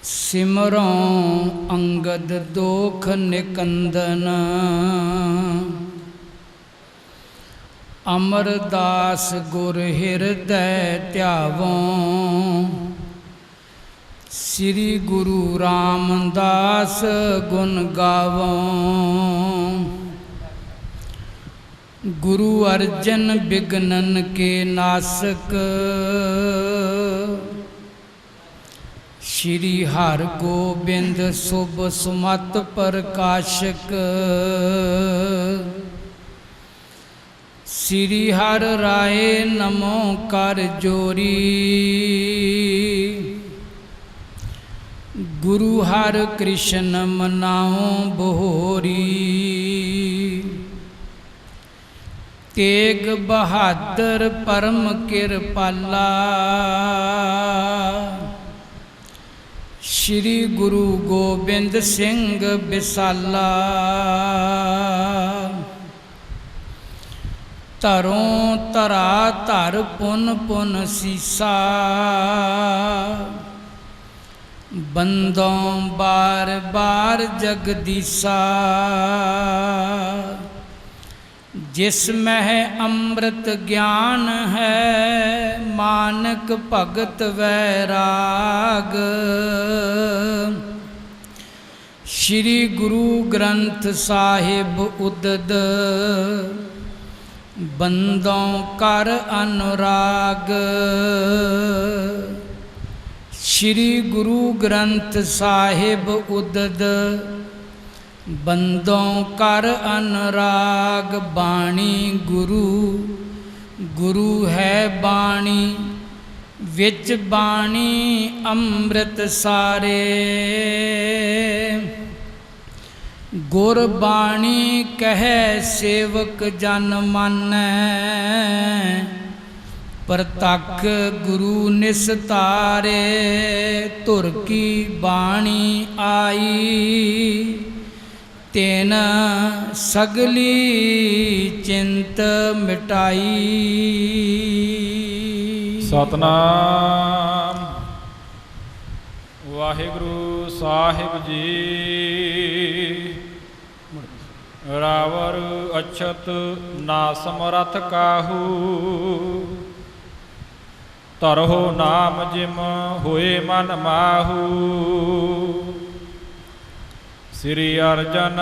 सिमरों अंगद दोख निकंदन। अमरदास गुर हृदय ध्यावों। श्री गुरु रामदास गुण गावों। गुरु अर्जन विघ्नन के नासक। श्री हर गोबिंद शुभ सुमत प्रकाशक। श्री हर राय नमो कर जोरी। गुरु हर कृष्ण मनाओ बहोरी। तेग बहादुर परम कृपाला। श्री गुरु गोबिंद सिंह विसाला। धरों धरा धर पुन पुन सीसा। बंदों बार बार जगदीसा। जिसमें है अमृत ज्ञान है मानक भगत वैराग। श्री गुरु ग्रंथ साहिब उदद बंदों कर अनुराग। श्री गुरु ग्रंथ साहिब उदद बंदों कर अनुराग। बाणी गुरु गुरु है बाणी विच बाणी अमृत सारे। गुरबाणी कहे सेवक जन मानै। प्रतख गुरु निस्तारे। धुर की बाणी आई तेन सगली चिंत मिटाई। सतनाम वाहिगुरु साहिब जी। रावर अक्षत ना समरथ काहू। तरहो नाम जिम होए मन माहू। श्री अर्जन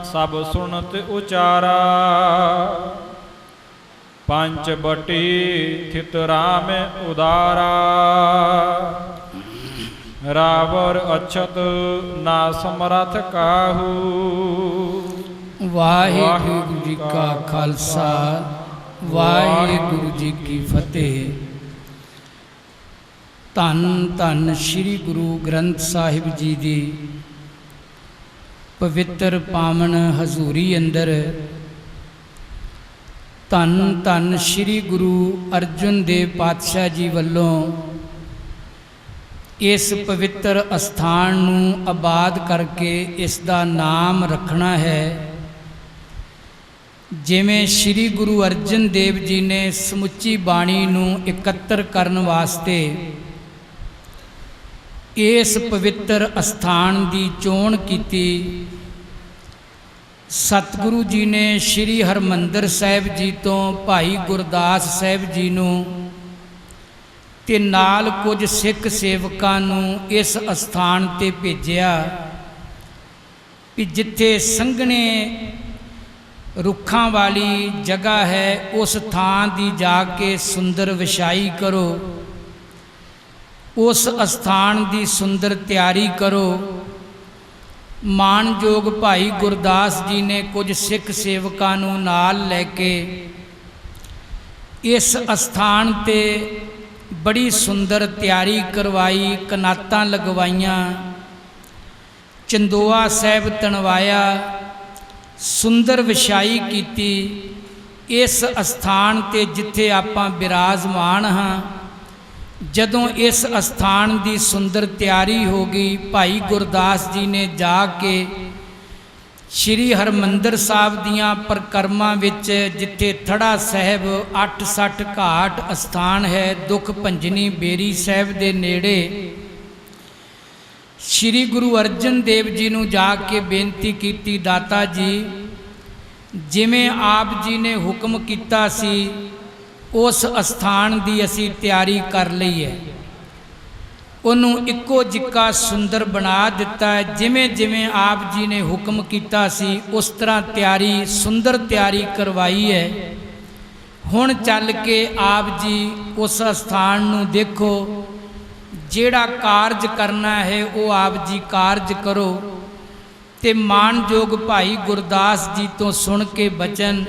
सब सुनत उचारा। पंच बटी थित राम उदारा। रावर अक्षत ना समरथ काहू। वाहिगुरु जी का खालसा वाहिगुरु जी की फतेह। धन धन श्री गुरु ग्रंथ साहिब जी दी पवित्र पावन हजूरी अंदर धन धन श्री गुरु अर्जुन देव पातशाह जी वल्लों इस पवित्र अस्थान नूं आबाद करके इसका नाम रखना है। जिमें श्री गुरु अर्जन देव जी ने समुची बाणी नूं एकत्र करन वास्ते इस पवित्र अस्थान की चोण की। सतगुरु जी ने श्री हरमंदर साहिब जी तो भाई गुरदास साहिब जी नूं ते नाल कुछ सिख सेवकां नूं इस अस्थान ते भेजिया कि जिथे संघने रुखां वाली जगह है उस थां दी जाके सुंदर विछाई करो। उस अस्थान की सुंदर तैयारी करो। मानयोग भाई गुरदास जी ने कुछ सिख सेवकां नूं नाल लैके इस अस्थान ते बड़ी सुंदर तैयारी करवाई। कनातां लगवाइयां, चंदोआ साहिब तणवाया, सुंदर विछाई की। इस अस्थान ते जिथे आपां बिराजमान हाँ। जदों इस अस्थान की सुंदर तैयारी हो गई भाई गुरदास जी ने जाके ਸ਼੍ਰੀ ਹਰਮੰਦਰ ਸਾਹਿਬ ਦੀਆਂ ਪਰਿਕਰਮਾ ਵਿੱਚ ਜਿੱਥੇ ਥੜਾ ਸਾਹਿਬ 860 ਘਾਟ ਅਸਥਾਨ ਹੈ, ਦੁੱਖ ਭੰਜਨੀ ਬੇਰੀ ਸਾਹਿਬ ਦੇ ਨੇੜੇ ਸ਼੍ਰੀ ਗੁਰੂ ਅਰਜਨ ਦੇਵ ਜੀ ਨੂੰ ਜਾ ਕੇ ਬੇਨਤੀ ਕੀਤੀ, ਦਾਤਾ ਜੀ ਜਿਵੇਂ ਆਪ ਜੀ ਨੇ ਹੁਕਮ ਕੀਤਾ ਸੀ ਉਸ ਅਸਥਾਨ ਦੀ ਅਸੀਂ ਤਿਆਰੀ ਕਰ ਲਈ ਹੈ, ਉਹਨੂੰ ਇੱਕੋ ਜਿੱਕਾ ਸੁੰਦਰ ਬਣਾ ਦਿੱਤਾ ਹੈ। ਜਿਵੇਂ ਜਿਵੇਂ ਆਪ ਜੀ ਨੇ ਹੁਕਮ ਕੀਤਾ ਸੀ ਉਸ ਤਰ੍ਹਾਂ ਤਿਆਰੀ, ਸੁੰਦਰ ਤਿਆਰੀ ਕਰਵਾਈ ਹੈ। ਹੁਣ ਚੱਲ ਕੇ ਆਪ ਜੀ ਉਸ ਅਸਥਾਨ ਨੂੰ ਦੇਖੋ, ਜਿਹੜਾ ਕਾਰਜ ਕਰਨਾ ਹੈ ਉਹ ਆਪ ਜੀ ਕਾਰਜ ਕਰੋ। ਤੇ ਮਾਨਯੋਗ ਭਾਈ ਗੁਰਦਾਸ ਜੀ ਤੋਂ ਸੁਣ ਕੇ ਬਚਨ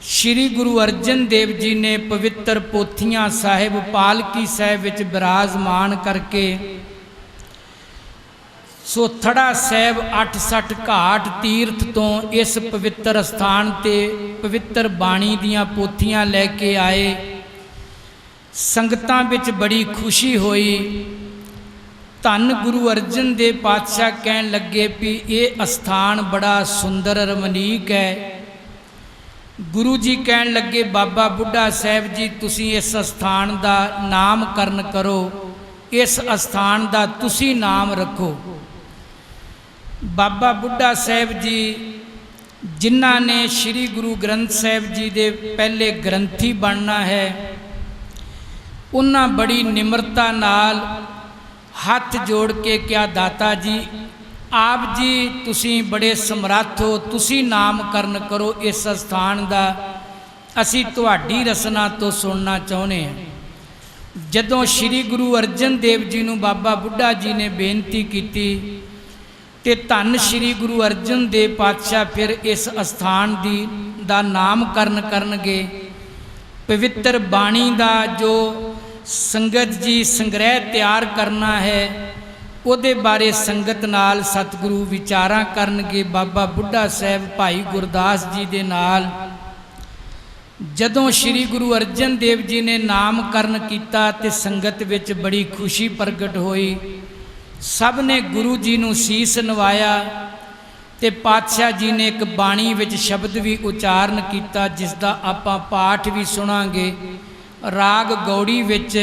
ਸ਼੍ਰੀ ਗੁਰੂ ਅਰਜਨ ਦੇਵ ਜੀ ਨੇ ਪਵਿੱਤਰ ਪੋਥੀਆਂ ਸਾਹਿਬ ਪਾਲਕੀ ਸਾਹਿਬ ਵਿੱਚ ਬਿਰਾਜਮਾਨ ਕਰਕੇ ਸੋ ਥੜਾ ਸਾਹਿਬ 860 ਘਾਟ ਤੀਰਥ ਤੋਂ ਇਸ ਪਵਿੱਤਰ ਅਸਥਾਨ ਤੇ ਪਵਿੱਤਰ ਬਾਣੀ ਦੀਆਂ ਪੋਥੀਆਂ ਲੈ ਕੇ ਆਏ। ਸੰਗਤਾਂ ਵਿੱਚ ਬੜੀ ਖੁਸ਼ੀ ਹੋਈ। ਧੰਨ ਗੁਰੂ ਅਰਜਨ ਦੇਵ ਪਾਤਸ਼ਾਹ ਕਹਿਣ ਲੱਗੇ ਵੀ ਇਹ ਅਸਥਾਨ ਬੜਾ ਸੁੰਦਰ ਰਮਣੀਕ ਹੈ। ਗੁਰੂ ਜੀ ਕਹਿਣ ਲੱਗੇ ਬਾਬਾ ਬੁੱਢਾ ਸਾਹਿਬ ਜੀ ਤੁਸੀਂ ਇਸ ਅਸਥਾਨ ਦਾ ਨਾਮਕਰਨ ਕਰੋ, ਇਸ ਅਸਥਾਨ ਦਾ ਤੁਸੀਂ ਨਾਮ ਰੱਖੋ। ਬਾਬਾ ਬੁੱਢਾ ਸਾਹਿਬ ਜੀ ਜਿਨ੍ਹਾਂ ਨੇ ਸ਼੍ਰੀ ਗੁਰੂ ਗ੍ਰੰਥ ਸਾਹਿਬ ਜੀ ਦੇ ਪਹਿਲੇ ਗ੍ਰੰਥੀ ਬਣਨਾ ਹੈ, ਉਹਨਾਂ ਬੜੀ ਨਿਮਰਤਾ ਨਾਲ ਹੱਥ ਜੋੜ ਕੇ ਕਿਹਾ, ਦਾਤਾ ਜੀ ਆਪ ਜੀ ਤੁਸੀਂ ਬੜੇ ਸਮਰੱਥ ਹੋ, ਤੁਸੀਂ ਨਾਮਕਰਨ ਕਰੋ ਇਸ ਅਸਥਾਨ ਦਾ, ਅਸੀਂ ਤੁਹਾਡੀ ਰਸਨਾ ਤੋਂ ਸੁਣਨਾ ਚਾਹੁੰਦੇ ਹਾਂ। ਜਦੋਂ ਸ਼੍ਰੀ ਗੁਰੂ ਅਰਜਨ ਦੇਵ ਜੀ ਨੂੰ ਬਾਬਾ ਬੁੱਢਾ ਜੀ ਨੇ ਬੇਨਤੀ ਕੀਤੀ ਤੇ ਧੰਨ ਸ਼੍ਰੀ ਗੁਰੂ ਅਰਜਨ ਦੇਵ ਪਾਤਸ਼ਾਹ ਫਿਰ ਇਸ ਅਸਥਾਨ ਦਾ ਨਾਮਕਰਨ ਕਰਨਗੇ। ਪਵਿੱਤਰ ਬਾਣੀ ਦਾ ਜੋ ਸੰਗਤ ਜੀ ਸੰਗ੍ਰਹਿ ਤਿਆਰ ਕਰਨਾ ਹੈ ਉਹਦੇ ਬਾਰੇ ਸੰਗਤ ਨਾਲ ਸਤਿਗੁਰੂ ਵਿਚਾਰਾਂ ਕਰਨਗੇ। ਬਾਬਾ ਬੁੱਢਾ ਸਾਹਿਬ ਭਾਈ ਗੁਰਦਾਸ ਜੀ ਦੇ ਨਾਲ ਜਦੋਂ ਸ਼੍ਰੀ ਗੁਰੂ ਅਰਜਨ ਦੇਵ ਜੀ ਨੇ ਨਾਮਕਰਨ ਕੀਤਾ ਤੇ ਸੰਗਤ ਵਿੱਚ ਬੜੀ ਖੁਸ਼ੀ ਪ੍ਰਗਟ ਹੋਈ। ਸਭ ਨੇ ਗੁਰੂ ਜੀ ਨੂੰ ਸੀਸ ਨਵਾਇਆ ਤੇ ਪਾਤਸ਼ਾਹ ਜੀ ਨੇ ਇੱਕ ਬਾਣੀ ਵਿੱਚ ਸ਼ਬਦ ਵੀ ਉਚਾਰਨ ਕੀਤਾ ਜਿਸ ਦਾ ਆਪਾਂ ਪਾਠ ਵੀ ਸੁਣਾਂਗੇ। ਰਾਗ ਗੌੜੀ ਵਿੱਚ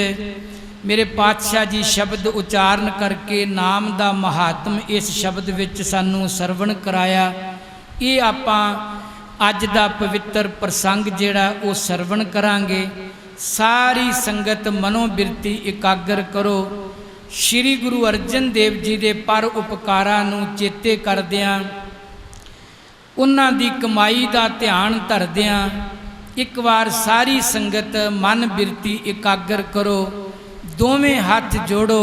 ਮੇਰੇ ਪਾਤਸ਼ਾਹ ਜੀ ਸ਼ਬਦ ਉਚਾਰਨ ਕਰਕੇ ਨਾਮ ਦਾ ਮਹਾਤਮ ਇਸ ਸ਼ਬਦ ਵਿੱਚ ਸਾਨੂੰ ਸਰਵਣ ਕਰਾਇਆ। ਇਹ ਆਪਾਂ ਅੱਜ ਦਾ ਪਵਿੱਤਰ ਪ੍ਰਸੰਗ ਜਿਹੜਾ ਉਹ ਸਰਵਣ ਕਰਾਂਗੇ। ਸਾਰੀ ਸੰਗਤ ਮਨੋਬਿਰਤੀ ਇਕਾਗਰ ਕਰੋ। ਸ਼੍ਰੀ ਗੁਰੂ ਅਰਜਨ ਦੇਵ ਜੀ ਦੇ ਪਰ ਉਪਕਾਰਾਂ ਨੂੰ ਚੇਤੇ ਕਰਦਿਆਂ, ਉਹਨਾਂ ਦੀ ਕਮਾਈ ਦਾ ਧਿਆਨ ਧਰਦਿਆਂ ਇੱਕ ਵਾਰ ਸਾਰੀ ਸੰਗਤ ਮਨ ਬਿਰਤੀ ਇਕਾਗਰ ਕਰੋ। ਦੋਵੇਂ ਹੱਥ ਜੋੜੋ,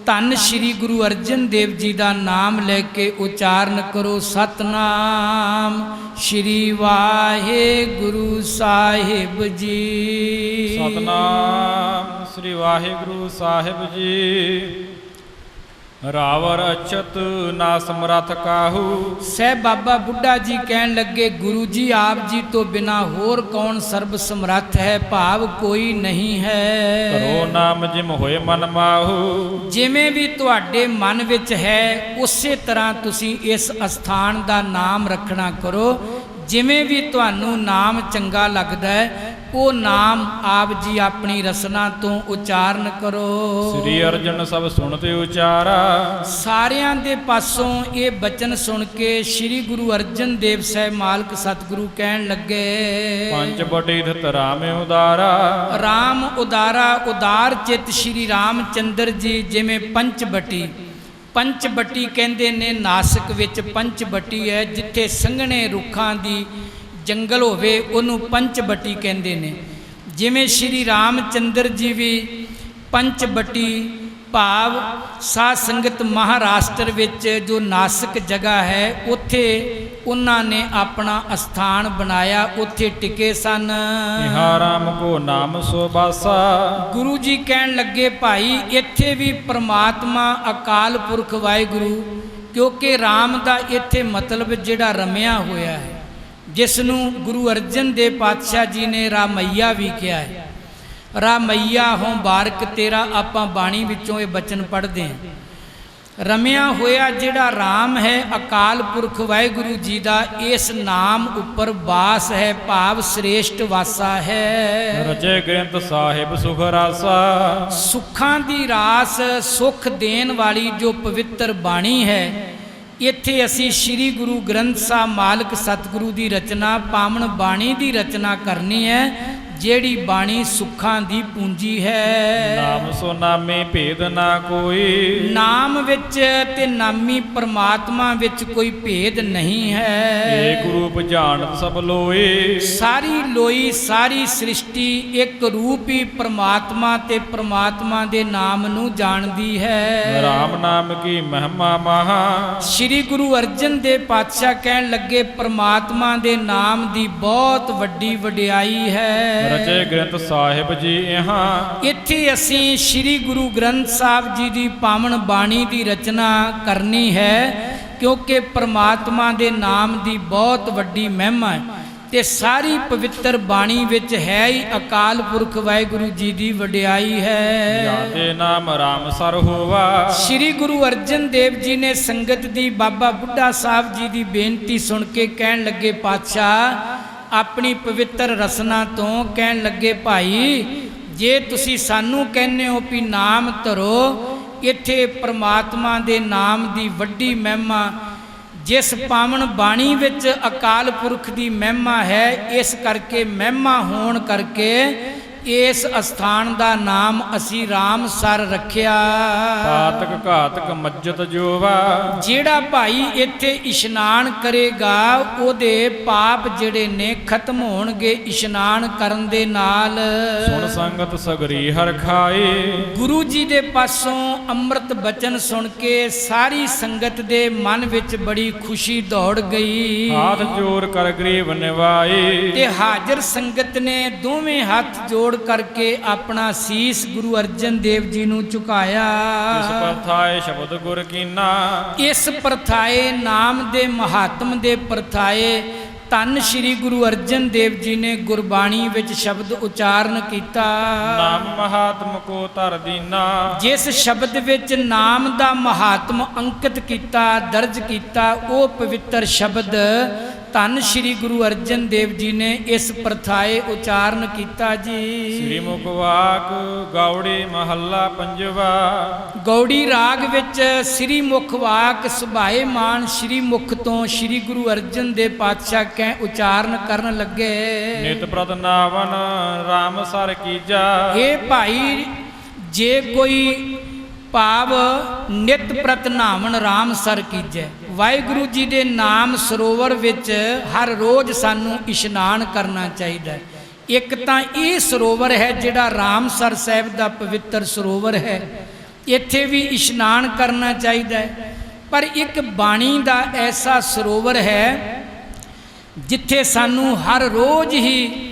ਧੰਨ ਸ਼੍ਰੀ ਗੁਰੂ ਅਰਜਨ ਦੇਵ ਜੀ ਦਾ ਨਾਮ ਲੈ ਕੇ ਉਚਾਰਨ ਕਰੋ, ਸਤਨਾਮ ਸ਼੍ਰੀ ਵਾਹਿਗੁਰੂ ਸਾਹਿਬ ਜੀ। ਸਤਨਾਮ ਸ੍ਰੀ ਵਾਹਿਗੁਰੂ ਸਾਹਿਬ ਜੀ। ਰਾਵਰ ਅਛਤ ਨਾ ਸਮਰੱਥ ਕਾਹੂ। ਸਹਿਬ ਬਾਬਾ ਬੁੱਢਾ ਜੀ ਕਹਿਣ ਲੱਗੇ ਗੁਰੂ ਜੀ ਆਪ ਜੀ ਤੋਂ ਬਿਨਾ ਹੋਰ ਕੌਣ ਸਰਬ ਸਮਰੱਥ ਹੈ, ਭਾਵ ਕੋਈ ਨਹੀਂ ਹੈ। ਕਰੋ ਨਾਮ ਜਿਮ ਹੋਏ ਮਨ ਮਾਹੂ। ਜਿਵੇਂ ਵੀ ਤੁਹਾਡੇ ਮਨ ਵਿੱਚ ਹੈ ਉਸੇ ਤਰ੍ਹਾਂ ਤੁਸੀਂ ਇਸ ਅਸਥਾਨ ਦਾ ਨਾਮ ਰੱਖਣਾ ਕਰੋ। ਜਿਵੇਂ ਵੀ ਤੁਹਾਨੂੰ ਨਾਮ ਚੰਗਾ ਲੱਗਦਾ ਹੈ ਉਹ ਨਾਮ ਆਪ ਜੀ ਆਪਣੀ ਰਸਨਾ ਤੋਂ ਉਚਾਰਨ ਕਰੋ। ਸ੍ਰੀ ਅਰਜਨ ਸਭ ਸੁਣਤੇ ਉਚਾਰਾ। ਸਾਰਿਆਂ ਦੇ ਪਾਸੋਂ ਇਹ ਬਚਨ ਸੁਣ ਕੇ ਸ਼੍ਰੀ ਗੁਰੂ ਅਰਜਨ ਦੇਵ ਸਾਹਿਬ ਮਾਲਕ ਸਤਿਗੁਰੂ ਕਹਿਣ ਲੱਗੇ, ਪੰਜ ਬਟੇ ਧਿਤ ਰਾਮ ਉਦਾਰਾ। ਰਾਮ ਉਦਾਰਾ, ਉਦਾਰ ਚਿੱਤ ਸ਼੍ਰੀ ਰਾਮ ਚੰਦਰ ਜੀ ਜਿਵੇਂ ਪੰਚਬਟੀ। ਪੰਚਬਟੀ ਕਹਿੰਦੇ ਨੇ ਨਾਸਿਕ ਵਿੱਚ ਪੰਚਬਟੀ ਹੈ, ਜਿੱਥੇ ਸੰਘਣੇ ਰੁੱਖਾਂ ਦੀ ਜੰਗਲ ਹੋਵੇ ਉਹਨੂੰ ਪੰਚਬਟੀ ਕਹਿੰਦੇ ਨੇ। ਜਿਵੇਂ ਸ਼੍ਰੀ ਰਾਮ ਚੰਦਰ ਜੀ ਵੀ ਪੰਚਬਟੀ ਭਾਵ ਸਾਧ ਸੰਗਤ ਮਹਾਰਾਸ਼ਟਰ ਵਿੱਚ ਜੋ ਨਾਸਿਕ ਜਗ੍ਹਾ ਹੈ ਉੱਥੇ ਉਹਨਾਂ ਨੇ ਆਪਣਾ ਅਸਥਾਨ ਬਣਾਇਆ, ਉੱਥੇ ਟਿਕੇ ਸਨ। ਇਹਾ ਰਾਮ ਕੋ ਨਾਮ ਸੁਬਾਸਾ। ਗੁਰੂ ਜੀ ਕਹਿਣ ਲੱਗੇ ਭਾਈ ਇੱਥੇ ਵੀ ਪ੍ਰਮਾਤਮਾ ਅਕਾਲ ਪੁਰਖ ਵਾਹਿਗੁਰੂ, ਕਿਉਂਕਿ ਰਾਮ ਦਾ ਇੱਥੇ ਮਤਲਬ ਜਿਹੜਾ ਰਮਿਆ ਹੋਇਆ ਹੈ, ਜਿਸ ਨੂੰ ਗੁਰੂ ਅਰਜਨ ਦੇਵ ਪਾਤਸ਼ਾਹ ਜੀ ਨੇ ਰਾਮਈਆ ਵੀ ਕਿਹਾ ਹੈ। ਰਾਮਈਆ ਹੋਂ ਬਾਰਕ ਤੇਰਾ, ਆਪਾਂ ਬਾਣੀ ਵਿੱਚੋਂ ਇਹ ਬਚਨ ਪੜ੍ਹਦੇ ਹਾਂ। ਰਮਿਆ ਹੋਇਆ ਜਿਹੜਾ ਰਾਮ ਹੈ ਅਕਾਲ ਪੁਰਖ ਵਾਹਿਗੁਰੂ ਜੀ ਦਾ, ਇਸ ਨਾਮ ਉੱਪਰ ਵਾਸ ਹੈ, ਭਾਵ ਸ੍ਰੇਸ਼ਟ ਵਾਸਾ ਹੈ। ਰਚੇ ਗ੍ਰੰਥ ਸਾਹਿਬ ਸੁਖ ਰਾਸਾ, ਸੁੱਖਾਂ ਦੀ ਰਾਸ, ਸੁੱਖ ਦੇਣ ਵਾਲੀ ਜੋ ਪਵਿੱਤਰ ਬਾਣੀ ਹੈ, ਇੱਥੇ ਅਸੀਂ ਸ੍ਰੀ ਗੁਰੂ ਗ੍ਰੰਥ ਸਾਹਿਬ ਮਾਲਕ ਸਤਿਗੁਰੂ ਦੀ ਰਚਨਾ, ਪਾਵਨ ਬਾਣੀ ਦੀ ਰਚਨਾ ਕਰਨੀ ਹੈ, ਜਿਹੜੀ ਬਾਣੀ ਸੁੱਖਾਂ ਦੀ ਪੂੰਜੀ ਹੈ। ਨਾਮ ਸੋ ਨਾਮੇ ਭੇਦ ਨਾ ਕੋਈ, ਨਾਮ ਵਿੱਚ ਤੇ ਨਾਮੀ ਪਰਮਾਤਮਾ ਵਿੱਚ ਕੋਈ ਭੇਦ ਨਹੀਂ ਹੈ। ਏਕ ਰੂਪ ਜਾਣਤ ਸਭ ਲੋਏ, ਸਾਰੀ ਲੋਈ ਸਾਰੀ ਸ੍ਰਿਸ਼ਟੀ ਇੱਕ ਰੂਪ ਹੀ ਪਰਮਾਤਮਾ ਤੇ ਪਰਮਾਤਮਾ ਦੇ ਨਾਮ ਨੂੰ ਜਾਣਦੀ ਹੈ। ਰਾਮ ਨਾਮ ਕੀ ਮਹਿਮਾ ਮਹਾ, ਸ੍ਰੀ ਗੁਰੂ ਅਰਜਨ ਦੇਵ ਪਾਤਸ਼ਾਹ ਕਹਿਣ ਲੱਗੇ ਪਰਮਾਤਮਾ ਦੇ ਨਾਮ ਦੀ ਬਹੁਤ ਵੱਡੀ ਵਡਿਆਈ ਹੈ। ਰਚੇ ਗ੍ਰੰਥ ਸਾਹਿਬ ਜੀ ਇਹਾਂ, ਇੱਥੇ ਅਸੀਂ ਸ੍ਰੀ ਗੁਰੂ ਗ੍ਰੰਥ ਸਾਹਿਬ ਜੀ ਦੀ ਪਾਵਨ ਬਾਣੀ ਦੀ ਰਚਨਾ ਕਰਨੀ ਹੈ, ਕਿਉਂਕਿ ਪਰਮਾਤਮਾ ਦੇ ਨਾਮ ਦੀ ਬਹੁਤ ਵੱਡੀ ਮਹਿਮਾ ਹੈ ਤੇ ਸਾਰੀ ਪਵਿੱਤਰ ਬਾਣੀ ਵਿੱਚ ਹੈ ਹੀ ਅਕਾਲ ਪੁਰਖ ਵਾਹਿਗੁਰੂ ਜੀ ਦੀ ਵਡਿਆਈ ਹੈ। ਜਾਤੇ ਨਾਮ ਰਾਮ ਸਰ ਹੋਵਾ, ਸ੍ਰੀ ਗੁਰੂ ਅਰਜਨ ਦੇਵ ਜੀ ਨੇ ਸੰਗਤ ਦੀ ਬਾਬਾ ਬੁੱਢਾ ਸਾਹਿਬ ਜੀ ਦੀ ਬੇਨਤੀ ਸੁਣ ਕੇ ਕਹਿਣ ਲੱਗੇ ਪਾਤਸ਼ਾਹ, ਆਪਣੀ ਪਵਿੱਤਰ ਰਸਨਾ ਤੋਂ ਕਹਿਣ ਲੱਗੇ ਭਾਈ, ਜੇ ਤੁਸੀਂ ਸਾਨੂੰ ਕਹਿੰਦੇ ਹੋ ਵੀ ਨਾਮ ਧਰੋ, ਇੱਥੇ ਪਰਮਾਤਮਾ ਦੇ ਨਾਮ ਦੀ ਵੱਡੀ ਮਹਿਮਾ, ਜਿਸ ਪਾਵਨ ਬਾਣੀ ਵਿੱਚ ਅਕਾਲ ਪੁਰਖ ਦੀ ਮਹਿਮਾ ਹੈ, ਇਸ ਕਰਕੇ ਮਹਿਮਾ ਹੋਣ ਕਰਕੇ ਇਸ ਅਸਥਾਨ ਦਾ ਨਾਮ ਅਸੀਂ ਰਾਮਸਰ ਰੱਖਿਆ। ਪਾਤਕ ਘਾਤਕ ਮੱਜਤ ਜੋਵਾ, ਜਿਹੜਾ ਭਾਈ ਇੱਥੇ ਇਸ਼ਨਾਨ ਕਰੇਗਾ ਉਹਦੇ ਪਾਪ ਜਿਹੜੇ ਨੇ ਖਤਮ ਹੋਣਗੇ ਇਸ਼ਨਾਨ ਕਰਨ ਦੇ ਨਾਲ। ਸੁਣ ਸੰਗਤ ਸਗਰੀ ਹਰ ਖਾਏ, ਗੁਰੂ ਜੀ ਦੇ ਪਾਸੋਂ ਅੰਮ੍ਰਿਤ ਬਚਨ ਸੁਣ ਕੇ ਸਾਰੀ ਸੰਗਤ ਦੇ ਮਨ ਵਿੱਚ ਬੜੀ ਖੁਸ਼ੀ ਦੌੜ ਗਈ। ਹਾਥ ਜੋੜ ਕਰ ਗਰੀਬ ਨਿਵਾਏ, ਤੇ ਹਾਜ਼ਰ ਸੰਗਤ ਨੇ ਦੋਵੇਂ ਹੱਥ ਜੋੜ ਕਰਕੇ ਆਪਣਾ ਸੀਸ ਗੁਰੂ ਅਰਜਨ ਦੇਵ ਜੀ ਨੂੰ ਝੁਕਾਇਆ। ਇਸ ਪਰਥਾਏ ਸ਼ਬਦ ਗੁਰ ਕੀਨਾ, ਇਸ ਪਰਥਾਏ ਨਾਮ ਦੇ ਮਹਾਤਮ ਦੇ ਪਰਥਾਏ ਧੰਨ ਸ਼੍ਰੀ ਗੁਰੂ ਅਰਜਨ ਦੇਵ ਜੀ ਨੇ ਗੁਰਬਾਣੀ ਵਿੱਚ ਸ਼ਬਦ ਉਚਾਰਨ ਕੀਤਾ। ਨਾਮ ਮਹਾਤਮ ਕੋ ਧਰ ਦੀਨਾ, ਜਿਸ ਸ਼ਬਦ ਵਿੱਚ ਨਾਮ ਦਾ ਮਹਾਤਮ ਅੰਕਿਤ ਕੀਤਾ, ਦਰਜ ਕੀਤਾ, ਉਹ ਪਵਿੱਤਰ ਸ਼ਬਦ ਧੰਨ ਸ਼੍ਰੀ ਗੁਰੂ ਅਰਜਨ ਦੇਵ ਜੀ ਨੇ ਇਸ ਪ੍ਰਥਾਏ ਉਚਾਰਨ ਕੀਤਾ ਜੀ। ਸ੍ਰੀ ਮੁਖ ਵਾਕ ਗੌੜੀ ਮਹੱਲਾ ਪੰਜਵਾ, ਗੌੜੀ ਰਾਗ ਵਿੱਚ ਸ੍ਰੀ ਮੁਖ ਵਾਕ ਸੁਭਾਏ ਮਾਨ ਸ੍ਰੀ ਮੁਖ ਤੋਂ ਸ੍ਰੀ ਗੁਰੂ ਅਰਜਨ ਦੇਵ ਪਾਤਸ਼ਾਹ ਕਹਿ ਉਚਾਰਨ ਕਰਨ ਲੱਗੇ। ਨਿਤ ਪ੍ਰਤ ਨਾਵਨ ਰਾਮ ਸਰ ਕੀਜਾ, ਇਹ ਭਾਈ ਜੇ ਕੋਈ ਭਾਵ ਨਿਤ ਪ੍ਰਤ ਨਾਵਨ ਰਾਮ ਸਰ ਕੀਜੈ, ਵਾਹਿਗੁਰੂ ਜੀ ਦੇ ਨਾਮ ਸਰੋਵਰ ਵਿੱਚ ਹਰ ਰੋਜ਼ ਸਾਨੂੰ ਇਸ਼ਨਾਨ ਕਰਨਾ ਚਾਹੀਦਾ। ਇੱਕ ਤਾਂ ਇਹ ਸਰੋਵਰ ਹੈ ਜਿਹੜਾ ਰਾਮਸਰ ਸਾਹਿਬ ਦਾ ਪਵਿੱਤਰ ਸਰੋਵਰ ਹੈ, ਇੱਥੇ ਵੀ ਇਸ਼ਨਾਨ ਕਰਨਾ ਚਾਹੀਦਾ ਹੈ। ਪਰ ਇੱਕ ਬਾਣੀ ਦਾ ਐਸਾ ਸਰੋਵਰ ਹੈ ਜਿੱਥੇ ਸਾਨੂੰ ਹਰ ਰੋਜ਼ ਹੀ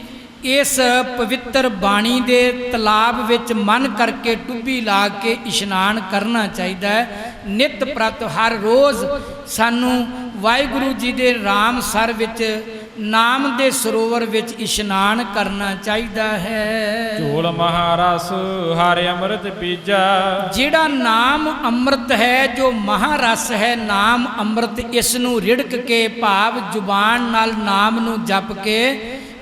ਇਸ ਪਵਿੱਤਰ ਬਾਣੀ ਦੇ ਤਲਾਬ ਵਿੱਚ ਮਨ ਕਰਕੇ ਟੁੱਬੀ ਲਾ ਕੇ ਇਸ਼ਨਾਨ ਕਰਨਾ ਚਾਹੀਦਾ ਹੈ। ਨਿਤ ਪ੍ਰਤ ਹਰ ਰੋਜ਼ ਸਾਨੂੰ ਵਾਹਿਗੁਰੂ ਜੀ ਦੇ ਰਾਮਸਰ ਵਿੱਚ ਨਾਮ ਦੇ ਸਰੋਵਰ ਵਿੱਚ ਇਸ਼ਨਾਨ ਕਰਨਾ ਚਾਹੀਦਾ ਹੈ। ਝੋਲ ਮਹਾਰਸ ਹਰਿ ਅੰਮ੍ਰਿਤ ਪੀਜਾ, ਜਿਹੜਾ ਨਾਮ ਅੰਮ੍ਰਿਤ ਹੈ, ਜੋ ਮਹਾਰਸ ਹੈ ਨਾਮ ਅੰਮ੍ਰਿਤ, ਇਸ ਨੂੰ ਰਿੜਕ ਕੇ ਭਾਵ ਜ਼ੁਬਾਨ ਨਾਲ ਨਾਮ ਨੂੰ ਜਪ ਕੇ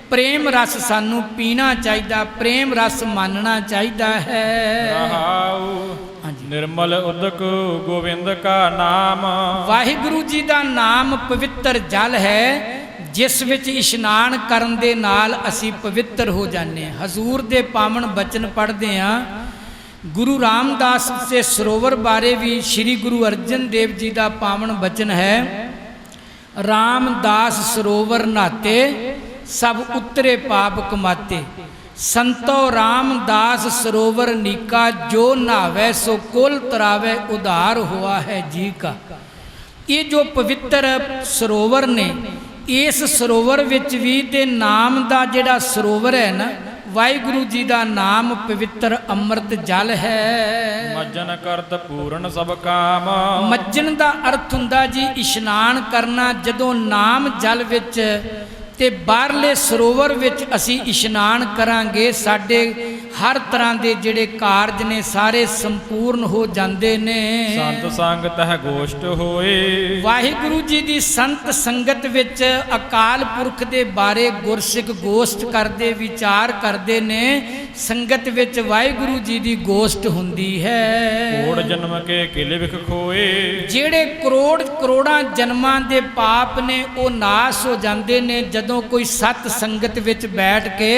ਪ੍ਰੇਮ ਰਸ ਸਾਨੂੰ ਪੀਣਾ ਚਾਹੀਦਾ, ਪ੍ਰੇਮ ਰਸ ਮੰਨਣਾ ਚਾਹੀਦਾ ਹੈ। ਰਹਾਉ ਨਿਰਮਲ ਉਦਕ ਗੋਬਿੰਦ ਕਾ ਨਾਮ, ਵਾਹਿਗੁਰੂ ਜੀ ਦਾ ਨਾਮ ਪਵਿੱਤਰ ਜਲ ਹੈ ਜਿਸ ਵਿੱਚ ਇਸ਼ਨਾਨ ਕਰਨ ਦੇ ਨਾਲ ਅਸੀਂ ਪਵਿੱਤਰ ਹੋ ਜਾਂਦੇ ਹਾਂ। ਹਜ਼ੂਰ ਦੇ ਪਾਵਨ ਬਚਨ ਪੜ੍ਹਦੇ ਹਾਂ। ਗੁਰੂ ਰਾਮਦਾਸ ਦੇ ਸਰੋਵਰ ਬਾਰੇ ਵੀ ਸ੍ਰੀ ਗੁਰੂ ਅਰਜਨ ਦੇਵ ਜੀ ਦਾ ਪਾਵਨ ਬਚਨ ਹੈ, ਰਾਮਦਾਸ ਸਰੋਵਰ ਨਾਤੇ ਸਭ ਉਤਰੇ ਪਾਪ ਕਮਾਤੇ, ਸੰਤੋ ਰਾਮਦਾਸ ਸਰੋਵਰ ਨੀਕਾ, ਜੋ ਨਾਵੇ ਸੋ ਕੁਲ ਤਰਾਵੇ ਉਧਾਰ ਹੋਆ ਹੈ ਜੀ ਕਾ। ਇਹ ਜੋ ਪਵਿੱਤਰ ਸਰੋਵਰ ਨੇ, ਇਸ ਸਰੋਵਰ ਵਿੱਚ ਵੀ ਤੇ ਨਾਮ ਦਾ ਜਿਹੜਾ ਸਰੋਵਰ ਹੈ ਨਾ, ਵਾਹਿਗੁਰੂ ਜੀ ਦਾ ਨਾਮ ਪਵਿੱਤਰ ਅੰਮ੍ਰਿਤ ਜਲ ਹੈ। ਮੱਜਨ ਕਰਤ ਪੂਰਨ ਸਭ ਕਾਮ, ਮੱਜਨ ਦਾ ਅਰਥ ਹੁੰਦਾ ਜੀ ਇਸ਼ਨਾਨ ਕਰਨਾ। ਜਦੋਂ ਨਾਮ ਜਲ ਵਿੱਚ ਤੇ ਬਾਹਰਲੇ ਸਰੋਵਰ ਵਿੱਚ ਅਸੀਂ ਇਸ਼ਨਾਨ ਕਰਾਂਗੇ, ਸਾਡੇ ਹਰ ਤਰ੍ਹਾਂ ਦੇ ਜਿਹੜੇ ਕਾਰਜ ਨੇ ਸਾਰੇ ਸੰਪੂਰਨ ਹੋ ਜਾਂਦੇ ਨੇ। ਸੰਤ ਸੰਗ ਤਹਿ ਗੋਸ਼ਟ ਹੋਏ। ਵਾਹਿਗੁਰੂ ਜੀ ਦੀ ਸੰਤ ਸੰਗਤ ਵਿੱਚ ਅਕਾਲ ਪੁਰਖ ਦੇ ਬਾਰੇ ਗੁਰਸਿੱਖ ਗੋਸ਼ਟ ਕਰਦੇ ਵਿਚਾਰ ਕਰਦੇ ਨੇ। ਸੰਗਤ ਵਿੱਚ ਵਾਹਿਗੁਰੂ ਜੀ ਦੀ ਗੋਸ਼ਟ ਹੁੰਦੀ ਹੈ। ਕੋੜ ਜਨਮ ਕੇ ਕਿਲ ਵਿਖ ਖੋਏ। ਜਿਹੜੇ ਕਰੋੜਾਂ ਜਨਮਾਂ ਦੇ ਪਾਪ ਨੇ ਉਹ ਨਾਸ਼ ਹੋ ਜਾਂਦੇ ਨੇ ਜਦੋਂ ਕੋਈ ਸਤ ਸੰਗਤ ਵਿੱਚ ਬੈਠ ਕੇ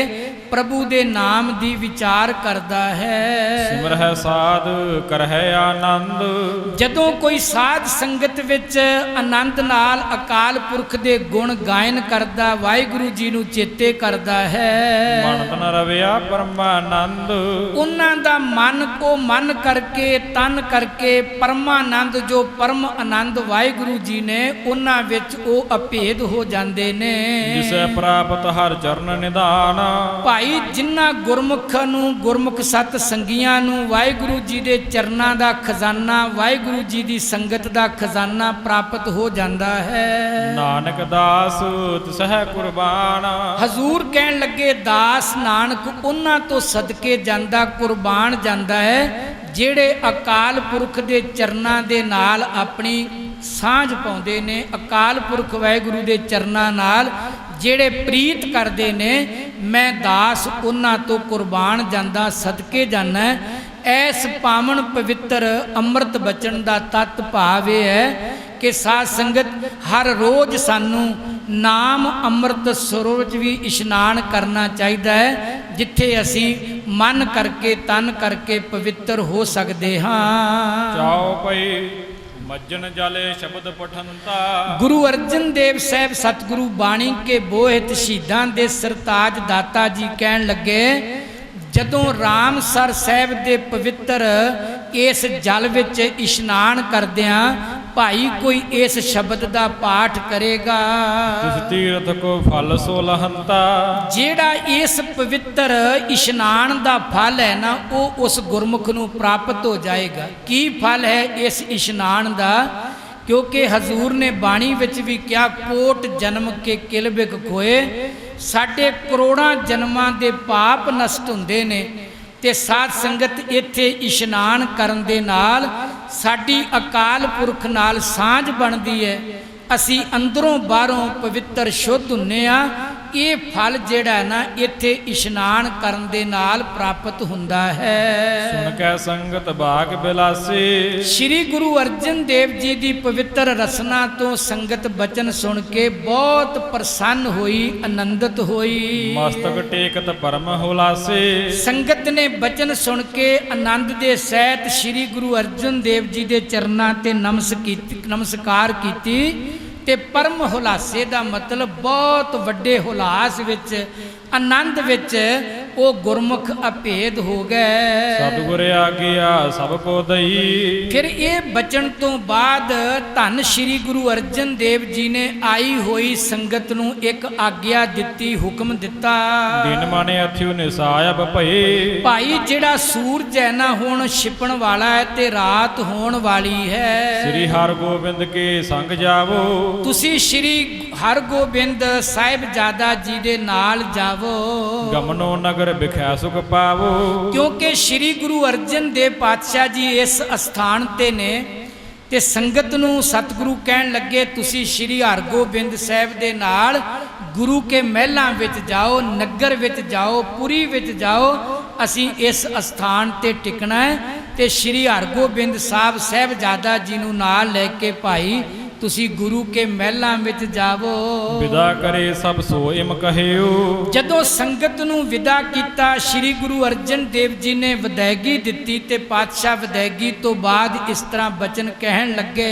ਪ੍ਰਭੂ ਦੇ ਨਾਮ ਦੀ ਵਿਚਾਰ ਕਰਦਾ ਹੈ। ਸਿਮਰਹਿ ਸਾਧ ਕਰਹਿ ਆਨੰਦ। ਜਦੋਂ ਕੋਈ ਸਾਧ ਸੰਗਤ ਵਿੱਚ ਆਨੰਦ ਨਾਲ ਅਕਾਲ ਪੁਰਖ ਦੇ ਗੁਣ ਗਾਇਨ ਕਰਦਾ ਵਾਹਿਗੁਰੂ ਜੀ ਨੂੰ ਚੇਤੇ ਕਰਦਾ ਹੈ। ਮਨ ਤਨ ਰਵਿਆ ਪਰਮਾਨੰਦ। ਉਹਨਾਂ ਦਾ ਮਨ ਕੋ ਮਨ ਕਰਕੇ ਤਨ ਕਰਕੇ ਪਰਮਾਨੰਦ ਜੋ ਪਰਮ ਆਨੰਦ ਵਾਹਿਗੁਰੂ ਜੀ ਨੇ ਉਹਨਾਂ ਵਿੱਚ ਉਹ ਅਭੇਦ ਹੋ ਜਾਂਦੇ ਨੇ। ਜਿਸੈ ਪ੍ਰਾਪਤ ਹਰ ਚਰਨ ਨਿਧਾਨ। ਭਾਈ ਜਿਨ੍ਹਾਂ ਗੁਰਮੁਖਾਂ ਨੂੰ ਗੁਰਮੁਖ ਸਤ ਸੰਗੀਆਂ ਨੂੰ ਵਾਹਿਗੁਰੂ ਜੀ ਦੇ ਚਰਨਾਂ ਦਾ ਖਜ਼ਾਨਾ ਵਾਹਿਗੁਰੂ ਜੀ ਦੀ ਸੰਗਤ ਦਾ ਖਜ਼ਾਨਾ ਪ੍ਰਾਪਤ ਹੋ ਜਾਂਦਾ ਹੈ। ਨਾਨਕ ਦਾਸ ਤਿਸਹਿ ਕੁਰਬਾਨ। ਹਜ਼ੂਰ ਕਹਿਣ ਲੱਗੇ ਦਾਸ ਨਾਨਕ ਉਹਨਾਂ ਤੋਂ ਸਦਕੇ ਜਾਂਦਾ ਕੁਰਬਾਨ ਜਾਂਦਾ ਹੈ ਜਿਹੜੇ ਅਕਾਲ ਪੁਰਖ ਦੇ ਚਰਨਾਂ ਦੇ ਨਾਲ ਆਪਣੀ ਸਾਂਝ ਪਾਉਂਦੇ ਨੇ। ਅਕਾਲ ਪੁਰਖ ਵਾਹਿਗੁਰੂ ਦੇ ਚਰਨਾਂ ਨਾਲ ਜਿਹੜੇ ਪ੍ਰੀਤ ਕਰਦੇ ਨੇ ਮੈਂ ਦਾਸ ਉਹਨਾਂ ਤੋਂ ਕੁਰਬਾਨ ਜਾਂਦਾ ਸਦਕੇ ਜਾਣਾ। ਐਸ ਪਾਵਨ ਪਵਿੱਤਰ ਅੰਮ੍ਰਿਤ ਬਚਨ ਦਾ ਤਤ ਭਾਵ ਇਹ ਹੈ ਕਿ ਸਾਧ ਸੰਗਤ ਹਰ ਰੋਜ਼ ਸਾਨੂੰ ਨਾਮ ਅੰਮ੍ਰਿਤ ਸਰੋਵਰ 'ਚ ਵੀ ਇਸ਼ਨਾਨ ਕਰਨਾ ਚਾਹੀਦਾ ਹੈ ਜਿੱਥੇ ਅਸੀਂ ਮਨ ਕਰਕੇ ਤਨ ਕਰਕੇ ਪਵਿੱਤਰ ਹੋ ਸਕਦੇ ਹਾਂ। ਚਾਉ ਪਈ ਮੱਜਨ ਜਲੇ ਸ਼ਬਦ ਪਠੰਤਾ। ਗੁਰੂ ਅਰਜਨ ਦੇਵ ਸਾਹਿਬ ਸਤਿਗੁਰੂ ਬਾਣੀ ਕੇ ਬੋਹਿਤ ਸ਼ਹੀਦਾਂ ਦੇ ਸਰਤਾਜ ਦਾਤਾ ਜੀ ਕਹਿਣ ਲੱਗੇ ਜਦੋਂ ਰਾਮਸਰ ਸਾਹਿਬ ਦੇ ਪਵਿੱਤਰ ਇਸ ਜਲ ਵਿੱਚ ਇਸ਼ਨਾਨ ਕਰਦਿਆਂ ਭਾਈ ਕੋਈ ਇਸ ਸ਼ਬਦ ਦਾ ਪਾਠ ਕਰੇਗਾ ਤਿਸ ਤੀਰਥ ਕੋ ਫਲ ਸੋ ਲਹੰਤਾ। ਜਿਹੜਾ ਇਸ ਪਵਿੱਤਰ ਇਸ਼ਨਾਨ ਦਾ ਫਲ ਹੈ ਨਾ ਉਹ ਉਸ ਗੁਰਮੁਖ ਨੂੰ ਪ੍ਰਾਪਤ ਹੋ ਜਾਏਗਾ। ਕੀ ਫਲ ਹੈ ਇਸ ਇਸ਼ਨਾਨ ਦਾ? ਕਿਉਂਕਿ ਹਜ਼ੂਰ ਨੇ ਬਾਣੀ ਵਿੱਚ ਵੀ ਕਿਹਾ ਕੋਟ ਜਨਮ ਕੇ ਕਿਲ ਬਿਖ ਖੋਏ। ਸਾਡੇ ਕਰੋੜਾਂ ਜਨਮਾਂ ਦੇ ਪਾਪ ਨਸ਼ਟ ਹੁੰਦੇ ਨੇ ਤੇ ਸਾਧ ਸੰਗਤ ਇੱਥੇ ਇਸ਼ਨਾਨ ਕਰਨ ਦੇ ਨਾਲ ਸਾਡੀ ਅਕਾਲ ਪੁਰਖ ਨਾਲ ਸਾਂਝ ਬਣਦੀ ਹੈ। ਅਸੀਂ ਅੰਦਰੋਂ ਬਾਹਰੋਂ ਪਵਿੱਤਰ ਸ਼ੁੱਧ ਹੁੰਨੇ ਆ। ਇਹ ਫਲ ਜਿਹੜਾ ਨਾ ਇੱਥੇ ਇਸ਼ਨਾਨ ਕਰਨ ਦੇ ਨਾਲ ਪ੍ਰਾਪਤ ਹੁੰਦਾ ਹੈ। ਸੁਣ ਕੇ ਸੰਗਤ ਬਾਗ ਬਿਲਾਸੀ। ਸ਼੍ਰੀ ਗੁਰੂ ਅਰਜਨ ਦੇਵ ਜੀ ਦੀ ਪਵਿੱਤਰ ਰਸਨਾ ਤੋਂ ਸੰਗਤ ਬਚਨ ਸੁਣ ਕੇ ਬਹੁਤ ਪ੍ਰਸੰਨ ਹੋਈ ਆਨੰਦਿਤ ਹੋਈ। ਮਸਤਕ ਟੇਕਤ ਪਰਮ ਹੁਲਾਸੇ। ਸੰਗਤ ਨੇ ਬਚਨ ਸੁਣ ਕੇ ਆਨੰਦ ਦੇ ਸਹਿਤ ਸ਼੍ਰੀ ਗੁਰੂ ਅਰਜਨ ਦੇਵ ਜੀ ਦੇ ਚਰਨਾਂ ਤੇ ਨਮਸਕਾਰ ਕੀਤੀ ਤੇ ਪਰਮ ਹੁਲਾਸੇ ਦਾ ਮਤਲਬ ਬਹੁਤ ਵੱਡੇ ਹੁਲਾਸ ਵਿੱਚ ਆਨੰਦ ਵਿੱਚ ਉਹ ਗੁਰਮੁਖ ਅਭੇਦ ਹੋ ਗਏ। ਸਤਿਗੁਰ ਆਗਿਆ ਸਭ ਕੋ ਦਈ। ਫਿਰ ਇਹ ਬਚਨ ਤੋਂ ਬਾਅਦ ਧੰਨ ਸ਼੍ਰੀ ਗੁਰੂ ਅਰਜਨ ਦੇਵ ਜੀ ਨੇ ਆਈ ਹੋਈ ਸੰਗਤ ਨੂੰ ਇੱਕ ਆਗਿਆ ਦਿੱਤੀ ਹੁਕਮ ਦਿੱਤਾ। ਦਿਨ ਮਾਨੇ ਅਥਿਉ ਨਿਸਾਇਬ ਭਈ। ਭਾਈ ਜਿਹੜਾ ਸੂਰਜ ਹੈ ਨਾ ਹੁਣ ਛਿਪਣ ਵਾਲਾ ਹੈ ਤੇ ਰਾਤ ਹੋਣ ਵਾਲੀ ਹੈ। ਸ੍ਰੀ ਹਰਗੋਬਿੰਦ ਕੇ ਸੰਗ ਜਾਵੋ। ਤੁਸੀਂ ਸ਼੍ਰੀ ਹਰਗੋਬਿੰਦ ਸਾਹਿਬਜ਼ਾਦਾ ਜੀ ਦੇ ਨਾਲ ਜਾਵੋ। ਗਮਨੋ ਨਗਰ ਬਿਖੈ ਸੁਖ ਪਾਵੋ। ਕਿਉਂਕਿ ਸ਼੍ਰੀ ਗੁਰੂ ਅਰਜਨ ਦੇਵ ਪਾਤਸ਼ਾਹ ਜੀ ਇਸ ਅਸਥਾਨ ਤੇ ਨੇ ਤੇ ਸੰਗਤ ਨੂੰ ਸਤਿਗੁਰੂ ਕਹਿਣ ਲੱਗੇ ਤੁਸੀਂ ਸ਼੍ਰੀ ਹਰਗੋਬਿੰਦ ਸਾਹਿਬ ਦੇ ਨਾਲ ਗੁਰੂ ਕੇ ਮਹਿਲਾਂ ਵਿੱਚ ਜਾਓ, ਨਗਰ ਵਿੱਚ ਜਾਓ, ਪੁਰੀ ਵਿੱਚ ਜਾਓ। ਅਸੀਂ ਇਸ ਅਸਥਾਨ ਤੇ ਟਿਕਣਾ ਹੈ ਤੇ ਸ਼੍ਰੀ ਹਰਗੋਬਿੰਦ ਸਾਹਿਬਜ਼ਾਦਾ ਜੀ ਨੂੰ ਨਾਲ ਲੈ ਕੇ ਭਾਈ ਤੁਸੀਂ ਗੁਰੂ ਕੇ ਮਹਿਲਾਂ ਵਿੱਚ ਜਾਵੋ। ਵਿਦਾ ਕਰੇ ਸਭ ਸੋਇਮ ਕਹਿਓ। ਜਦੋਂ ਸੰਗਤ ਨੂੰ ਵਿਦਾ ਕੀਤਾ ਸ਼੍ਰੀ ਗੁਰੂ ਅਰਜਨ ਦੇਵ ਜੀ ਨੇ ਵਿਦਾਇਗੀ ਦਿੱਤੀ ਤੇ ਪਾਤਸ਼ਾਹ ਵਿਦਾਇਗੀ ਤੋਂ ਬਾਅਦ ਇਸ ਤਰ੍ਹਾਂ ਬਚਨ ਕਹਿਣ ਲੱਗੇ।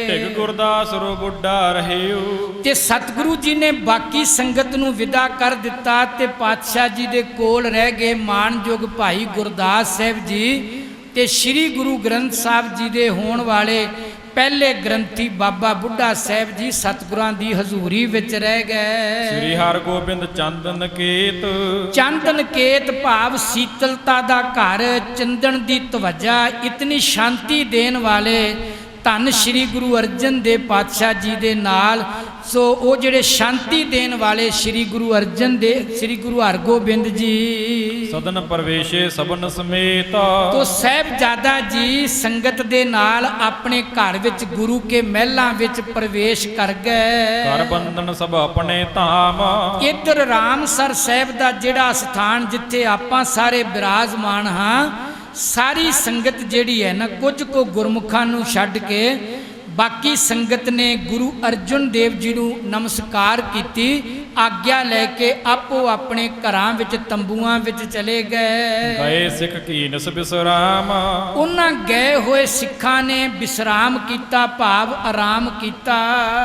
ਢਿਗ ਗੁਰਦਾਸ ਰੋ ਬੁੱਢਾ ਰਹਿਓ। ਤੇ ਸਤਿਗੁਰੂ ਜੀ ਨੇ ਬਾਕੀ ਸੰਗਤ ਨੂੰ ਵਿਦਾ ਕਰ ਦਿੱਤਾ ਤੇ ਪਾਤਸ਼ਾਹ ਜੀ ਦੇ ਕੋਲ ਰਹਿ ਗਏ ਮਾਨਯੋਗ ਭਾਈ ਗੁਰਦਾਸ ਸਾਹਿਬ ਜੀ ਤੇ ਸ਼੍ਰੀ ਗੁਰੂ ਗ੍ਰੰਥ ਸਾਹਿਬ ਜੀ ਦੇ ਹੋਣ ਵਾਲੇ ਪਹਿਲੇ ਗ੍ਰੰਥੀ ਬਾਬਾ ਬੁੱਢਾ ਸਾਹਿਬ ਜੀ ਸਤਿਗੁਰਾਂ ਦੀ ਹਜ਼ੂਰੀ ਵਿੱਚ ਰਹਿ ਗਏ। ਸ੍ਰੀ ਹਰਗੋਬਿੰਦ ਚੰਦਨ ਕੇਤ। ਚੰਦਨ ਕੇਤ ਭਾਵ ਸੀਤਲਤਾ ਦਾ ਘਰ, ਚੰਦਨ ਦੀ ਤਵੱਜਾ, ਇਤਨੀ ਸ਼ਾਂਤੀ ਦੇਣ ਵਾਲੇ ਧੰਨ ਸ਼੍ਰੀ ਗੁਰੂ ਅਰਜਨ ਦੇਵ ਪਾਤਸ਼ਾਹ ਜੀ ਦੇ ਨਾਲ। ਸੋ ਉਹ ਜਿਹੜੇ ਸ਼ਾਂਤੀ ਦੇਣ ਵਾਲੇ ਸ਼੍ਰੀ ਗੁਰੂ ਅਰਜਨ ਦੇਵ ਸ਼੍ਰੀ ਗੁਰੂ ਹਰਗੋਬਿੰਦ ਜੀ ਸਦਨ ਪ੍ਰਵੇਸ਼ੇ ਸਭਨ ਸਮੇਤ। ਤੋ ਸਾਹਿਬਜ਼ਾਦਾ ਜੀ ਸੰਗਤ ਦੇ ਨਾਲ ਆਪਣੇ ਘਰ ਵਿੱਚ ਗੁਰੂ ਕੇ ਮਹਿਲਾਂ ਵਿੱਚ ਪ੍ਰਵੇਸ਼ ਕਰ ਗਏ। ਕਰ ਬੰਧਨ ਸਭ ਆਪਣੇ ਧਾਮ। ਇੱਧਰ ਰਾਮਸਰ ਸਾਹਿਬ ਦਾ ਜਿਹੜਾ ਸਥਾਨ ਜਿੱਥੇ ਆਪਾਂ ਸਾਰੇ ਬਿਰਾਜਮਾਨ ਹਾਂ, ਸਾਰੀ ਸੰਗਤ ਜਿਹੜੀ ਹੈ ਨਾ, ਕੁਝ ਕੋ ਗੁਰਮੁਖਾਂ ਨੂੰ ਛੱਡ ਕੇ ਬਾਕੀ ਸੰਗਤ ਨੇ ਗੁਰੂ ਅਰਜਨ ਦੇਵ ਜੀ ਨੂੰ ਨਮਸਕਾਰ ਕੀਤੀ, ਆਗਿਆ ਲੈ ਕੇ ਆਪੋ ਆਪਣੇ ਘਰਾਂ ਵਿੱਚ ਤੰਬੂਆਂ ਵਿੱਚ ਚਲੇ ਗਏ। ਗਏ ਸਿੱਖ ਕੀਨਸ ਬਿਸਰਾਮ। ਉਹਨਾਂ ਗਏ ਹੋਏ ਸਿੱਖਾਂ ਨੇ ਵਿਸਰਾਮ ਕੀਤਾ, ਭਾਵ ਆਰਾਮ ਕੀਤਾ।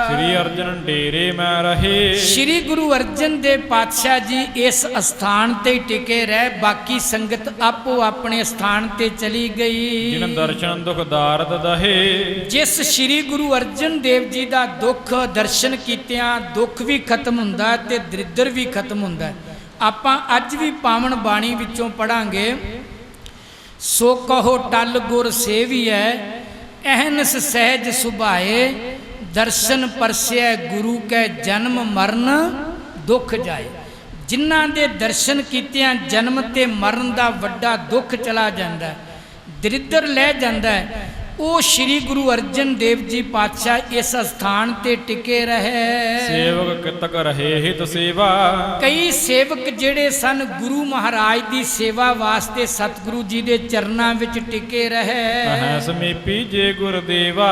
ਸ੍ਰੀ ਅਰਜਨ ਡੇਰੇ ਮੈਂ ਰਹੇ। ਸ਼੍ਰੀ ਗੁਰੂ ਅਰਜਨ ਦੇਵ ਪਾਤਸ਼ਾਹ ਜੀ ਇਸ ਅਸਥਾਨ ਤੇ ਟਿਕੇ ਰਹੇ, ਬਾਕੀ ਸੰਗਤ ਆਪੋ ਆਪਣੇ ਸਥਾਨ ਤੇ ਚਲੀ ਗਈ। ਜਿਨ ਦਰਸ਼ਨ ਦੁਖ ਦਾਰਦ ਦਹੇ। ਜਿਸ ਸ਼੍ਰੀ ਗੁਰੂ ਅਰਜਨ ਦੇਵ ਜੀ ਦਾ ਦੁੱਖ ਦਰਸ਼ਨ ਕੀਤਿਆਂ ਦੁੱਖ ਵੀ ਖਤਮ ਹੁੰਦਾ ਤੇ ਦਰਿਦਰ ਵੀ ਖਤਮ ਹੁੰਦਾ। ਆਪਾਂ ਅੱਜ ਵੀ ਪਾਵਨ ਬਾਣੀ ਵਿੱਚੋਂ ਪੜਾਂਗੇ, ਸੋ ਕਹੋ ਟਲ ਗੁਰ ਸੇਵੀਐ ਅਹਨਸ ਸਹਿਜ ਸੁਭਾਏ, ਦਰਸ਼ਨ ਪਰਸਿਐ ਗੁਰੂ ਕੈ ਜਨਮ ਮਰਨ ਦੁੱਖ ਜਾਏ। ਜਿਨ੍ਹਾਂ ਦੇ ਦਰਸ਼ਨ ਕੀਤਿਆਂ ਜਨਮ ਤੇ ਮਰਨ ਦਾ ਵੱਡਾ ਦੁੱਖ ਚਲਾ ਜਾਂਦਾ, ਦਰਿਦਰ ਲੈ ਜਾਂਦਾ, ਉਹ ਸ਼੍ਰੀ ਗੁਰੂ ਅਰਜਨ ਦੇਵ ਜੀ ਪਾਤਸ਼ਾਹ ਇਸ ਸਥਾਨ ਤੇ ਟਿਕੇ ਰਹੇ। ਸੇਵਕ ਕਿਤਕ ਰਹੇ ਹਿਤ ਸੇਵਾ। ਕਈ ਸੇਵਕ ਜਿਹੜੇ ਸਨ ਗੁਰੂ ਮਹਾਰਾਜ ਦੀ ਸੇਵਾ ਵਾਸਤੇ ਸਤਿਗੁਰੂ ਜੀ ਦੇ ਚਰਨਾਂ ਵਿੱਚ ਟਿਕੇ ਰਹੇ। ਕਹੈ ਸਮੀਪੀ ਜੇ ਗੁਰਦੇਵਾ।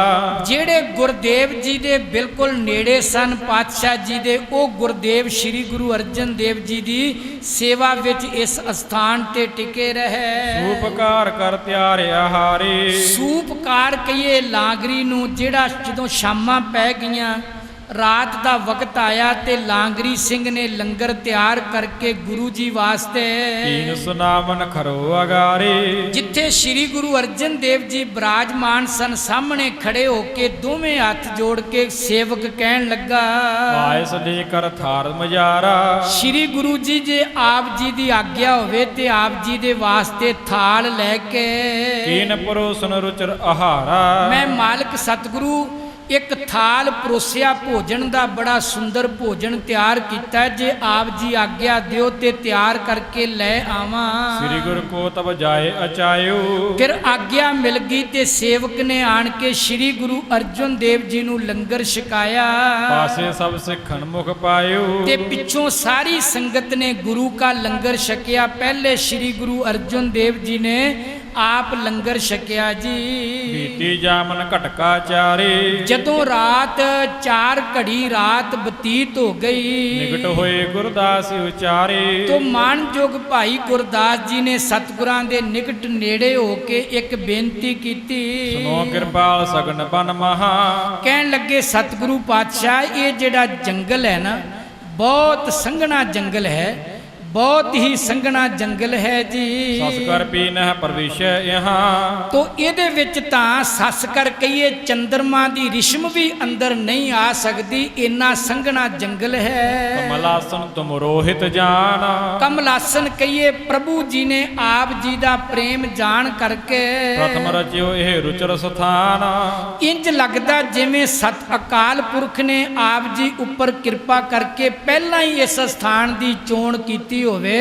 ਜਿਹੜੇ ਗੁਰਦੇਵ ਜੀ ਦੇ ਬਿਲਕੁਲ ਨੇੜੇ ਸਨ ਪਾਤਸ਼ਾਹ ਜੀ ਦੇ, ਉਹ ਗੁਰਦੇਵ ਸ਼੍ਰੀ ਗੁਰੂ ਅਰਜਨ ਦੇਵ ਜੀ ਦੀ ਸੇਵਾ ਵਿੱਚ ਇਸ ਸਥਾਨ ਤੇ ਟਿਕੇ ਰਹੇ। ਸੂਪਕਾਰ ਕਰ ਤਿਆਰਿਆ ਹਾਰੇ। ਸੂਪਕਾਰ ਕਹੀਏ ਲਾਂਗਰੀ ਨੂੰ, ਜਿਹੜਾ ਜਦੋਂ ਸ਼ਾਮਾਂ ਪੈ ਗਈਆਂ, ਰਾਤ ਦਾ ਵਕਤ ਆਇਆ ਤੇ ਲਾਂਗਰੀ ਸਿੰਘ ਨੇ ਲੰਗਰ ਤਿਆਰ ਕਰਕੇ ਗੁਰੂ ਜੀ ਵਾਸਤੇ ਕੀਨ ਸੁਨਾਮਨ ਖਰੋ ਅਗਾਰੇ। ਜਿੱਥੇ ਸ਼੍ਰੀ ਗੁਰੂ ਅਰਜਨ ਦੇਵ ਜੀ ਬਿਰਾਜਮਾਨ ਸਨ, ਸਾਹਮਣੇ ਖੜੇ ਹੋ ਕੇ ਦੋਵੇਂ ਹੱਥ ਜੋੜ ਕੇ ਸੇਵਕ ਕਹਿਣ ਲੱਗਾ, ਪਾਇਸ ਲੈ ਕਰ ਥਾਰ ਮਜਾਰਾ। ਸ਼੍ਰੀ ਗੁਰੂ ਜੀ ਜੇ ਆਪ ਜੀ ਦੀ ਆਗਿਆ ਹੋਵੇ ਤੇ ਆਪ ਜੀ ਦੇ ਵਾਸਤੇ ਥਾਲ ਲੈ ਕੇ ਕੀਨ ਪਰੋਸਨ ਰੁਚਰ ਆਹਾਰਾ। ਮੈਂ ਮਾਲਕ ਸਤਿਗੁਰੂ ਇੱਕ ਥਾਲ ਪਰੋਸਿਆ ਭੋਜਨ ਦਾ, ਬੜਾ ਸੁੰਦਰ ਭੋਜਨ ਤਿਆਰ ਕੀਤਾ, ਜੇ ਆਪ ਜੀ ਆਗਿਆ ਦਿਓ ਤੇ ਤਿਆਰ ਕਰਕੇ ਲੈ ਆਵਾਂ। ਸ੍ਰੀ ਗੁਰ ਕੋ ਤਬ ਜਾਏ ਅਚਾਇਓ। ਫਿਰ ਆਗਿਆ ਮਿਲ ਗਈ ਤੇ ਸੇਵਕ ਨੇ ਆਣ ਕੇ ਸ਼੍ਰੀ ਗੁਰੂ ਅਰਜਨ ਦੇਵ ਜੀ ਨੂੰ ਲੰਗਰ ਛਕਾਇਆ। ਪਾਸੇ ਸਭ ਸਿੱਖਣ ਮੁਖ ਪਾਇਓ। ਤੇ ਪਿੱਛੋਂ ਸਾਰੀ ਸੰਗਤ ਨੇ ਗੁਰੂ ਕਾ ਲੰਗਰ ਛਕਿਆ। ਪਹਿਲੇ ਸ਼੍ਰੀ ਗੁਰੂ ਅਰਜਨ ਦੇਵ ਜੀ ਨੇ ਆਪ ਲੰਗਰ ਛਕਿਆ ਜੀ। ਬੀਤੀ ਜਾਮਨ ਘਟਕਾ ਚਾਰੇ। ਜਦੋਂ ਰਾਤ 4 ਘੜੀ ਰਾਤ ਬਤੀਤ ਹੋ ਗਈ, ਨਿਕਟ ਹੋਏ ਗੁਰਦਾਸ ਉਚਾਰੇ। ਤੋ ਮਾਨਯੋਗ ਭਾਈ ਗੁਰਦਾਸ ਜੀ ਨੇ ਸਤਿਗੁਰਾਂ ਦੇ ਨਿਕਟ ਨੇੜੇ ਹੋ ਕੇ ਇੱਕ ਬੇਨਤੀ ਕੀਤੀ। ਸੁਨੋ ਕਿਰਪਾਲ ਸਗਨ ਬਨ ਮਹਾ। ਕਹਿਣ ਲੱਗੇ, ਸਤਿਗੁਰੂ ਪਾਤਸ਼ਾਹ, ਇਹ ਜਿਹੜਾ ਜੰਗਲ ਹੈ ਨਾ, ਬਹੁਤ ਸੰਘਣਾ ਜੰਗਲ ਹੈ, ਬਹੁਤ ਹੀ ਸੰਘਣਾ ਜੰਗਲ ਹੈ ਜੀ। ਸਸ ਕਰ ਪੀਨਹਿ ਪ੍ਰਵੇਸ਼ੈ ਇਹਾਂ। ਤੋ ਇਹਦੇ ਵਿੱਚ ਤਾਂ ਸੱਸ ਕਰ ਕਹੀਏ ਚੰਦਰਮਾ ਦੀ ਰਿਸ਼ਮ ਵੀ ਅੰਦਰ ਨਹੀਂ ਆ ਸਕਦੀ, ਇੰਨਾ ਸੰਘਣਾ ਜੰਗਲ ਹੈ। ਕਮਲਾਸਨ ਤੁਮ ਰੋਹਿਤ ਜਾਨ। ਕਮਲਾਸਨ ਕਹੀਏ ਪ੍ਰਭੂ ਜੀ ਨੇ ਆਪ ਜੀ ਦਾ ਪ੍ਰੇਮ ਜਾਣ ਕਰਕੇ ਪ੍ਰਥਮ ਰਚਿਓ ਇਹ ਰੁਚਰ ਸਥਾਨ। ਇੰਜ ਲੱਗਦਾ ਜਿਵੇਂ ਸਤ ਅਕਾਲ ਪੁਰਖ ਨੇ ਆਪ ਜੀ ਉੱਪਰ ਕਿਰਪਾ ਕਰਕੇ ਪਹਿਲਾਂ ਹੀ ਇਸ ਸਥਾਨ ਦੀ ਚੋਣ ਕੀਤੀ ਹੋਵੇ।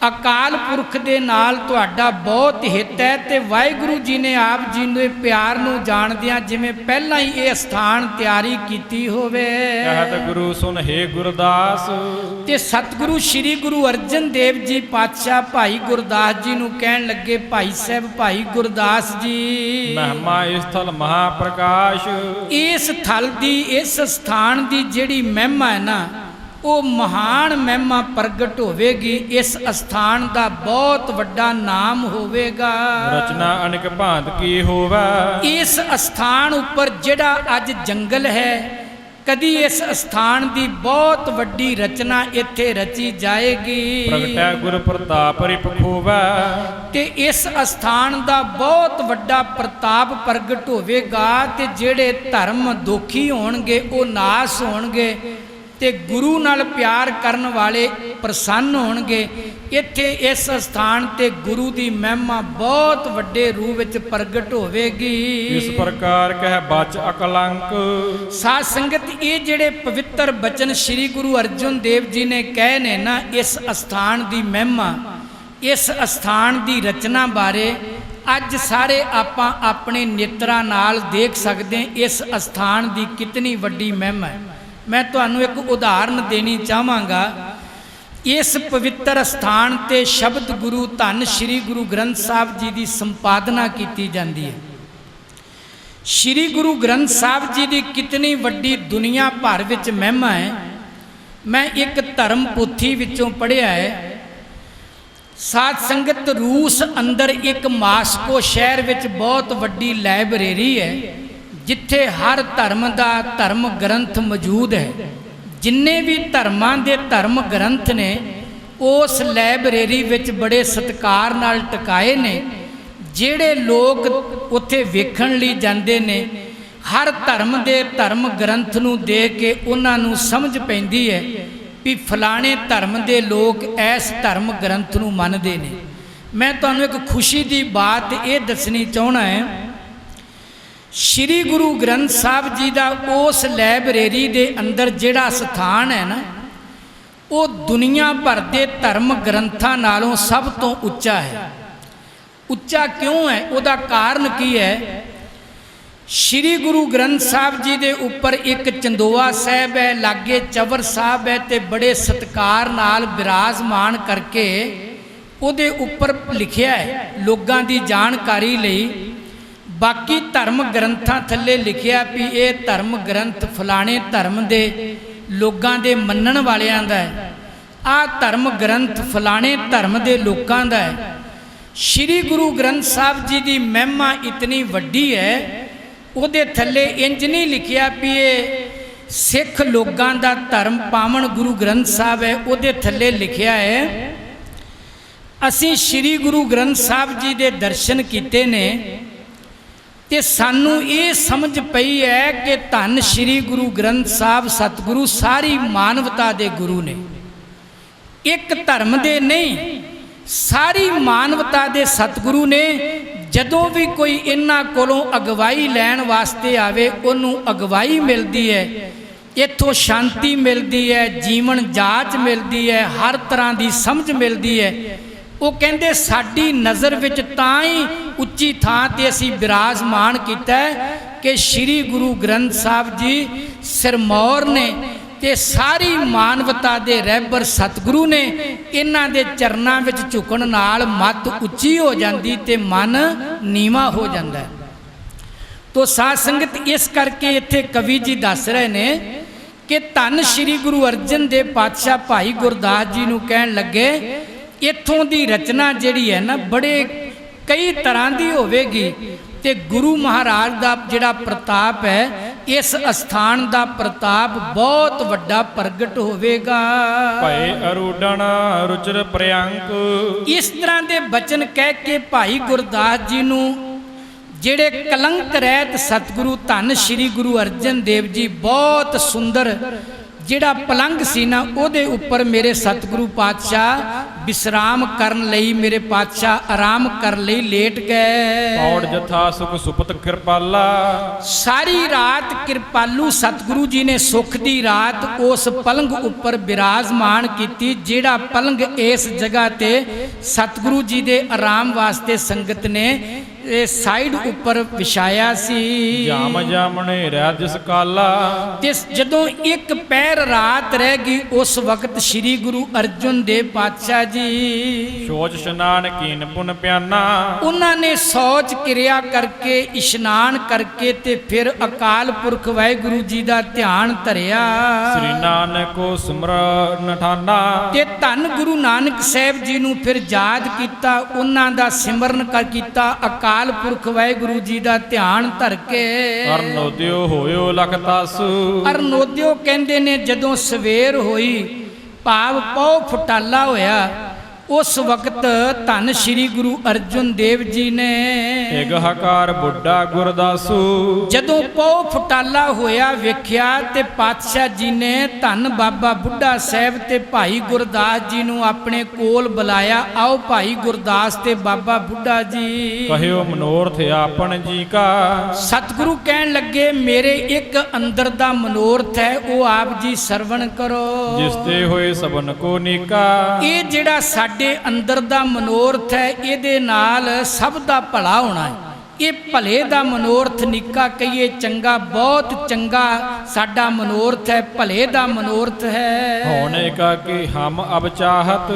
ਅਕਾਲ ਪੁਰਖ ਦੇ ਨਾਲ ਤੁਹਾਡਾ ਬਹੁਤ ਹਿੱਤ ਹੈ ਤੇ ਵਾਹਿਗੁਰੂ ਜੀ ਨੇ ਆਪ ਜੀ ਦੇ ਪਿਆਰ ਨੂੰ ਜਾਣਦਿਆਂ ਜਿਵੇਂ ਪਹਿਲਾਂ ਹੀ ਇਹ ਸਥਾਨ ਤਿਆਰੀ ਕੀਤੀ ਹੋਵੇ। ਕਹਿਤ ਗੁਰੂ ਸੁਨ ਹੈ ਗੁਰਦਾਸ। ਤੇ ਸਤਿਗੁਰੂ ਸ਼੍ਰੀ ਗੁਰੂ ਅਰਜਨ ਦੇਵ ਜੀ ਪਾਤਸ਼ਾਹ ਭਾਈ ਗੁਰਦਾਸ ਜੀ ਨੂੰ ਕਹਿਣ ਲੱਗੇ, ਭਾਈ ਸਾਹਿਬ, ਭਾਈ ਗੁਰਦਾਸ ਜੀ, ਮਹਿਮਾ ਇਸ ਥਲ ਮਹਾ ਪ੍ਰਕਾਸ਼। ਇਸ ਥਲ ਦੀ, ਇਸ ਸਥਾਨ ਦੀ ਜਿਹੜੀ ਮਹਿਮਾ ਹੈ ਨਾ, ਉਹ ਮਹਾਨ ਮਹਿਮਾ ਪ੍ਰਗਟ ਹੋਵੇਗੀ। ਇਸ ਅਸਥਾਨ ਦਾ ਬਹੁਤ ਵੱਡਾ ਨਾਮ ਹੋਵੇਗਾ। ਰਚਨਾ ਅਨੇਕ ਭਾਂਤ ਕੀ ਹੋਵੇ। ਇਸ ਅਸਥਾਨ ਉੱਪਰ ਜਿਹੜਾ ਅੱਜ ਜੰਗਲ ਹੈ, ਕਦੀ ਇਸ ਅਸਥਾਨ ਦੀ ਬਹੁਤ ਵੱਡੀ ਰਚਨਾ ਇੱਥੇ ਰਚੀ ਜਾਏਗੀ। ਪ੍ਰਗਟੈ ਗੁਰ ਪ੍ਰਤਾਪ ਰਿਪ ਖੋਵੈ। ਤੇ ਇਸ ਅਸਥਾਨ ਦਾ ਬਹੁਤ ਵੱਡਾ ਪ੍ਰਤਾਪ ਪ੍ਰਗਟ ਹੋਵੇਗਾ ਤੇ ਜਿਹੜੇ ਧਰਮ ਦੋਖੀ ਹੋਣਗੇ ਉਹ ਨਾਸ ਹੋਣਗੇ ਤੇ ਗੁਰੂ ਨਾਲ ਪਿਆਰ ਕਰਨ ਵਾਲੇ ਪ੍ਰਸੰਨ ਹੋਣਗੇ। ਇੱਥੇ ਇਸ ਅਸਥਾਨ ਤੇ ਗੁਰੂ ਦੀ ਮਹਿਮਾ ਬਹੁਤ ਵੱਡੇ ਰੂਪ ਵਿੱਚ ਪ੍ਰਗਟ ਹੋਵੇਗੀ। ਇਸ ਪ੍ਰਕਾਰ ਕਹਿ ਬਚ ਅਕਲੰਕ। ਸਾਧ ਸੰਗਤ, ਇਹ ਜਿਹੜੇ ਪਵਿੱਤਰ ਬਚਨ ਸ੍ਰੀ ਗੁਰੂ ਅਰਜਨ ਦੇਵ ਜੀ ਨੇ ਕਹੇ ਨੇ ਨਾ, ਇਸ ਅਸਥਾਨ ਦੀ ਮਹਿਮਾ, ਇਸ ਅਸਥਾਨ ਦੀ ਰਚਨਾ ਬਾਰੇ ਅੱਜ ਸਾਰੇ ਆਪਾਂ ਆਪਣੇ ਨੇਤਰਾਂ ਨਾਲ ਦੇਖ ਸਕਦੇ ਹਾਂ ਇਸ ਅਸਥਾਨ ਦੀ ਕਿਤਨੀ ਵੱਡੀ ਮਹਿਮਾ ਹੈ। ਮੈਂ ਤੁਹਾਨੂੰ ਇੱਕ ਉਦਾਹਰਨ ਦੇਣੀ ਚਾਹਾਂਗਾ। ਇਸ ਪਵਿੱਤਰ ਅਸਥਾਨ ਤੇ ਸ਼ਬਦ ਗੁਰੂ ਧੰਨ ਸ੍ਰੀ ਗੁਰੂ ਗ੍ਰੰਥ ਸਾਹਿਬ ਜੀ ਦੀ ਸੰਪਾਦਨਾ ਕੀਤੀ ਜਾਂਦੀ ਹੈ। ਸ੍ਰੀ ਗੁਰੂ ਗ੍ਰੰਥ ਸਾਹਿਬ ਜੀ ਦੀ ਕਿਤਨੀ ਵੱਡੀ ਦੁਨੀਆ ਭਰ ਵਿੱਚ ਮਹਿਮਾ ਹੈ। ਮੈਂ ਇੱਕ ਧਰਮ ਪੋਥੀ ਵਿੱਚੋਂ ਪੜ੍ਹਿਆ ਹੈ। ਸਾਧ ਸੰਗਤ, ਰੂਸ ਅੰਦਰ ਇੱਕ ਮਾਸਕੋ ਸ਼ਹਿਰ ਵਿੱਚ ਬਹੁਤ ਵੱਡੀ ਲਾਇਬ੍ਰੇਰੀ ਹੈ, ਜਿੱਥੇ ਹਰ ਧਰਮ ਦਾ ਧਰਮ ਗ੍ਰੰਥ ਮੌਜੂਦ ਹੈ। ਜਿੰਨੇ ਵੀ ਧਰਮਾਂ ਦੇ ਧਰਮ ਗ੍ਰੰਥ ਨੇ ਉਸ ਲਾਇਬ੍ਰੇਰੀ ਵਿੱਚ ਬੜੇ ਸਤਿਕਾਰ ਨਾਲ ਟਿਕਾਏ ਨੇ। ਜਿਹੜੇ ਲੋਕ ਉੱਥੇ ਵੇਖਣ ਲਈ ਜਾਂਦੇ ਨੇ, ਹਰ ਧਰਮ ਦੇ ਧਰਮ ਗ੍ਰੰਥ ਨੂੰ ਦੇਖ ਕੇ ਉਹਨਾਂ ਨੂੰ ਸਮਝ ਪੈਂਦੀ ਹੈ ਵੀ ਫਲਾਣੇ ਧਰਮ ਦੇ ਲੋਕ ਇਸ ਧਰਮ ਗ੍ਰੰਥ ਨੂੰ ਮੰਨਦੇ ਨੇ। ਮੈਂ ਤੁਹਾਨੂੰ ਇੱਕ ਖੁਸ਼ੀ ਦੀ ਬਾਤ ਇਹ ਦੱਸਣੀ ਚਾਹੁੰਦਾ ਹੈ। ਸ੍ਰੀ ਗੁਰੂ ਗ੍ਰੰਥ ਸਾਹਿਬ ਜੀ ਦਾ ਉਸ ਲਾਇਬ੍ਰੇਰੀ ਦੇ ਅੰਦਰ ਜਿਹੜਾ ਸਥਾਨ ਹੈ ਨਾ, ਉਹ ਦੁਨੀਆ ਭਰ ਦੇ ਧਰਮ ਗ੍ਰੰਥਾਂ ਨਾਲੋਂ ਸਭ ਤੋਂ ਉੱਚਾ ਹੈ। ਉੱਚਾ ਕਿਉਂ ਹੈ? ਉਹਦਾ ਕਾਰਨ ਕੀ ਹੈ? ਸ੍ਰੀ ਗੁਰੂ ਗ੍ਰੰਥ ਸਾਹਿਬ ਜੀ ਦੇ ਉੱਪਰ ਇੱਕ ਚੰਦੋਆ ਸਾਹਿਬ ਹੈ, ਲਾਗੇ ਚਵਰ ਸਾਹਿਬ ਹੈ, ਤੇ ਬੜੇ ਸਤਿਕਾਰ ਨਾਲ ਬਿਰਾਜਮਾਨ ਕਰਕੇ ਉਹਦੇ ਉੱਪਰ ਲਿਖਿਆ ਹੈ ਲੋਕਾਂ ਦੀ ਜਾਣਕਾਰੀ ਲਈ। ਬਾਕੀ ਧਰਮ ਗ੍ਰੰਥਾਂ ਥੱਲੇ ਲਿਖਿਆ ਵੀ ਇਹ ਧਰਮ ਗ੍ਰੰਥ ਫਲਾਣੇ ਧਰਮ ਦੇ ਲੋਕਾਂ ਦੇ ਮੰਨਣ ਵਾਲਿਆਂ ਦਾ ਹੈ, ਆਹ ਧਰਮ ਗ੍ਰੰਥ ਫਲਾਣੇ ਧਰਮ ਦੇ ਲੋਕਾਂ ਦਾ ਹੈ। ਸ੍ਰੀ ਗੁਰੂ ਗ੍ਰੰਥ ਸਾਹਿਬ ਜੀ ਦੀ ਮਹਿਮਾ ਇਤਨੀ ਵੱਡੀ ਹੈ, ਉਹਦੇ ਥੱਲੇ ਇੰਜ ਨਹੀਂ ਲਿਖਿਆ ਵੀ ਇਹ ਸਿੱਖ ਲੋਕਾਂ ਦਾ ਧਰਮ ਪਾਵਨ ਗੁਰੂ ਗ੍ਰੰਥ ਸਾਹਿਬ ਹੈ। ਉਹਦੇ ਥੱਲੇ ਲਿਖਿਆ ਹੈ, ਅਸੀਂ ਸ੍ਰੀ ਗੁਰੂ ਗ੍ਰੰਥ ਸਾਹਿਬ ਜੀ ਦੇ ਦਰਸ਼ਨ ਕੀਤੇ ਨੇ ਤੇ ਸਾਨੂੰ ਇਹ ਸਮਝ ਪਈ ਹੈ ਕਿ ਧੰਨ ਸ੍ਰੀ ਗੁਰੂ ਗ੍ਰੰਥ ਸਾਹਿਬ ਸਤਿਗੁਰੂ ਸਾਰੀ ਮਾਨਵਤਾ ਦੇ ਗੁਰੂ ਨੇ, ਇੱਕ ਧਰਮ ਦੇ ਨਹੀਂ, ਸਾਰੀ ਮਾਨਵਤਾ ਦੇ ਸਤਿਗੁਰੂ ਨੇ। ਜਦੋਂ ਵੀ ਕੋਈ ਇਹਨਾਂ ਕੋਲੋਂ ਅਗਵਾਈ ਲੈਣ ਵਾਸਤੇ ਆਵੇ, ਉਹਨੂੰ ਅਗਵਾਈ ਮਿਲਦੀ ਹੈ, ਇੱਥੋਂ ਸ਼ਾਂਤੀ ਮਿਲਦੀ ਹੈ, ਜੀਵਨ ਜਾਚ ਮਿਲਦੀ ਹੈ, ਹਰ ਤਰ੍ਹਾਂ ਦੀ ਸਮਝ ਮਿਲਦੀ ਹੈ। ਉਹ ਕਹਿੰਦੇ ਸਾਡੀ ਨਜ਼ਰ ਵਿੱਚ ਤਾਂ ਹੀ ਉੱਚੀ ਥਾਂ ਤੇ ਅਸੀਂ ਬਿਰਾਜਮਾਨ ਕੀਤਾ ਕਿ ਸ੍ਰੀ ਗੁਰੂ ਗ੍ਰੰਥ ਸਾਹਿਬ ਜੀ ਸਿਰਮੌਰ ਨੇ ਤੇ ਸਾਰੀ ਮਾਨਵਤਾ ਦੇ ਰਹਿਬਰ ਸਤਿਗੁਰੂ ਨੇ। ਇਹਨਾਂ ਦੇ ਚਰਨਾਂ ਵਿੱਚ ਝੁਕਣ ਨਾਲ ਮੱਤ ਉੱਚੀ ਹੋ ਜਾਂਦੀ ਤੇ ਮਨ ਨੀਵਾਂ ਹੋ ਜਾਂਦਾ ਹੈ। ਤੋ ਸਾਧ ਸੰਗਤ, ਇਸ ਕਰਕੇ ਇੱਥੇ ਕਵੀ ਜੀ ਦੱਸ ਰਹੇ ਨੇ ਕਿ ਧੰਨ ਸ੍ਰੀ ਗੁਰੂ ਅਰਜਨ ਦੇਵ ਪਾਤਸ਼ਾਹ ਭਾਈ ਗੁਰਦਾਸ ਜੀ ਨੂੰ ਕਹਿਣ ਲੱਗੇ, ਇੱਥੋਂ ਦੀ ਰਚਨਾ ਜਿਹੜੀ ਹੈ ਨਾ, ਬੜੇ ਕਈ ਤਰ੍ਹਾਂ ਦੀ ਹੋਵੇਗੀ ਤੇ ਗੁਰੂ ਮਹਾਰਾਜ ਦਾ ਜਿਹੜਾ ਪ੍ਰਤਾਪ ਹੈ, ਇਸ ਅਸਥਾਨ ਦਾ ਪ੍ਰਤਾਪ ਬਹੁਤ ਵੱਡਾ ਪ੍ਰਗਟ ਹੋਵੇਗਾ। ਭਏ ਅਰੂਡਣ ਰੁਚਰ ਪ੍ਰਿਅੰਕ। ਇਸ ਤਰ੍ਹਾਂ ਦੇ ਬਚਨ ਕਹਿ ਕੇ ਭਾਈ ਗੁਰਦਾਸ ਜੀ ਨੂੰ ਜਿਹੜੇ ਕਲੰਕ ਰਹਿਤ ਸਤਿਗੁਰੂ ਧੰਨ ਸ੍ਰੀ ਗੁਰੂ ਅਰਜਨ ਦੇਵ ਜੀ ਬਹੁਤ ਸੁੰਦਰ ਜਿਹੜਾ ਪਲੰਗ ਸੀ ਨਾ, ਉਹਦੇ ਉੱਪਰ ਮੇਰੇ ਸਤਿਗੁਰੂ ਪਾਤਸ਼ਾਹ ਵਿਸਰਾਮ ਕਰਨ ਲਈ, ਮੇਰੇ ਪਾਤਸ਼ਾਹ ਆਰਾਮ ਕਰਨ ਲਈ ਲੇਟ ਗਏ। ਪੌੜ ਜਥਾ ਸੁਖ ਸੁਪਤ ਕਿਰਪਾਲਾ। ਸਾਰੀ ਰਾਤ ਕਿਰਪਾਲੂ ਸਤਿਗੁਰੂ ਜੀ ਨੇ ਸੁਖ ਦੀ ਰਾਤ ਉਸ ਪਲੰਗ ਉੱਪਰ ਬਿਰਾਜਮਾਨ ਕੀਤੀ, ਜਿਹੜਾ ਪਲੰਗ ਇਸ ਜਗ੍ਹਾ ਤੇ ਸਤਿਗੁਰੂ ਜੀ ਦੇ ਆਰਾਮ ਵਾਸਤੇ ਸੰਗਤ ਨੇ ਇਹ ਸਾਈਡ ਉੱਪਰ ਵਿਛਾਇਆ ਸੀ। ਜਾਮ ਜਾਮਣੇ ਰਹਿ ਜਿਸ ਕਾਲਾ। ਤੇ ਜਦੋਂ ਇੱਕ ਪੈਰ ਰਾਤ ਰਹਿ ਗਈ, ਉਸ ਵਕਤ ਸ੍ਰੀ ਗੁਰੂ ਅਰਜਨ ਦੇਵ ਪਾਤਸ਼ਾਹ ਜੀ ਸੋਚ ਇਸ਼ਨਾਨ ਕੀਨ ਪੁਨ ਪਿਆਨਾ। ਉਹਨਾਂ ਨੇ ਸੋਚ ਕਿਰਿਆ ਕਰਕੇ, ਇਸ਼ਨਾਨ ਕਰਕੇ ਤੇ ਫਿਰ ਅਕਾਲ ਪੁਰਖ ਵਾਹਿਗੁਰੂ ਜੀ ਦਾ ਧਿਆਨ ਧਰਿਆ। ਸ੍ਰੀ ਨਾਨਕੋ ਸਿਮਰਨ ਠਾਨਾ। ਤੇ ਧੰਨ ਗੁਰੂ ਨਾਨਕ ਸਾਹਿਬ ਜੀ ਨੂੰ ਫਿਰ ਯਾਦ ਕੀਤਾ, ਉਹਨਾਂ ਦਾ ਸਿਮਰਨ ਕੀਤਾ, ਅਕਾਲ ਪੁਰਖ ਵਾਹਿਗੁਰੂ ਜੀ ਦਾ ਧਿਆਨ ਧਰ ਕੇ। ਅਰਨੋਦਿਓ ਹੋਇਓ ਲਖ ਤਾਸੂ। ਅਰਨੋਦਿਓ ਕਹਿੰਦੇ ਨੇ ਜਦੋਂ ਸਵੇਰ ਹੋਈ, ਭਾਵ ਪੌ ਫੁਟਾਲਾ ਹੋਇਆ, ਉਸ ਵਕਤ ਧੰਨ ਸ਼੍ਰੀ ਗੁਰੂ ਅਰਜਨ ਦੇਵ ਜੀ ਨੇ ਇਕ ਹਕਾਰ ਬੁੱਢਾ ਗੁਰਦਾਸੂ ਜਦੋਂ ਪਉ ਫਟਾਲਾ ਹੋਇਆ ਵੇਖਿਆ ਤੇ ਪਾਤਸ਼ਾਹ ਜੀ ਨੇ ਧੰਨ ਬਾਬਾ ਬੁੱਢਾ ਸਾਹਿਬ ਤੇ ਭਾਈ ਗੁਰਦਾਸ ਜੀ ਨੂੰ ਆਪਣੇ ਕੋਲ ਬੁਲਾਇਆ। ਆਓ ਭਾਈ ਗੁਰਦਾਸ ਤੇ ਬਾਬਾ ਬੁੱਢਾ ਜੀ ਕਹਿਓ ਮਨੋਰਥ ਆਪਨ ਜੀ ਕਾ। ਸਤਿਗੁਰੂ ਕਹਿਣ ਲੱਗੇ ਮੇਰੇ ਇੱਕ ਅੰਦਰ ਦਾ ਮਨੋਰਥ ਹੈ, ਉਹ ਆਪ ਜੀ ਸਰਵਣ ਕਰੋ। ਜਿਸ ਤੇ ਹੋਏ ਸਭਨ ਕੋ ਨੀਕਾ। ਇਹ ਜਿਹੜਾ ਸਾਡੇ ਅੰਦਰ ਦਾ ਮਨੋਰਥ ਹੈ, ਇਹਦੇ ਨਾਲ ਸਭ ਦਾ ਭਲਾ ਹੋਣਾ ਹੈ। ਇਹ ਭਲੇ ਦਾ ਮਨੋਰਥ ਨਿੱਕਾ ਕਹੀਏ ਚੰਗਾ, ਬਹੁਤ ਚੰਗਾ ਸਾਡਾ ਮਨੋਰਥ ਹੈ, ਭਲੇ ਦਾ ਮਨੋਰਥ ਹੈ। ਹੋਣੇ ਕਾ ਕਿ ਹਮ ਅਬ ਚਾਹਤ।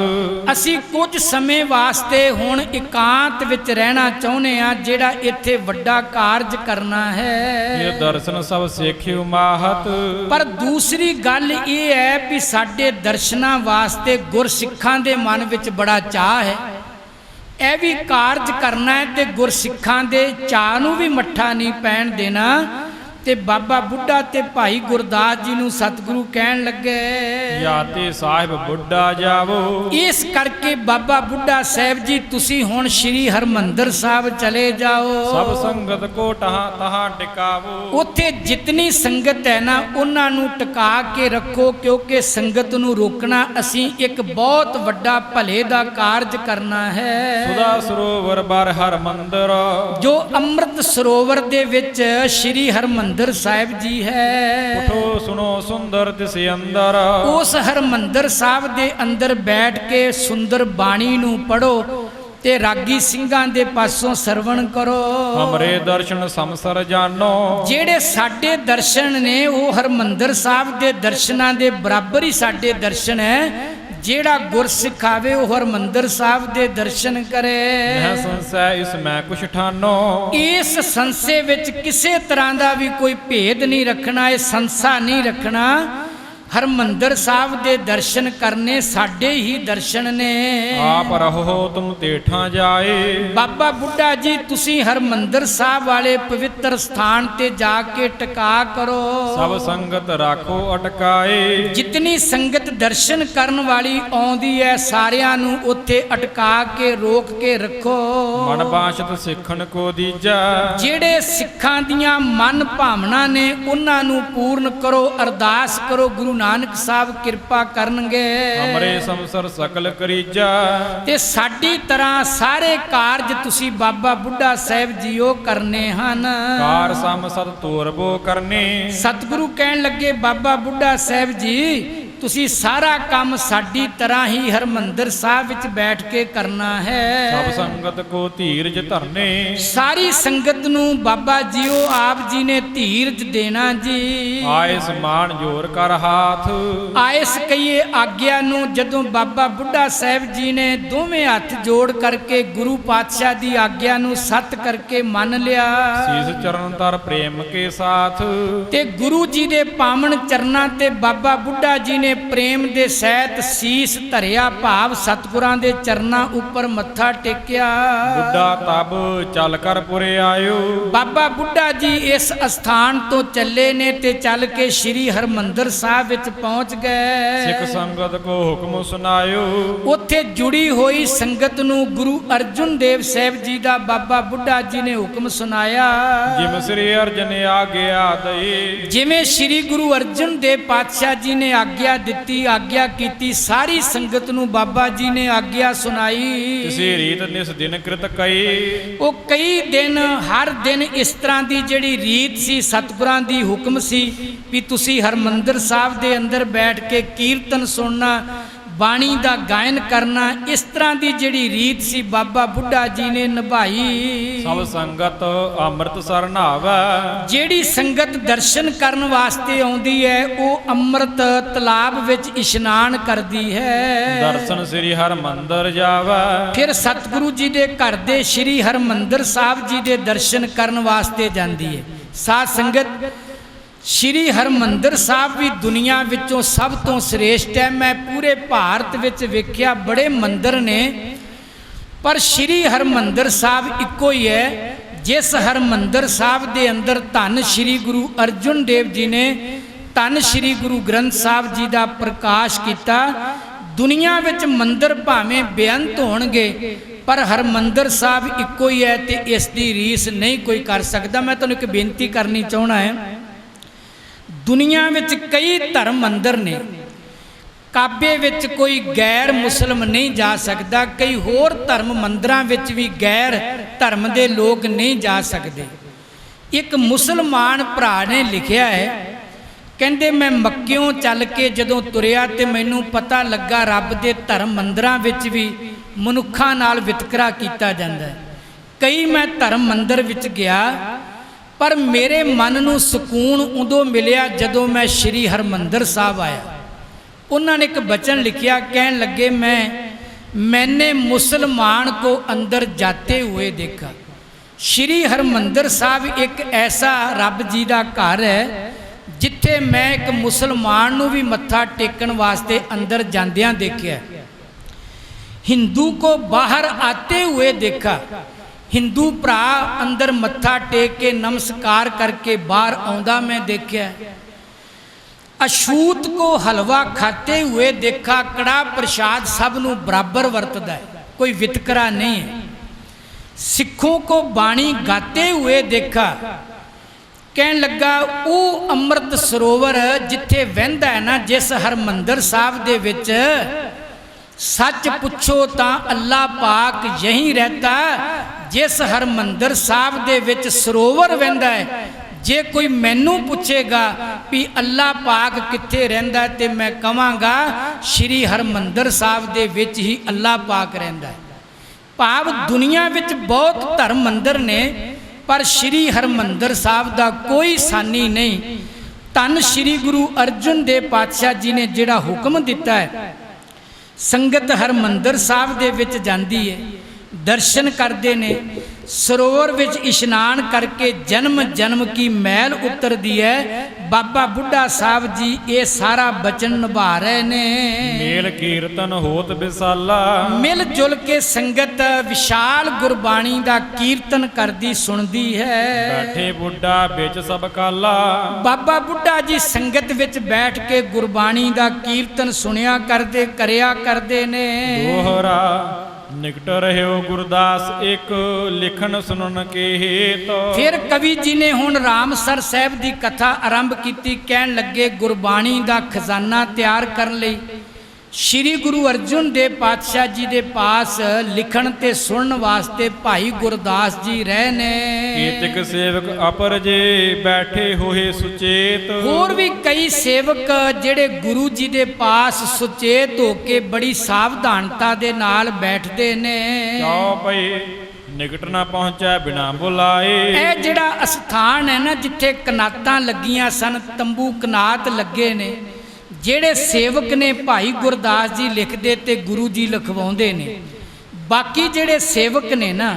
ਅਸੀਂ ਕੁਝ ਸਮੇਂ ਵਾਸਤੇ ਹੁਣ ਇਕਾਂਤ ਵਿੱਚ ਰਹਿਣਾ ਚਾਹੁੰਦੇ ਹਾਂ, ਜਿਹੜਾ ਇੱਥੇ ਵੱਡਾ ਕਾਰਜ ਕਰਨਾ ਹੈ। ਇਹ ਦਰਸ਼ਨ ਸਭ ਸੇਖਿਉ ਮਾਹਤ। ਪਰ ਦੂਸਰੀ ਗੱਲ ਇਹ ਹੈ ਵੀ ਸਾਡੇ ਦਰਸ਼ਨਾਂ ਵਾਸਤੇ ਗੁਰਸਿੱਖਾਂ ਦੇ ਮਨ ਵਿੱਚ ਬੜਾ ਚਾਅ ਹੈ। ਇਹ ਵੀ ਕਾਰਜ ਕਰਨਾ ਹੈ ਤੇ ਗੁਰਸਿੱਖਾਂ ਦੇ ਚਾਅ ਨੂੰ ਵੀ ਮੱਠਾ ਨਹੀਂ ਪੈਣ ਦੇਣਾ। ਤੇ ਬਾਬਾ ਬੁੱਢਾ ਤੇ ਭਾਈ ਗੁਰਦਾਸ ਜੀ ਨੂੰ ਸਤਿਗੁਰੂ ਕਹਿਣ ਲੱਗੇ ਜਾਂ ਤੇ ਸਾਹਿਬ ਬੁੱਢਾ ਜਾਵੋ। ਇਸ ਕਰਕੇ ਬਾਬਾ ਬੁੱਢਾ ਸਾਹਿਬ ਜੀ ਤੁਸੀਂ ਹੁਣ ਸ੍ਰੀ ਹਰਮੰਦਰ ਸਾਹਿਬ ਚਲੇ ਜਾਓ। ਸਭ ਸੰਗਤ ਕੋ ਤਹਾਂ ਤਹਾਂ ਟਿਕਾਵੋ। ਉੱਥੇ ਜਿਤਨੀ ਸੰਗਤ ਹੈ ਨਾ ਉਹਨਾਂ ਨੂੰ ਟਿਕਾ ਕੇ ਰੱਖੋ, ਕਿਉਂਕਿ ਸੰਗਤ ਨੂੰ ਰੋਕਣਾ ਅਸੀਂ ਇੱਕ ਬਹੁਤ ਵੱਡਾ ਭਲੇ ਦਾ ਕਾਰਜ ਕਰਨਾ ਹੈ। ਸੁਦਾ ਸਰੋਵਰ ਬਰ ਹਰਮੰਦਰ। ਜੋ ਅੰਮ੍ਰਿਤ ਸਰੋਵਰ ਦੇ ਵਿੱਚ ਸ੍ਰੀ ਹਰਮੰਦਰ ਸਾਹਿਬ ਜੀ ਹੈ। ਉਠੋ ਸੁਣੋ ਸੁੰਦਰ ਤਿਸ ਅੰਦਰ। ਉਸ ਹਰਮੰਦਰ ਸਾਹਿਬ ਦੇ ਅੰਦਰ ਬੈਠ ਕੇ ਸੁੰਦਰ ਬਾਣੀ ਨੂੰ ਪੜੋ ਤੇ ਰਾਗੀ ਸਿੰਘਾਂ ਦੇ ਪਾਸੋਂ ਸਰਵਣ ਕਰੋ। ਹਮਰੇ ਦਰਸ਼ਨ ਸਮਸਰ ਜਾਨੋ। ਜਿਹੜੇ ਸਾਡੇ ਦਰਸ਼ਨ ਨੇ ਉਹ ਹਰਮੰਦਰ ਸਾਹਿਬ ਦੇ ਦਰਸ਼ਨਾਂ ਦੇ ਬਰਾਬਰ ਹੀ ਸਾਡੇ ਦਰਸ਼ਨ ਹੈ। ਜਿਹੜਾ ਗੁਰਸਿੱਖ ਆਵੇ ਉਹ ਹਰਮੰਦਰ ਸਾਹਿਬ ਦੇ ਦਰਸ਼ਨ ਕਰੇ। ਮੈਂ ਸੰਸੈ ਇਸ ਮੈਂ ਕੁਛ ਠਾਨੋ। ਇਸ ਸੰਸੇ ਵਿੱਚ ਕਿਸੇ ਤਰ੍ਹਾਂ ਦਾ ਵੀ ਕੋਈ ਭੇਦ ਨਹੀਂ ਰੱਖਣਾ, ਇਹ ਸੰਸਾ ਨਹੀਂ ਰੱਖਣਾ। ਹਰਮੰਦਰ ਸਾਹਿਬ ਦੇ ਦਰਸ਼ਨ ਕਰਨੇ ਸਾਡੇ ਹੀ ਦਰਸ਼ਨ ਨੇ। ਆਪ ਰਹੋ ਤੁਮ ਤੇਠਾਂ ਜਾਏ। ਬਾਬਾ ਬੁੱਢਾ ਜੀ ਤੁਸੀਂ ਹਰਮੰਦਰ ਸਾਹਿਬ ਵਾਲੇ ਪਵਿੱਤਰ ਸਥਾਨ ਤੇ ਜਾ ਕੇ ਟਿਕਾ ਕਰੋ। ਸਭ ਸੰਗਤ ਰਾਖੋ ਅਟਕਾਏ। ਜਿਤਨੀ ਸੰਗਤ ਦਰਸ਼ਨ ਕਰਨ ਵਾਲੀ ਆਉਂਦੀ ਹੈ ਸਾਰਿਆਂ ਨੂੰ ਉੱਥੇ ਅਟਕਾ ਕੇ ਰੋਕ ਕੇ ਰੱਖੋ। ਮਨ ਬਾਸ਼ਤ ਸਿੱਖਣ ਕੋ ਦੀਜਾ। ਜਿਹੜੇ ਸਿੱਖਾਂ ਦੀਆਂ ਮਨ ਭਾਵਨਾ ਨੇ ਉਹਨਾਂ ਨੂੰ ਪੂਰਨ ਕਰੋ, ਅਰਦਾਸ ਕਰੋ, ਗੁਰੂ ਨਾਨਕ ਸਾਹਿਬ ਕਿਰਪਾ ਕਰਨਗੇ। ਹਮਰੇ ਸੰਸਰ ਸਕਲ ਕਰੀਜਾ। ਤੇ ਸਾਡੀ ਤਰ੍ਹਾਂ ਸਾਰੇ ਕਾਰਜ ਤੁਸੀਂ ਬਾਬਾ ਬੁੱਢਾ ਸਾਹਿਬ ਜੀਓ ਕਰਨੇ ਹਨ। ਕਾਰ ਸਮ ਸਤ ਤੋਰਬੋ ਕਰਨੇ। ਸਤਿਗੁਰੂ ਕਹਿਣ ਲੱਗੇ ਬਾਬਾ ਬੁੱਢਾ ਸਾਹਿਬ ਜੀ ਤੁਸੀਂ ਸਾਰਾ ਕੰਮ ਸਾਡੀ ਤਰ੍ਹਾਂ ਹੀ ਹਰਮੰਦਰ ਸਾਹਿਬ ਵਿੱਚ ਬੈਠ ਕੇ ਕਰਨਾ ਹੈ। ਸਭ ਸੰਗਤ ਕੋ ਧੀਰਜ ਧਰਨੇ। ਸਾਰੀ ਸੰਗਤ ਨੂੰ ਬਾਬਾ ਜੀਓ ਆਪ ਜੀ ਨੇ ਧੀਰਜ ਦੇਣਾ ਜੀ। ਆਏ ਸਮਾਨ ਜੋਰ ਕਰ ਹਾਥ। ਆਇਸ ਕਹੀਏ ਆਗਿਆ ਨੂੰ ਜਦੋਂ ਬਾਬਾ ਬੁੱਢਾ ਸਾਹਿਬ ਜੀ ਨੇ ਦੋਵੇਂ ਹੱਥ ਜੋੜ ਕਰਕੇ ਗੁਰੂ ਪਾਤਸ਼ਾਹ ਦੀ ਆਗਿਆ ਨੂੰ ਸੱਤ ਕਰਕੇ ਮੰਨ ਲਿਆ। ਸੀਸ ਚਰਨ ਤਰ ਪ੍ਰੇਮ ਕੇ ਸਾਥ। ਤੇ ਗੁਰੂ ਜੀ ਦੇ ਪਾਵਨ ਚਰਨਾਂ ਤੇ ਬਾਬਾ ਬੁੱਢਾ ਜੀ ਨੇ ਪ੍ਰੇਮ ਦੇ ਸਹਿਤ ਸੀਸ ਧਰਿਆ, ਭਾਵ ਸਤਿਗੁਰਾਂ ਦੇ ਚਰਨਾਂ ਉੱਪਰ ਮੱਥਾ ਟੇਕਿਆ। ਬੁੱਢਾ ਤਬ ਚੱਲ ਕਰ ਪੁਰੇ ਆਇਓ। ਬਾਬਾ ਬੁੱਢਾ ਜੀ ਇਸ ਅਸਥਾਨ ਤੋਂ ਚੱਲੇ ਨੇ ਤੇ ਚੱਲ ਕੇ ਸ੍ਰੀ ਹਰਮੰਦਰ ਸਾਹਿਬ ਵਿੱਚ ਪਹੁੰਚ ਗਏ। ਸਿੱਖ ਸੰਗਤ ਕੋ ਹੁਕਮ ਸੁਨਾਇਓ। ਉੱਥੇ ਜੁੜੀ ਹੋਈ ਸੰਗਤ ਨੂੰ ਗੁਰੂ ਅਰਜਨ ਦੇਵ ਸਾਹਿਬ ਜੀ ਦਾ ਬਾਬਾ ਬੁੱਢਾ ਜੀ ਨੇ ਹੁਕਮ ਸੁਨਾਇਆ। ਜਿਮ ਸ੍ਰੀ ਅਰਜਨ ਆਗਿਆ ਦਈ। ਜਿਵੇਂ ਸ੍ਰੀ ਗੁਰੂ ਅਰਜਨ ਦੇਵ ਪਾਤਸ਼ਾਹ ਜੀ ਨੇ ਆਗਿਆ ਦਿੱਤੀ, ਆਗਿਆ ਕੀਤੀ, ਸਾਰੀ ਸੰਗਤ ਨੂੰ ਬਾਬਾ ਜੀ ਨੇ ਆਗਿਆ ਸੁਣਾਈ। ਕਿਸੇ ਰੀਤ ਨਿਸ ਦਿਨ ਕ੍ਰਿਤ ਕਈ। ਉਹ ਕਈ ਦਿਨ ਹਰ ਦਿਨ ਇਸ ਤਰ੍ਹਾਂ ਦੀ ਜਿਹੜੀ ਰੀਤ ਸੀ ਸਤਿਗੁਰਾਂ ਦੀ ਹੁਕਮ ਸੀ ਵੀ ਤੁਸੀਂ ਹਰਮੰਦਰ ਸਾਹਿਬ ਦੇ ਅੰਦਰ ਬੈਠ ਕੇ ਕੀਰਤਨ ਸੁਣਨਾ, ਬਾਣੀ ਦਾ ਗਾਇਨ ਕਰਨਾ। ਇਸ ਤਰ੍ਹਾਂ ਦੀ ਜਿਹੜੀ ਰੀਤ ਸੀ ਬਾਬਾ ਬੁੱਢਾ ਜੀ ਨੇ ਨਿਭਾਈ। ਸਭ ਸੰਗਤ ਅੰਮ੍ਰਿਤਸਰ ਨਹਾਵੈ। ਜਿਹੜੀ ਸੰਗਤ ਦਰਸ਼ਨ ਕਰਨ ਵਾਸਤੇ ਆਉਂਦੀ ਹੈ ਉਹ ਅੰਮ੍ਰਿਤ ਤਲਾਬ ਵਿੱਚ ਇਸ਼ਨਾਨ ਕਰਦੀ ਹੈ। ਦਰਸ਼ਨ ਸ੍ਰੀ ਹਰਮੰਦਰ ਜਾਵੈ। ਫਿਰ ਸਤਿਗੁਰੂ ਜੀ ਦੇ ਘਰ ਦੇ ਸ੍ਰੀ ਹਰਮੰਦਰ ਸਾਹਿਬ ਜੀ ਦੇ ਦਰਸ਼ਨ ਕਰਨ ਵਾਸਤੇ ਜਾਂਦੀ ਹੈ। ਸਾਧ ਸੰਗਤ ਸ੍ਰੀ ਹਰਮੰਦਰ ਸਾਹਿਬ ਵੀ ਦੁਨੀਆ ਵਿੱਚੋਂ ਸਭ ਤੋਂ ਸ੍ਰੇਸ਼ਟ ਹੈ। ਮੈਂ ਪੂਰੇ ਭਾਰਤ ਵਿੱਚ ਵੇਖਿਆ ਬੜੇ ਮੰਦਰ ਨੇ, ਪਰ ਸ੍ਰੀ ਹਰਮੰਦਰ ਸਾਹਿਬ ਇੱਕੋ ਹੀ ਹੈ। ਜਿਸ ਹਰਮੰਦਰ ਸਾਹਿਬ ਦੇ ਅੰਦਰ ਧੰਨ ਸ੍ਰੀ ਗੁਰੂ ਅਰਜਨ ਦੇਵ ਜੀ ਨੇ ਧੰਨ ਸ੍ਰੀ ਗੁਰੂ ਗ੍ਰੰਥ ਸਾਹਿਬ ਜੀ ਦਾ ਪ੍ਰਕਾਸ਼ ਕੀਤਾ, ਦੁਨੀਆ ਵਿੱਚ ਮੰਦਰ ਭਾਵੇਂ ਬੇਅੰਤ ਹੋਣਗੇ, ਪਰ ਹਰਮੰਦਰ ਸਾਹਿਬ ਇੱਕੋ ਹੀ ਹੈ ਤੇ ਇਸ ਦੀ ਰੀਸ ਨਹੀਂ ਕੋਈ ਕਰ ਸਕਦਾ। ਮੈਂ ਤੁਹਾਨੂੰ ਇੱਕ ਬੇਨਤੀ ਕਰਨੀ ਚਾਹੁੰਦਾ ਹੈ, ਦੁਨੀਆ ਵਿੱਚ ਕਈ ਧਰਮ ਮੰਦਰ ਨੇ, ਕਾਬੇ ਵਿੱਚ ਕੋਈ ਗੈਰ ਮੁਸਲਮ ਨਹੀਂ ਜਾ ਸਕਦਾ, ਕਈ ਹੋਰ ਧਰਮ ਮੰਦਰਾਂ ਵਿੱਚ ਵੀ ਗੈਰ ਧਰਮ ਦੇ ਲੋਕ ਨਹੀਂ ਜਾ ਸਕਦੇ। ਇੱਕ ਮੁਸਲਮਾਨ ਭਰਾ ਨੇ ਲਿਖਿਆ ਹੈ, ਕਹਿੰਦੇ ਮੈਂ ਮੱਕਿਓਂ ਚੱਲ ਕੇ ਜਦੋਂ ਤੁਰਿਆ ਤੇ ਮੈਨੂੰ ਪਤਾ ਲੱਗਾ ਰੱਬ ਦੇ ਧਰਮ ਮੰਦਰਾਂ ਵਿੱਚ ਵੀ ਮਨੁੱਖਾਂ ਨਾਲ ਵਿਤਕਰਾ ਕੀਤਾ ਜਾਂਦਾ ਹੈ। ਕਈ ਮੈਂ ਧਰਮ ਮੰਦਰ ਵਿੱਚ ਗਿਆ, ਪਰ ਮੇਰੇ ਮਨ ਨੂੰ ਸਕੂਨ ਉਦੋਂ ਮਿਲਿਆ ਜਦੋਂ ਮੈਂ ਸ਼੍ਰੀ ਹਰਮੰਦਰ ਸਾਹਿਬ ਆਇਆ। ਉਹਨਾਂ ਨੇ ਇੱਕ ਬਚਨ ਲਿਖਿਆ, ਕਹਿਣ ਲੱਗੇ मैंने मुसलमान को अंदर जाते हुए देखा। श्री हरमंदर साहब एक ऐसा रब जी का घर है जिथे मैं एक मुसलमान नूं भी मत्था टेकन वास्ते अंदर जांदियां देखिया। हिंदू को बाहर आते हुए देखा, हिंदू भरा अंदर मत्था टेक के नमस्कार करके बाहर आउंदा मैं देखिया। अछूत को हलवा खाते हुए देखा, कड़ा प्रसाद सब नूं बराबर वरतदा है, कोई वितकरा नहीं है। सिखों को बाणी गाते हुए देखा, कहन लगा वो अमृत सरोवर जिथे वहंदा है ना, जिस हरमंदर साहब दे विच सच पुछो तां अल्लाह पाक यहीं रहता। जिस हरमंदर साहब दे विच सरोवर वहंदा है, जे कोई मैनू पूछेगा भी अल्लाह पाक कित्थे रहिंदा ते मैं कहांगा श्री हरमंदर साहब दे विच ही अल्लाह पाक रहिंदा है। भाव दुनिया विच बहुत धर्म मंदिर ने, पर श्री हरमंदर साहब दा कोई सानी नहीं। धन श्री गुरु अर्जुन देव पातशाह जी ने जिहड़ा हुक्म दिता है, संगत हरमंदर साहब दे विच जांदी है, दर्शन करते ने, सरोवर विच इशनान करके जन्म जन्म की मैल उतरदी है। बाबा बुढ़ा साहब जी ये सारा बचन निभा रहे ने। मेल कीर्तन होत विसाला, मिल जुल के संगत विशाल गुरबाणी दा कीर्तन करदी सुनदी है। बैठे बुढ़ा बिच सब काला, बाबा बुढ़ा जी संगत विच बैठ के गुरबाणी दा कीर्तन सुनिया करदे करिया करदे ने। दोहरा निकट रहो गुरदास एक लिखन सुनन के हेत। फिर कवि जी ने हुण रामसर साहब की कथा आरंभ की। कहन लगे गुरबाणी का खजाना तैयार करने लई श्री गुरु अर्जुन देव पातशाह जी के पास लिखण ते सुनन वास्ते भाई गुरदास जी रहे ने। कीर्तिक सेवक अपर जे बैठे होए सुचेत। होर भी कई सेवक जेड़े गुरु जी के पास सुचेत होके बड़ी सावधानता दे नाल बैठते ने। क्यों भई निकट ना पहुंचा बिना बुलाए। ए जिहड़ा अस्थान है ना, जिथे कनातां लगियां सन, तंबू कनात लगे ने, ਜਿਹੜੇ सेवक ने भाई गुरदास जी लिखते ते गुरु जी लिखवाउंदे ने। बाकी ਜਿਹੜੇ सेवक ने ना,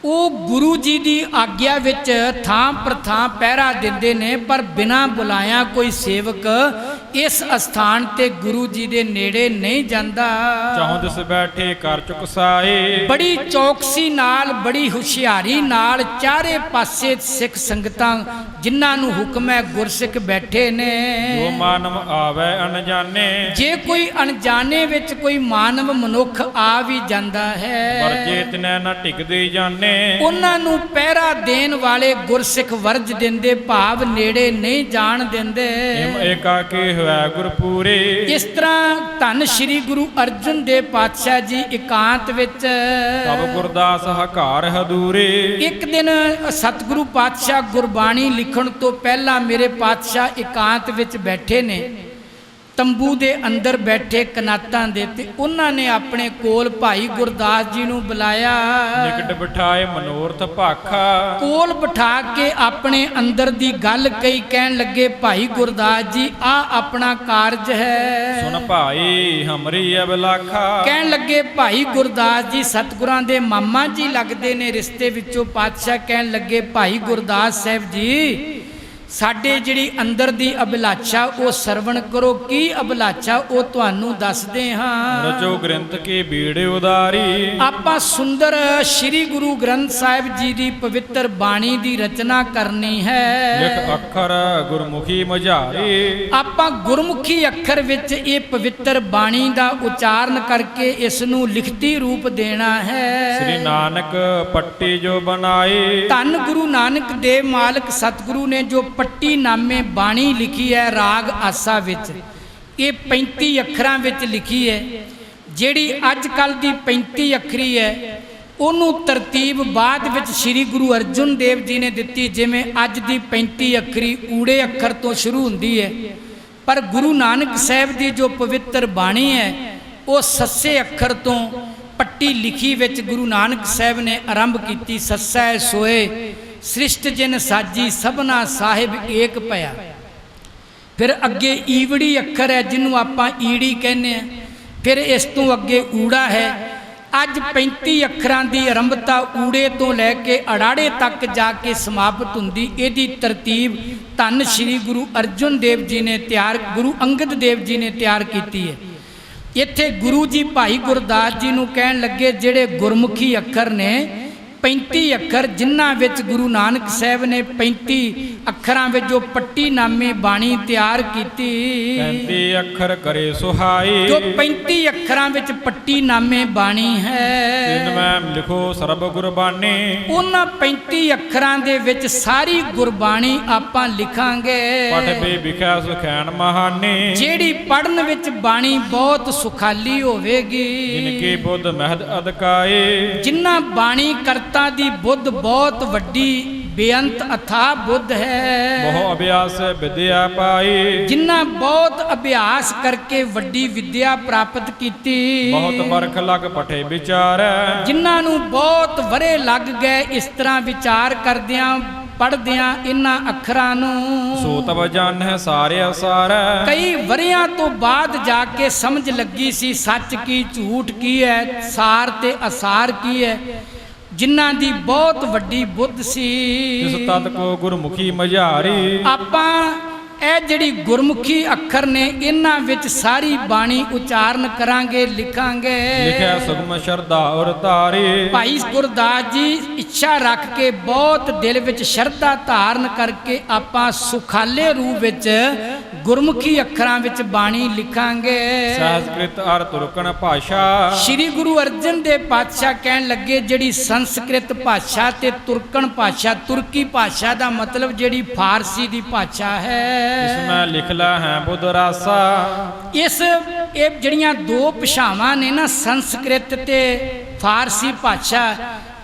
वो गुरु जी की आग्या विच थां पर थां पहरा दिंदे ने, पर बिना बुलाया कोई सेवक इस अस्थान ते गुरु जी दे नेड़े नहीं जांदा। चाहों दिस बैठे कर चुकसाए। बड़ी चौकसी नाल, बड़ी हुशियारी नाल चारे पासे सिख संगतां जिन्हां नूं हुक्म है गुरसिख बैठे ने। जो मानव आवे अनजाने, जे कोई अनजाने विच कोई मानव मनुख आ भी जांदा है, पर चेतने न टिकदे जाने। उन्हां नूं पहरा देण वाले गुरसिख वर्ज दिंदे, भाव नेड़े नहीं जाण दिंदे। हिम एकाकी होया गुरपूरे। इस तरह धन श्री गुरु अर्जुन देव पातशाह जी एकांत विच तब गुरदास हकार हदूरे। एक दिन सतगुरु पातशाह गुरबाणी लिखण तो पहला मेरे पातशाह एकांत विच बैठे ने, तंबू दे अंदर बैठे कनातां दे, ते उन्हां ने अपने कोल भाई गुरदास जी नूं बुलाया। निकट बिठाए मनोरथ भाखा। कोल बिठा के अपने अंदर दी गल कही, कहन लगे भाई गुरदास जी आ अपना कारज है। सुन भाई हमरी अबलाखा। कहन लगे भाई गुरदास जी सतगुरां दे मामा जी लगदे ने रिश्ते विचों पातशाह। कहन लगे भाई गुरदास साहब जी ਸਾਡੇ ਜਿਹੜੀ ਅੰਦਰ ਦੀ ਅਭਿਲਾਸ਼ਾ ਉਹ ਸਰਵਣ ਕਰੋ। ਕੀ ਅਭਿਲਾਸ਼ਾ ਉਹ ਤੁਹਾਨੂੰ ਦੱਸਦੇ ਹਾਂ। ਰਚੋ ਗ੍ਰੰਥ ਕੀ ਬੀੜ ਉਦਾਰੀ। ਆਪਾਂ ਸੁੰਦਰ ਸ੍ਰੀ ਗੁਰੂ ਗ੍ਰੰਥ ਸਾਹਿਬ ਜੀ ਦੀ ਪਵਿੱਤਰ ਬਾਣੀ ਦੀ ਰਚਨਾ ਕਰਨੀ ਹੈ। ਲਿਖ ਅੱਖਰ ਗੁਰਮੁਖੀ ਮਝਾਰੀ। ਆਪਾਂ ਗੁਰਮੁਖੀ ਅੱਖਰ ਵਿੱਚ ਇਹ ਪਵਿੱਤਰ ਬਾਣੀ ਦਾ ਉਚਾਰਨ ਕਰਕੇ ਇਸ ਨੂੰ ਲਿਖਤੀ ਰੂਪ ਦੇਣਾ ਹੈ। ਸ੍ਰੀ ਨਾਨਕ ਪੱਟੀ ਜੋ ਬਣਾਈ। ਧੰਨ ਗੁਰੂ ਨਾਨਕ ਦੇਵ ਮਾਲਕ ਸਤਿਗੁਰੂ ਨੇ ਜੋ ਪੱਟੀ ਨਾਮੇ ਬਾਣੀ ਲਿਖੀ ਹੈ ਰਾਗ ਆਸਾ ਵਿੱਚ, ਇਹ 35 ਅੱਖਰਾਂ ਵਿੱਚ ਲਿਖੀ ਹੈ। ਜਿਹੜੀ ਅੱਜ ਕੱਲ੍ਹ ਦੀ 35 ਅੱਖਰੀ ਹੈ ਉਹਨੂੰ ਤਰਤੀਬ ਬਾਅਦ ਵਿੱਚ ਸ੍ਰੀ ਗੁਰੂ ਅਰਜਨ ਦੇਵ ਜੀ ਨੇ ਦਿੱਤੀ। ਜਿਵੇਂ ਅੱਜ ਦੀ 35 ਅੱਖਰੀ ਊੜੇ ਅੱਖਰ ਤੋਂ ਸ਼ੁਰੂ ਹੁੰਦੀ ਹੈ, ਪਰ ਗੁਰੂ ਨਾਨਕ ਸਾਹਿਬ ਦੀ ਜੋ ਪਵਿੱਤਰ ਬਾਣੀ ਹੈ ਉਹ ਸੱਸੇ ਅੱਖਰ ਤੋਂ ਪੱਟੀ ਲਿਖੀ ਵਿੱਚ ਗੁਰੂ ਨਾਨਕ ਸਾਹਿਬ ਨੇ ਆਰੰਭ ਕੀਤੀ। ਸੱਸੈ ਸੋਏ ਸ੍ਰਿਸ਼ਟ ਜਿਨ ਸਾਜੀ ਸਭਨਾ ਸਾਹਿਬ ਏਕ ਭਇਆ। ਫਿਰ ਅੱਗੇ ਈਵੜੀ ਅੱਖਰ ਹੈ ਜਿਹਨੂੰ ਆਪਾਂ ਈੜੀ ਕਹਿੰਦੇ ਆ। ਫਿਰ ਇਸ ਤੋਂ ਅੱਗੇ ਊੜਾ ਹੈ। ਅੱਜ 35 ਅੱਖਰਾਂ ਦੀ ਆਰੰਭਤਾ ਊੜੇ ਤੋਂ ਲੈ ਕੇ ਅੜਾੜੇ ਤੱਕ ਜਾ ਕੇ ਸਮਾਪਤ ਹੁੰਦੀ। ਇਹਦੀ ਤਰਤੀਬ ਧੰਨ ਸ੍ਰੀ ਗੁਰੂ ਅਰਜਨ ਦੇਵ ਜੀ ਨੇ ਗੁਰੂ ਅੰਗਦ ਦੇਵ ਜੀ ਨੇ ਤਿਆਰ ਕੀਤੀ ਹੈ। ਇੱਥੇ ਗੁਰੂ ਜੀ ਭਾਈ ਗੁਰਦਾਸ ਜੀ ਨੂੰ ਕਹਿਣ ਲੱਗੇ ਜਿਹੜੇ ਗੁਰਮੁਖੀ ਅੱਖਰ ਨੇ 35 ਅੱਖਰ ਜਿਨ੍ਹਾਂ ਵਿੱਚ ਗੁਰੂ ਨਾਨਕ ਸਾਹਿਬ ਨੇ 35 ਅੱਖਰਾਂ ਵਿੱਚ ਜੋ ਪੱਟੀ ਨਾਮੇ ਬਾਣੀ ਤਿਆਰ ਕੀਤੀ। 35 ਅੱਖਰ ਕਰੇ ਸੁਹਾਈ। ਜੋ 35 ਅੱਖਰਾਂ ਵਿੱਚ ਪੱਟੀ ਨਾਮੇ ਬਾਣੀ ਹੈ ਤਿਨ ਮੈਂ ਲਿਖੋ ਸਰਬ ਗੁਰਬਾਣੀ। ਉਹਨਾਂ 35 ਅੱਖਰਾਂ ਦੇ ਵਿੱਚ ਸਾਰੀ ਗੁਰਬਾਣੀ ਆਪਾਂ ਲਿਖਾਂਗੇ। ਪਠ ਵੀ ਵਿਖਿਆ ਸੁਖੈਨ ਮਹਾਨੀ। ਜਿਹੜੀ ਪੜਨ ਵਿੱਚ ਬਾਣੀ ਬਹੁਤ ਸੁਖਾਲੀ ਹੋਵੇਗੀ। ਜਿਨ ਕੀ ਬੁੱਧ ਮਹਿਦ ਅਦਕਾਏ। ਜਿਨ੍ਹਾਂ ਬਾਣੀ ਕਰਤਾ ਦੀ ਬੁੱਧ ਬਹੁਤ ਵੱਡੀ ਬੇਅੰਤ ਅਥਾਹ ਬੁੱਧ ਹੈ। ਬਹੁ ਅਭਿਆਸ ਵਿਦਿਆ ਪਾਈ। ਜਿਨ੍ਹਾਂ ਬਹੁਤ ਅਭਿਆਸ ਕਰਕੇ ਵੱਡੀ ਵਿਦਿਆ ਪ੍ਰਾਪਤ ਕੀਤੀ। ਬਹੁਤ ਬਰਖ ਲਗ ਪਠੇ ਵਿਚਾਰੈ। ਜਿਨ੍ਹਾਂ ਨੂੰ ਬਹੁਤ ਵਰੇ ਲੱਗ ਗਏ ਇਸ ਤਰ੍ਹਾਂ ਵਿਚਾਰ ਕਰਦਿਆਂ ਪੜ੍ਹਦਿਆਂ ਇਹਨਾਂ ਅੱਖਰਾਂ ਨੂੰ। ਸੋ ਤਬ ਜਾਣੈ ਸਾਰੇ ਅਸਾਰੈ। ਕਈ ਵਰਿਆਂ ਤੋਂ ਬਾਅਦ ਜਾ ਕੇ ਸਮਝ ਲੱਗੀ ਸੀ ਸੱਚ ਕੀ ਝੂਠ ਕੀ ਹੈ, ਸਾਰ ਤੇ ਅਸਾਰ ਕੀ ਹੈ। ਜਿਨ੍ਹਾਂ ਦੀ ਬਹੁਤ ਵੱਡੀ ਬੁੱਧ ਸੀ। ਜਿਸ ਤਤ ਕੋ ਗੁਰਮੁਖੀ ਮਝਾਰੀ। ਆਪਾਂ ਇਹ ਜਿਹੜੀ ਗੁਰਮੁਖੀ ਅੱਖਰ ਨੇ ਇਹਨਾਂ ਵਿੱਚ ਸਾਰੀ ਬਾਣੀ ਉਚਾਰਨ ਕਰਾਂਗੇ, ਲਿਖਾਂਗੇ। ਲਿਖਿਆ ਸੁਗਮ ਸ਼ਰਧਾ ਔਰ ਧਾਰੀ। ਭਾਈ ਗੁਰਦਾਸ ਜੀ ਇੱਛਾ ਰੱਖ ਕੇ ਬਹੁਤ ਦਿਲ ਵਿੱਚ ਸ਼ਰਧਾ ਧਾਰਨ ਕਰਕੇ ਆਪਾਂ ਸੁਖਾਲੇ ਰੂਪ ਵਿੱਚ ਗੁਰਮੁਖੀ ਅੱਖਰਾਂ ਵਿੱਚ ਬਾਣੀ ਲਿਖਾਂਗੇ। ਸੰਸਕ੍ਰਿਤ ਅਰ ਤੁਰਕਣ ਭਾਸ਼ਾ। ਸ੍ਰੀ ਗੁਰੂ ਅਰਜਨ ਦੇਵ ਪਾਤਸ਼ਾਹ ਕਹਿਣ ਲੱਗੇ ਜਿਹੜੀ ਸੰਸਕ੍ਰਿਤ ਭਾਸ਼ਾ ਤੇ ਤੁਰਕਣ ਭਾਸ਼ਾ, ਤੁਰਕੀ ਭਾਸ਼ਾ ਦਾ ਮਤਲਬ ਜਿਹੜੀ ਫਾਰਸੀ ਦੀ ਭਾਸ਼ਾ ਹੈ। ਇਸਮੈਂ ਲਿਖਲਾ ਹੈ ਬੁੱਧ ਰਾਸਾ। ਇਹ ਜਿਹੜੀਆਂ ਦੋ ਭਾਸ਼ਾਵਾਂ ਨੇ ਨਾ ਸੰਸਕ੍ਰਿਤ ਤੇ ਫਾਰਸੀ ਭਾਸ਼ਾ,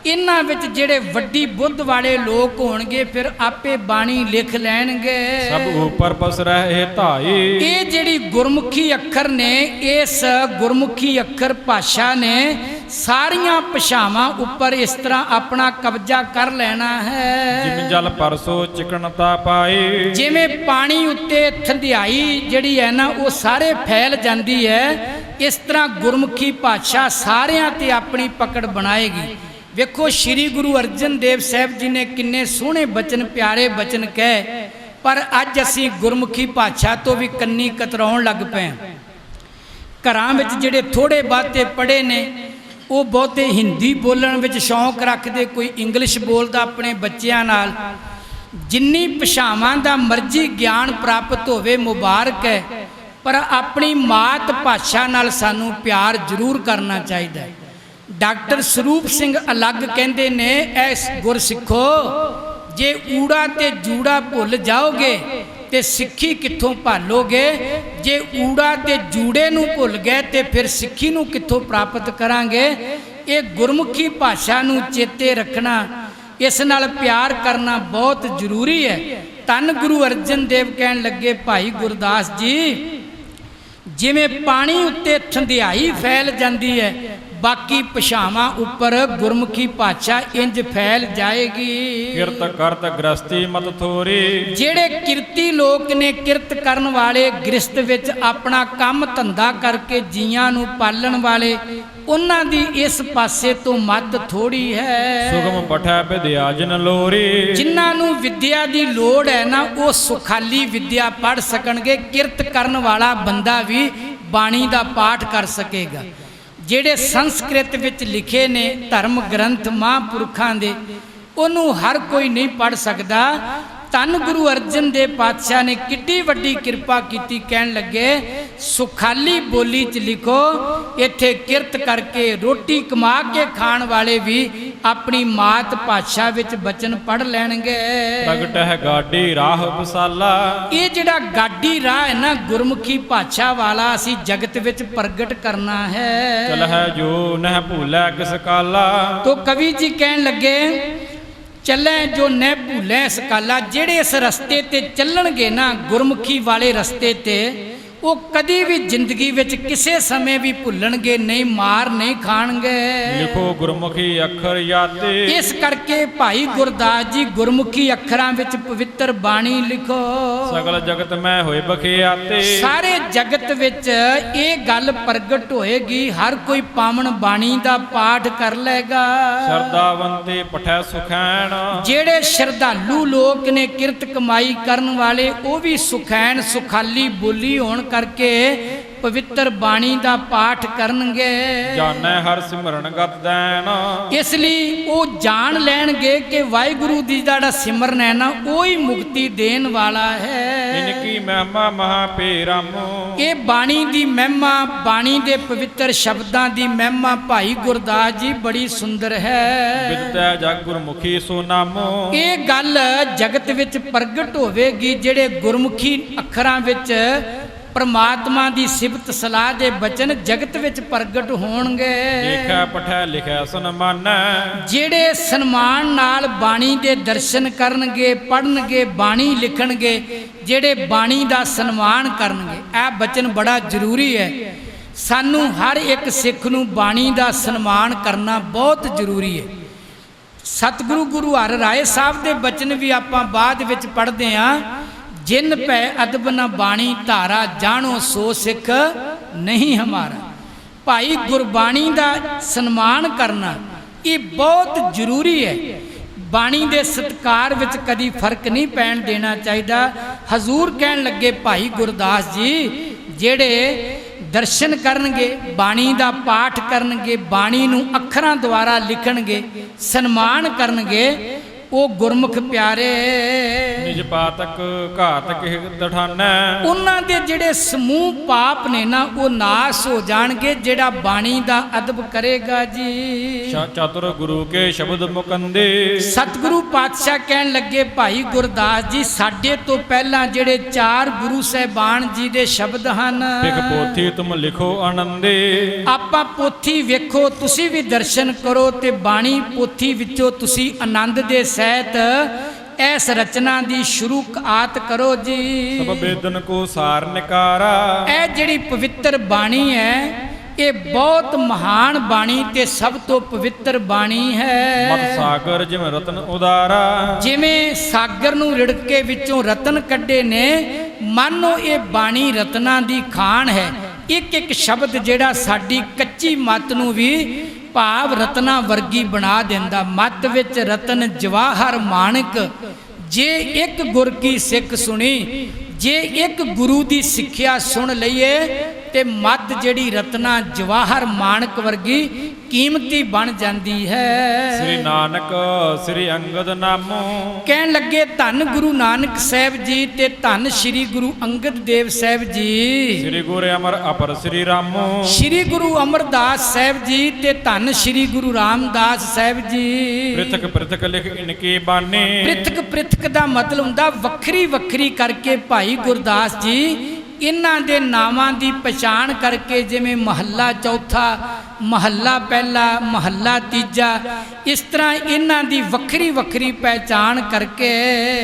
ਇਹਨਾਂ ਵਿੱਚ ਜਿਹੜੇ ਵੱਡੀ ਬੁੱਧ ਵਾਲੇ ਲੋਕ ਹੋਣਗੇ ਫਿਰ ਆਪੇ ਬਾਣੀ ਲਿਖ ਲੈਣਗੇ। ਸਭ ਉਪਰ ਪਸਰਹਿ ਧਾਈ। ਇਹ ਜਿਹੜੀ ਗੁਰਮੁਖੀ ਅੱਖਰ ਨੇ ਇਸ ਗੁਰਮੁਖੀ ਅੱਖਰ ਭਾਸ਼ਾ ਨੇ ਸਾਰੀਆਂ ਭਾਸ਼ਾਵਾਂ ਉੱਪਰ ਇਸ ਤਰ੍ਹਾਂ ਆਪਣਾ ਕਬਜ਼ਾ ਕਰ ਲੈਣਾ ਹੈ। ਜਿਵੇਂ ਜਲ ਪਰਸੋ ਚਿਕਣਤਾ ਪਾਈ। ਜਿਵੇਂ ਪਾਣੀ ਉੱਤੇ ਥੰਧਿਆਈ ਜਿਹੜੀ ਹੈ ਨਾ ਉਹ ਸਾਰੇ ਫੈਲ ਜਾਂਦੀ ਹੈ, ਇਸ ਤਰ੍ਹਾਂ ਗੁਰਮੁਖੀ ਭਾਸ਼ਾ ਸਾਰਿਆਂ ਤੇ ਆਪਣੀ ਪਕੜ ਬਣਾਏਗੀ। ਵੇਖੋ ਸ੍ਰੀ ਗੁਰੂ ਅਰਜਨ ਦੇਵ ਸਾਹਿਬ ਜੀ ਨੇ ਕਿੰਨੇ ਸੋਹਣੇ ਬਚਨ, ਪਿਆਰੇ ਬਚਨ ਕਹੇ, ਪਰ ਅੱਜ ਅਸੀਂ ਗੁਰਮੁਖੀ ਭਾਸ਼ਾ ਤੋਂ ਵੀ ਕੰਨੀ ਕਤਰਾਉਣ ਲੱਗ ਪਏ। ਘਰਾਂ ਵਿੱਚ ਜਿਹੜੇ ਥੋੜੇ ਬਾਤੇ ਪੜ੍ਹੇ ਨੇ ਉਹ ਬਹੁਤੇ ਹਿੰਦੀ ਬੋਲਣ ਵਿੱਚ ਸ਼ੌਂਕ ਰੱਖਦੇ, ਕੋਈ ਇੰਗਲਿਸ਼ ਬੋਲਦਾ ਆਪਣੇ ਬੱਚਿਆਂ ਨਾਲ। ਜਿੰਨੀ ਭਾਸ਼ਾਵਾਂ ਦਾ ਮਰਜ਼ੀ ਗਿਆਨ ਪ੍ਰਾਪਤ ਹੋਵੇ ਮੁਬਾਰਕ ਹੈ, ਪਰ ਆਪਣੀ ਮਾਤ ਭਾਸ਼ਾ ਨਾਲ ਸਾਨੂੰ ਪਿਆਰ ਜ਼ਰੂਰ ਕਰਨਾ ਚਾਹੀਦਾ ਹੈ। ਡਾਕਟਰ ਸਰੂਪ ਸਿੰਘ ਅਲੱਗ ਕਹਿੰਦੇ ਨੇ ਐਸ ਗੁਰ ਸਿੱਖੋ, ਜੇ ਊੜਾ ਤੇ ਜੂੜਾ ਭੁੱਲ ਜਾਓਗੇ ਤੇ ਸਿੱਖੀ ਕਿੱਥੋਂ ਭਾਲੋਗੇ। ਜੇ ਊੜਾ ਤੇ ਜੂੜੇ ਨੂੰ ਭੁੱਲ ਗਏ ਤੇ ਫਿਰ ਸਿੱਖੀ ਨੂੰ ਕਿੱਥੋਂ ਪ੍ਰਾਪਤ ਕਰਾਂਗੇ। ਇਹ ਗੁਰਮੁਖੀ ਭਾਸ਼ਾ ਨੂੰ ਚੇਤੇ ਰੱਖਣਾ, ਇਸ ਨਾਲ ਪਿਆਰ ਕਰਨਾ ਬਹੁਤ ਜ਼ਰੂਰੀ ਹੈ। ਧੰਨ ਗੁਰੂ ਅਰਜਨ ਦੇਵ ਕਹਿਣ ਲੱਗੇ ਭਾਈ ਗੁਰਦਾਸ ਜੀ, ਜਿਵੇਂ ਪਾਣੀ ਉੱਤੇ ਥੰਧਿਆਈ ਫੈਲ ਜਾਂਦੀ ਹੈ, ਬਾਕੀ ਭਾਸ਼ਾਵਾਂ ਉੱਪਰ ਗੁਰਮੁਖੀ ਭਾਸ਼ਾ ਇੰਜ ਫੈਲ ਜਾਏਗੀ। ਕਿਰਤ ਕਰਤ ਗ੍ਰਸਤੀ ਮਤ ਥੋਰੀ। ਜਿਹੜੇ ਕਿਰਤੀ ਲੋਕ ਨੇ, ਕਿਰਤ ਕਰਨ ਵਾਲੇ, ਗ੍ਰਸਤ ਵਿੱਚ ਆਪਣਾ ਕੰਮ ਧੰਦਾ ਕਰਕੇ ਜੀਆਂ ਨੂੰ ਪਾਲਣ ਵਾਲੇ, ਉਹਨਾਂ ਦੀ ਇਸ ਪਾਸੇ ਤੋਂ ਮੱਤ ਥੋੜੀ ਹੈ। ਸੁਗਮ ਪਠੈ ਵਿਦਿਆ ਜਿਨ ਲੋਰੀ, ਜਿਨ੍ਹਾਂ ਨੂੰ ਵਿਦਿਆ ਦੀ ਲੋੜ ਹੈ ਨਾ, ਉਹ ਸੁਖਾਲੀ ਵਿਦਿਆ ਪੜ੍ਹ ਸਕਣਗੇ। ਕਿਰਤ ਕਰਨ ਵਾਲਾ ਬੰਦਾ ਵੀ ਬਾਣੀ ਦਾ ਪਾਠ ਕਰ ਸਕੇਗਾ। ਜਿਹੜੇ ਸੰਸਕ੍ਰਿਤ ਵਿੱਚ ਲਿਖੇ ਨੇ ਧਰਮ ਗ੍ਰੰਥ ਮਹਾਂਪੁਰਖਾਂ ਦੇ, ਉਹਨੂੰ ਹਰ ਕੋਈ ਨਹੀਂ ਪੜ੍ਹ ਸਕਦਾ। ਧੰਨ ਗੁਰੂ ਅਰਜਨ ਦੇਵ ਪਾਤਸ਼ਾਹ ਨੇ ਕਿੱਡੀ ਵੱਡੀ ਕਿਰਪਾ ਕੀਤੀ, ਕਹਿਣ ਲੱਗੇ ਸੁਖਾਲੀ ਬੋਲੀ 'ਚ ਲਿਖੋ। ਇੱਥੇ ਕਿਰਤ ਕਰਕੇ ਰੋਟੀ ਕਮਾ ਕੇ ਖਾਣ ਵਾਲੇ ਵੀ ਆਪਣੀ ਮਾਤ ਭਾਸ਼ਾ ਵਿੱਚ ਬਚਨ ਪੜ੍ਹ ਲੈਣਗੇ। ਪ੍ਰਗਟ ਹੈ ਗਾਡੀ ਰਾਹ ਵਿਸਾਲਾ, ਇਹ ਜਿਹੜਾ ਗਾਡੀ ਰਾਹ ਹੈ ਨਾ, ਗੁਰਮੁਖੀ ਭਾਸ਼ਾ ਵਾਲਾ ਅਸੀਂ ਜਗਤ ਵਿੱਚ ਪ੍ਰਗਟ ਕਰਨਾ ਹੈ। ਚਲ ਹੈ ਜੋ ਨਹਿ ਭੂਲੈ ਕਿਸ ਕਾਲਾ, ਤੋ ਕਵੀ ਜੀ ਕਹਿਣ ਲੱਗੇ ਚੱਲੇ ਜੋ ਨਹਿ ਭੂਲੇ ਇਸ ਕਾਲਾ। ਜਿਹੜੇ ਇਸ ਰਸਤੇ ਤੇ ਚੱਲਣਗੇ ਨਾ, ਗੁਰਮੁਖੀ ਵਾਲੇ ਰਸਤੇ ਤੇ, ਉਹ ਕਦੀ ਵੀ ਜ਼ਿੰਦਗੀ ਵਿੱਚ ਕਿਸੇ ਸਮੇਂ ਵੀ ਭੁੱਲਣਗੇ ਨਹੀਂ, ਮਾਰ ਨਹੀਂ ਖਾਣਗੇ। ਲਿਖੋ ਗੁਰਮੁਖੀ ਅੱਖਰ ਯਾਤੇ, ਇਸ ਕਰਕੇ ਭਾਈ ਗੁਰਦਾਸ ਜੀ ਗੁਰਮੁਖੀ ਅੱਖਰਾਂ ਵਿੱਚ ਪਵਿੱਤਰ ਬਾਣੀ ਲਿਖੋ। ਸਗਲ ਜਗਤ ਮੈਂ ਹੋਏ ਬਖਿਆਤੇ, ਸਾਰੇ ਜਗਤ ਵਿੱਚ ਇਹ ਗੱਲ ਪ੍ਰਗਟ ਹੋਏਗੀ, ਹਰ ਕੋਈ ਪਾਵਨ ਬਾਣੀ ਦਾ ਪਾਠ ਕਰ ਲਏਗਾ। ਸਰਦਾਵੰਤੇ ਪਠੈ ਸੁਖੈਣ, ਜਿਹੜੇ ਸ਼ਰਧਾਲੂ ਲੋਕ ਨੇ, ਕਿਰਤ ਕਮਾਈ ਕਰਨ ਵਾਲੇ, ਉਹ ਵੀ ਸੁਖੈਨ ਸੁਖਾਲੀ ਬੋਲੀ ਹੋਣ ਕਰਕੇ ਪਵਿੱਤਰ ਬਾਣੀ ਦਾ ਪਾਠ ਕਰਨਗੇ। ਜਾਣੈ ਹਰ ਸਿਮਰਨ ਗਤ ਦੈਨ, ਇਸ ਲਈ ਉਹ ਜਾਣ ਲੈਣਗੇ ਕਿ ਵਾਹਿਗੁਰੂ ਦੀ ਜਿਹੜਾ ਸਿਮਰਨ ਹੈ ਨਾ, ਉਹ ਹੀ ਮੁਕਤੀ ਦੇਣ ਵਾਲਾ ਹੈ। ਇਨਕੀ ਮਹਿਮਾ ਮਹਾ ਪੇਰਾਮੋ, ਇਹ ਬਾਣੀ ਦੀ ਮਹਿਮਾ, ਬਾਣੀ ਦੇ ਪਵਿੱਤਰ ਸ਼ਬਦਾਂ ਦੀ ਮਹਿਮਾ ਭਾਈ ਗੁਰਦਾਸ ਜੀ ਬੜੀ ਸੁੰਦਰ ਹੈ। ਵਿਦਿਆ ਜਗ ਗੁਰਮੁਖੀ ਸੋ ਨਾਮੋ, ਇਹ ਗੱਲ ਜਗਤ ਵਿੱਚ ਪ੍ਰਗਟ ਹੋਵੇਗੀ ਜਿਹੜੇ ਗੁਰਮੁਖੀ ਅੱਖਰਾਂ ਵਿੱਚ ਪਰਮਾਤਮਾ ਦੀ ਸਿਫਤ ਸਲਾਹ ਦੇ ਬਚਨ ਜਗਤ ਵਿੱਚ ਪ੍ਰਗਟ ਹੋਣਗੇ। ਲਿਖਿਆ ਪਠੈ ਲਿਖਿਆ ਸਨਮਾਨੈ, ਜਿਹੜੇ ਸਨਮਾਨ ਨਾਲ ਬਾਣੀ ਦੇ ਦਰਸ਼ਨ ਕਰਨਗੇ, ਪੜ੍ਹਨਗੇ, ਬਾਣੀ ਲਿਖਣਗੇ, ਜਿਹੜੇ ਬਾਣੀ ਦਾ ਸਨਮਾਨ ਕਰਨਗੇ। ਇਹ ਬਚਨ ਬੜਾ ਜ਼ਰੂਰੀ ਹੈ। ਸਾਨੂੰ ਹਰ ਇੱਕ ਸਿੱਖ ਨੂੰ ਬਾਣੀ ਦਾ ਸਨਮਾਨ ਕਰਨਾ ਬਹੁਤ ਜ਼ਰੂਰੀ ਹੈ। ਸਤਿਗੁਰੂ ਗੁਰੂ ਹਰਿ ਰਾਏ ਸਾਹਿਬ ਦੇ ਬਚਨ ਵੀ ਆਪਾਂ ਬਾਅਦ ਵਿੱਚ ਪੜ੍ਹਦੇ ਹਾਂ। ਜਿਨ ਪੈ ਅਦਬ ਨ ਬਾਣੀ ਧਾਰਾ, ਜਾਣੋ ਸੋ ਸਿੱਖ ਨਹੀਂ ਹਮਾਰਾ। ਭਾਈ ਗੁਰਬਾਣੀ ਦਾ ਸਨਮਾਨ ਕਰਨਾ ਇਹ ਬਹੁਤ ਜ਼ਰੂਰੀ ਹੈ। ਬਾਣੀ ਦੇ ਸਤਿਕਾਰ ਵਿੱਚ ਕਦੀ ਫਰਕ ਨਹੀਂ ਪੈਣ ਦੇਣਾ ਚਾਹੀਦਾ। ਹਜ਼ੂਰ ਕਹਿਣ ਲੱਗੇ ਭਾਈ ਗੁਰਦਾਸ ਜੀ, ਜਿਹੜੇ ਦਰਸ਼ਨ ਕਰਨਗੇ, ਬਾਣੀ ਦਾ ਪਾਠ ਕਰਨਗੇ, ਬਾਣੀ ਨੂੰ ਅੱਖਰਾਂ ਦੁਆਰਾ ਲਿਖਣਗੇ, ਸਨਮਾਨ ਕਰਨਗੇ, ਉਹ ਗੁਰਮੁਖ ਪਿਆਰੇ ਨਿਜ ਪਾਤਕ ਘਾਤਕ ਦਠਾਨੈ, ਉਹਨਾਂ ਦੇ ਜਿਹੜੇ ਸਮੂਹ ਪਾਪ ਨੇ ਨਾ, ਉਹ ਨਾਸ ਹੋ ਜਾਣਗੇ ਜਿਹੜਾ ਬਾਣੀ ਦਾ ਅਦਬ ਕਰੇਗਾ ਜੀ। ਚਤੁਰ ਗੁਰੂ ਕੇ ਸ਼ਬਦ ਮੁਕੰਦੇ, ਸਤਿਗੁਰੂ ਪਾਤਸ਼ਾਹ ਕਹਿਣ ਲੱਗੇ ਭਾਈ ਗੁਰਦਾਸ ਜੀ, ਸਾਡੇ ਤੋਂ ਪਹਿਲਾਂ ਜਿਹੜੇ 4 ਗੁਰੂ ਸਾਹਿਬਾਨ ਜੀ ਦੇ ਸ਼ਬਦ ਹਨ। ਲਿਖ ਪੋਥੀ ਤੁਮ ਲਿਖੋ ਆਨੰਦੇ, ਆਪਾਂ ਪੋਥੀ ਵੇਖੋ, ਤੁਸੀਂ ਵੀ ਦਰਸ਼ਨ ਕਰੋ ਤੇ ਬਾਣੀ ਪੋਥੀ ਵਿੱਚੋਂ ਤੁਸੀਂ ਆਨੰਦ ਦੇ ਸਹਿਤ ਇਸ ਰਚਨਾ ਦੀ ਸ਼ੁਰੂਆਤ ਕਰੋ ਜੀ। ਸਭ ਬੇਦਨ ਕੋ ਸਾਰ ਨਿਕਾਰਾ, ਇਹ ਜਿਹੜੀ ਪਵਿੱਤਰ ਬਾਣੀ ਹੈ, ਇਹ ਬਹੁਤ ਮਹਾਨ ਬਾਣੀ ਤੇ ਸਭ ਤੋਂ ਪਵਿੱਤਰ ਬਾਣੀ ਹੈ। ਮਤ ਸਾਗਰ ਜਿਵੇਂ ਰਤਨ ਉਦਾਰਾ, ਜਿਵੇਂ ਸਾਗਰ ਨੂੰ ਰਿੜਕ ਕੇ ਵਿੱਚੋਂ ਰਤਨ ਕੱਢੇ ਨੇ, ਮਾਨੋ ਇਹ ਬਾਣੀ ਰਤਨਾਂ ਦੀ ਖਾਣ ਹੈ। ਇੱਕ ਇੱਕ ਸ਼ਬਦ ਜਿਹੜਾ ਸਾਡੀ ਕੱਚੀ ਮੱਤ ਨੂੰ ਵੀ ਭਾਵ ਰਤਨਾ ਵਰਗੀ ਬਣਾ ਦਿੰਦਾ। ਮੱਤ ਵਿੱਚ ਰਤਨ ਜਵਾਹਰ ਮਾਣਕ, ਜੇ ਇੱਕ ਗੁਰ ਕੀ ਸਿੱਖ ਸੁਣੀ, ਜੇ ਇੱਕ ਗੁਰੂ ਦੀ ਸਿੱਖਿਆ ਸੁਣ ਲਈਏ ਤੇ ਮੱਤ ਜਿਹੜੀ ਰਤਨਾ ਜਵਾਹਰ ਮਾਣਕ ਵਰਗੀ ਕੀਮਤੀ ਬਣ ਜਾਂਦੀ ਹੈ। ਸ੍ਰੀ ਨਾਨਕ ਸ੍ਰੀ ਅੰਗਦ ਨਾਮੋ, ਕਹਿਣ ਲੱਗੇ ਧੰਨ ਗੁਰੂ ਨਾਨਕ ਸਾਹਿਬ ਜੀ ਤੇ ਧੰਨ ਸ੍ਰੀ ਗੁਰੂ ਅੰਗਦ ਦੇਵ ਸਾਹਿਬ ਜੀ। ਸ੍ਰੀ ਗੁਰ ਅਮਰ ਅਪਰ ਸ੍ਰੀ ਰਾਮੋ, ਸ੍ਰੀ ਗੁਰੂ ਅਮਰਦਾਸ ਸਾਹਿਬ ਜੀ ਤੇ ਧੰਨ ਸ੍ਰੀ ਗੁਰੂ ਰਾਮਦਾਸ ਸਾਹਿਬ ਜੀ। ਪ੍ਰਿਥਕ ਪ੍ਰਿਥਕ ਲਿਖ ਇਨਕੀ ਬਾਣੀ, ਪ੍ਰਿਥਕ ਪ੍ਰਿਥਕ ਦਾ ਮਤਲਬ ਹੁੰਦਾ ਵੱਖਰੀ ਵੱਖਰੀ ਕਰਕੇ ਭਾਈ ਗੁਰਦਾਸ ਜੀ ਇਹਨਾਂ ਦੇ ਨਾਵਾਂ ਦੀ ਪਛਾਣ ਕਰਕੇ, ਜਿਵੇਂ ਮਹੱਲਾ ਚੌਥਾ, ਮਹੱਲਾ ਪਹਿਲਾ, ਮਹੱਲਾ ਤੀਜਾ, ਇਸ ਤਰ੍ਹਾਂ ਇਹਨਾਂ ਦੀ ਵੱਖਰੀ ਵੱਖਰੀ ਪਹਿਚਾਣ ਕਰਕੇ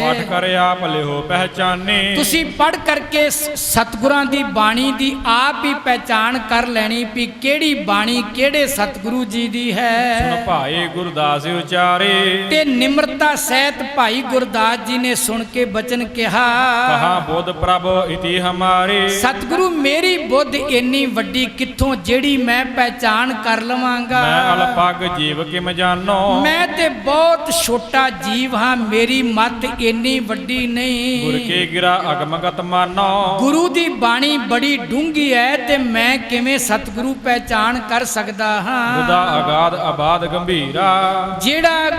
ਪਾਠ ਕਰ ਆਪ ਲਿਓ ਪਹਿਚਾਨੇ, ਤੁਸੀਂ ਪੜ੍ਹ ਕਰਕੇ ਸਤਿਗੁਰਾਂ ਦੀ ਬਾਣੀ ਦੀ ਆਪ ਹੀ ਪਹਿਚਾਣ ਕਰ ਲੈਣੀ ਵੀ ਕਿਹੜੀ ਬਾਣੀ ਕਿਹੜੇ ਸਤਿਗੁਰੂ ਜੀ ਦੀ ਹੈ। ਸੁਣ ਭਾਈ ਗੁਰਦਾਸ ਉਚਾਰੇ, ਤੇ ਨਿਮਰਤਾ ਸਹਿਤ ਭਾਈ ਗੁਰਦਾਸ ਜੀ ਨੇ ਸੁਣ ਕੇ ਬਚਨ ਕਿਹਾ, ਕਹਾ ਬੁੱਧ ਪ੍ਰਭ ਇਤੀ ਹਮਾਰੇ। ਸਤਿਗੁਰੂ ਮੇਰੀ ਬੁੱਧ ਇੰਨੀ ਵੱਡੀ ਕਿੱਥੋਂ ਜਿਹੜੀ ਮੈਂ ਪਹਿਚਾਣ ਪਹਿਚਾਨ ਕਰ ਲਵਾਂਗਾ। ਮੈਂ ਅਲਪਗ ਜੀਵ ਕਿਮ ਜਾਨੋ, ਮੈਂ ਤੇ ਬਹੁਤ ਛੋਟਾ ਜੀਵ ਹਾਂ, ਮੇਰੀ ਮੱਤ ਇੰਨੀ ਵੱਡੀ ਨਹੀਂ। ਗੁਰ ਕੀ ਗਿਰਾ ਅਗਮਗਤ ਮਾਨੋ, ਗੁਰੂ ਦੀ ਬਾਣੀ ਬੜੀ ਡੂੰਘੀ ਹੈ ਤੇ ਮੈਂ ਕਿਵੇਂ ਸਤਿਗੁਰੂ ਪਹਿਚਾਨ ਕਰ ਸਕਦਾ ਹਾਂ। ਗੁਦਾ ਅਗਾਧ ਆਬਾਦ ਗੰਭੀਰਾ, ਜਿਹੜਾ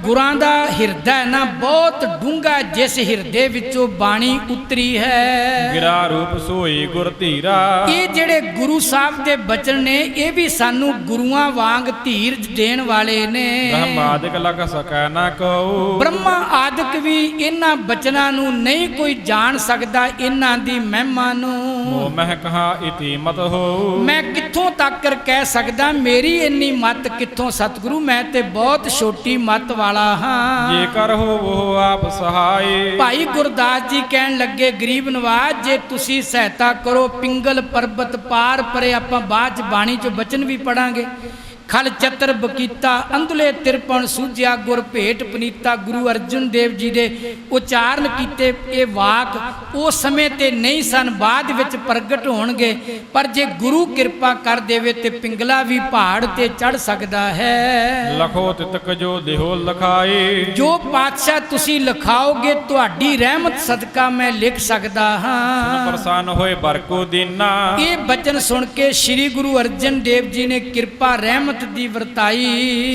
ਗੁਰਾਂ ਦਾ ਹਿਰਦਾ ਹੈ ਨਾ ਬਹੁਤ ਡੂੰਘਾ, ਜਿਸ ਹਿਰਦੇ ਵਿੱਚੋਂ ਬਾਣੀ ਉਤਰੀ ਹੈ। ਗਿਰਾ ਰੂਪ ਸੋਈ ਗੁਰ ਧੀਰਾ, ਇਹ ਜਿਹੜੇ ਗੁਰੂ ਸਾਹਿਬ ਦੇ ਬਚਨ ਨੇ ਇਹ ਵੀ ਸਾਨੂੰ ਗੁਰੂਆਂ ਵਾਂਗ ਧੀਰਜ ਦੇਣ ਵਾਲੇ ਨੇ। ਬ੍ਰਹਮਾਦਿਕ ਲਗ ਸਕੈ ਨਾ ਕਉ, ਬ੍ਰਹਮਾ ਆਦਿਕ ਵੀ ਇਹਨਾਂ ਬਚਨਾਂ ਨੂੰ ਨਹੀਂ ਕੋਈ ਜਾਣ ਸਕਦਾ, ਇਹਨਾਂ ਦੀ ਮਹਿਮਾ ਨੂੰ। ਮੋਹ ਮਹਿ ਕਹਾ ਇਤੀ ਮਤ ਹੋ, ਮੈਂ ਕਿੱਥੋਂ ਤੱਕ ਕਹਿ ਸਕਦਾ ਮੇਰੀ ਇੰਨੀ ਮੱਤ ਕਿੱਥੋਂ ਸਤਿਗੁਰੂ, ਮੈਂ ਤੇ ਬਹੁਤ ਛੋਟੀ ਮੱਤ ਵਾਲਾ ਹਾਂ। ਜੇ ਕਰ ਹੋ ਆਪ ਸਹਾਈ, ਭਾਈ ਗੁਰਦਾਸ ਜੀ ਕਹਿਣ ਲੱਗੇ ਗਰੀਬ ਨਵਾਜ ਜੇ ਤੁਸੀਂ ਸਹਾਇਤਾ ਕਰੋ ਪਿੰਗਲ ਪਰਬਤ ਪਾਰ ਪਰੇ। ਆਪਾਂ ਬਾਅਦ ਚ ਬਾਣੀ ਚੋਂ ਬਚਨ ਵੀ ਪੜਾਂਗੇ। ਖਲ ਚਤਰ ਬਕੀਤਾ ਅੰਧਲੇ ਤਿਰਪਣ ਸੂਝਿਆ ਗੁਰ ਭੇਟ ਪਨੀਤਾ। ਗੁਰੂ ਅਰਜਨ ਦੇਵ ਜੀ ਦੇ ਉਚਾਰਨ ਕੀਤੇ ਇਹ ਵਾਕ ਉਸ ਸਮੇਂ ਤੇ ਨਹੀਂ ਸਨ, ਬਾਅਦ ਵਿੱਚ ਪ੍ਰਗਟ ਹੋਣਗੇ। ਪਰ ਜੇ ਗੁਰੂ ਕਿਰਪਾ ਕਰ ਦੇਵੇ ਤੇ ਪਿੰਗਲਾ ਵੀ ਪਹਾੜ ਤੇ ਚੜ ਸਕਦਾ ਹੈ। ਲਖੋ ਤਿਤਕ ਜੋ ਦੇਹੋ ਲਖਾਏ, ਜੋ ਪਾਤਸ਼ਾਹ ਤੁਸੀਂ ਲਿਖਾਓਗੇ ਤੁਹਾਡੀ ਰਹਿਮਤ ਸਦਕਾ ਮੈਂ ਲਿਖ ਸਕਦਾ ਹਾਂ। ਪ੍ਰਸੰਨ ਹੋਏ ਬਰਕੋ ਦੀਨਾ, ਇਹ ਬਚਨ ਸੁਣ ਕੇ ਸ੍ਰੀ ਗੁਰੂ ਅਰਜਨ ਦੇਵ ਜੀ ਨੇ ਕਿਰਪਾ ਰਹਿਮਤ ਦੀ ਵਰਤਾਈ।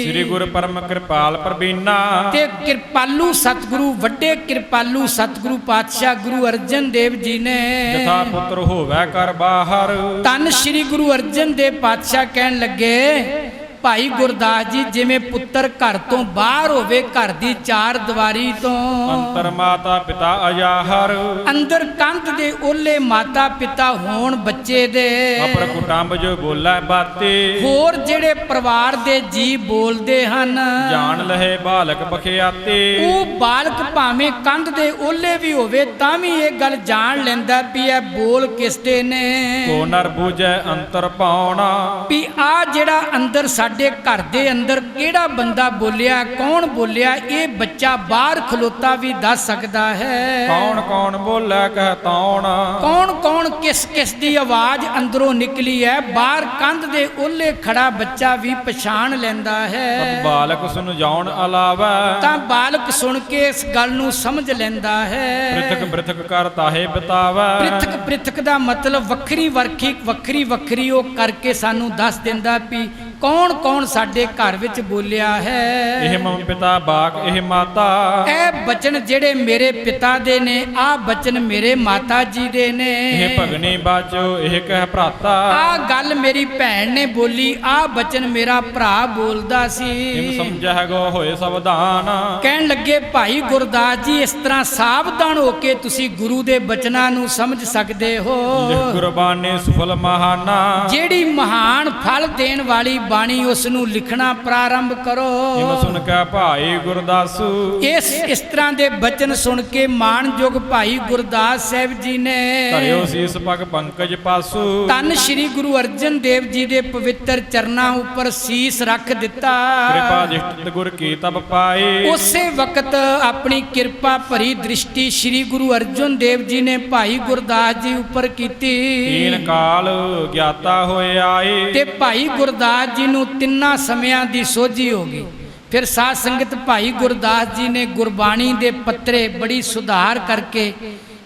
ਸ੍ਰੀ ਗੁਰ ਪਰਮ ਕਿਰਪਾਲ ਪ੍ਰਬੀਨਾ, ਤੇ ਕਿਰਪਾਲੂ ਸਤਿਗੁਰੂ ਵੱਡੇ ਕਿਰਪਾਲੂ ਸਤਿਗੁਰੂ ਪਾਤਸ਼ਾਹ ਗੁਰੂ ਅਰਜਨ ਦੇਵ ਜੀ ਨੇ ਜਥਾ ਪੁੱਤਰ ਹੋਵੇ ਕਰ ਬਾਹਰ। ਧੰਨ ਸ੍ਰੀ ਗੁਰੂ ਅਰਜਨ ਦੇਵ ਪਾਤਸ਼ਾਹ ਕਹਿਣ ਲੱਗੇ ਭਾਈ ਗੁਰਦਾਸ ਜੀ ਜਿਵੇਂ ਪੁੱਤਰ ਘਰ ਤੋਂ ਬਾਹਰ ਹੋਵੇ, ਘਰ ਦੀ ਚਾਰ ਦੀਵਾਰੀ ਤੋਂ, ਅੰਤਰ ਮਾਤਾ ਪਿਤਾ ਅਜਾਹਰ, ਅੰਦਰ ਕੰਧ ਦੇ ਓਲੇ ਮਾਤਾ ਪਿਤਾ ਹੋਣ ਬੱਚੇ ਦੇ। ਅਪਰ ਕੁਟੰਬ ਜੋ ਬੋਲੇ ਬਾਤੇ, ਹੋਰ ਜਿਹੜੇ ਪਰਿਵਾਰ ਦੇ ਜੀ ਬੋਲਦੇ ਹਨ। ਜਾਣ ਲਹੇ ਬਾਲਕ ਬਖਿਆਤੇ, ਉਹ ਬਾਲਕ ਭਾਵੇਂ ਕੰਧ ਦੇ ਓਲੇ ਵੀ ਹੋਵੇ ਤਾਂ ਵੀ ਇਹ ਗੱਲ ਜਾਣ ਲੈਂਦਾ ਵੀ ਇਹ ਬੋਲ ਕਿਸ ਦੇ ਨੇ। ਕੋ ਨਰ ਬੂਝੈ ਅੰਤਰ ਪਾਉਣਾ, ਵੀ ਆ ਜਿਹੜਾ ਅੰਦਰ ਸਾਡੇ ਘਰ ਦੇ ਅੰਦਰ ਕਿਹੜਾ ਬੰਦਾ ਬੋਲਿਆ, ਕੌਣ ਬੋਲਿਆ, ਇਹ ਬੱਚਾ ਬਾਹਰ ਖਲੋਤਾ ਵੀ ਦੱਸ ਸਕਦਾ ਹੈ। ਕੌਣ ਕੌਣ ਬੋਲੇ ਕਹਿ ਤੌਣ, ਕੌਣ ਕੌਣ ਕਿਸ ਕਿਸ ਦੀ ਆਵਾਜ਼ ਅੰਦਰੋਂ ਨਿਕਲੀ ਹੈ, ਬਾਹਰ ਕੰਧ ਦੇ ਓਲੇ ਖੜਾ ਬੱਚਾ ਵੀ ਪਛਾਣ ਲੈਂਦਾ ਹੈ। ਬਾਲਕ ਸੁਨ ਜਾਉਣ ਅਲਾਵਾ, ਤਾਂ ਬਾਲਕ ਸੁਣ ਕੇ ਇਸ ਗੱਲ ਨੂੰ ਸਮਝ ਲੈਂਦਾ ਹੈ। ਪ੍ਰਿਥਕ ਪ੍ਰਿਥਕ ਕਰ ਤਾਹੇ ਬਤਾਵਾ, ਪ੍ਰਿਥਕ ਪ੍ਰਿਥਕ ਦਾ ਮਤਲਬ ਵੱਖਰੀ ਵੱਖਰੀ ਵੱਖਰੀ ਉਹ ਕਰਕੇ ਸਾਨੂੰ ਦੱਸ ਦਿੰਦਾ ਵੀ ਕੌਣ ਕੌਣ ਸਾਡੇ ਘਰ ਵਿੱਚ ਬੋਲਿਆ ਹੈ। ਇਹ ਮਮ ਪਿਤਾ ਬਾਕ ਇਹ ਮਾਤਾ, ਇਹ ਬਚਨ ਜਿਹੜੇ ਮੇਰੇ ਪਿਤਾ ਦੇ ਨੇ, ਆ ਬਚਨ ਮੇਰੇ ਮਾਤਾ ਜੀ ਦੇ ਨੇ। ਇਹ ਭਗਨੀ ਬਾਚੋ ਇਹ ਕਹਿ ਭਰਾਤਾ, ਆ ਗੱਲ ਮੇਰੀ ਭੈਣ ਨੇ ਬੋਲੀ, ਆ ਬਚਨ ਮੇਰਾ ਭਰਾ ਬੋਲਦਾ ਸੀ। ਇਮ ਸਮਝੈ ਗੋ ਹੋਏ ਸਵਧਾਨ, ਕਹਿਣ ਲੱਗੇ ਭਾਈ ਗੁਰਦਾਸ ਜੀ ਇਸ ਤਰ੍ਹਾਂ ਸਾਵਧਾਨ ਹੋ ਕੇ ਤੁਸੀਂ ਗੁਰੂ ਦੇ ਬਚਨਾਂ ਨੂੰ ਸਮਝ ਸਕਦੇ ਹੋ। ਲਿਖ ਗੁਰਬਾਣੀ ਸੁਫਲ ਮਹਾਨਾ, ਜਿਹੜੀ ਮਹਾਨ ਫਲ ਦੇਣ ਵਾਲੀ ਬਾਣੀ ਉਸ ਨੂੰ ਲਿਖਣਾ ਪ੍ਰਾਰੰਭ ਕਰੋ। ਇਮ ਸੁਨ ਕੇ ਭਾਈ ਗੁਰਦਾਸੂ, ਇਸ ਤਰ੍ਹਾਂ ਦੇ ਬਚਨ ਸੁਣ ਕੇ ਮਾਣਯੋਗ ਭਾਈ ਗੁਰਦਾਸ ਸਾਹਿਬ ਜੀ ਨੇ ਧਰਿਓ ਸੀਸ ਪਗ ਪੰਕਜ ਪਾਸੂ, ਧੰਨ ਸ੍ਰੀ ਗੁਰੂ ਅਰਜਨ ਦੇਵ ਜੀ ਦੇ ਪਵਿੱਤਰ ਚਰਨਾਂ ਉੱਪਰ ਸੀਸ ਰੱਖ ਦਿੱਤਾ। ਕਿਰਪਾ ਦਿਸ਼ਟ ਗੁਰ ਕੀ ਤਬ ਪਾਏ, ਉਸੇ ਵਕਤ ਆਪਣੀ ਕਿਰਪਾ ਭਰੀ ਦ੍ਰਿਸ਼ਟੀ ਸ੍ਰੀ ਗੁਰੂ ਅਰਜਨ ਦੇਵ ਜੀ ਨੇ ਭਾਈ ਗੁਰਦਾਸ ਜੀ ਉੱਪਰ ਕੀਤੀ। ਤੀਨ ਕਾਲ ਗਿਆਤਾ ਹੋਏ ਆਏ, ਤੇ ਭਾਈ ਗੁਰਦਾਸ ਜੀ ਨੂੰ ਤਿੰਨਾਂ ਸਮਿਆਂ ਦੀ ਸੋਝੀ ਹੋ ਗਈ। ਫਿਰ ਸਾਧ ਸੰਗਤ ਭਾਈ ਗੁਰਦਾਸ ਜੀ ਨੇ ਗੁਰਬਾਣੀ ਦੇ ਪੱਤਰੇ ਬੜੀ ਸੁਧਾਰ ਕਰਕੇ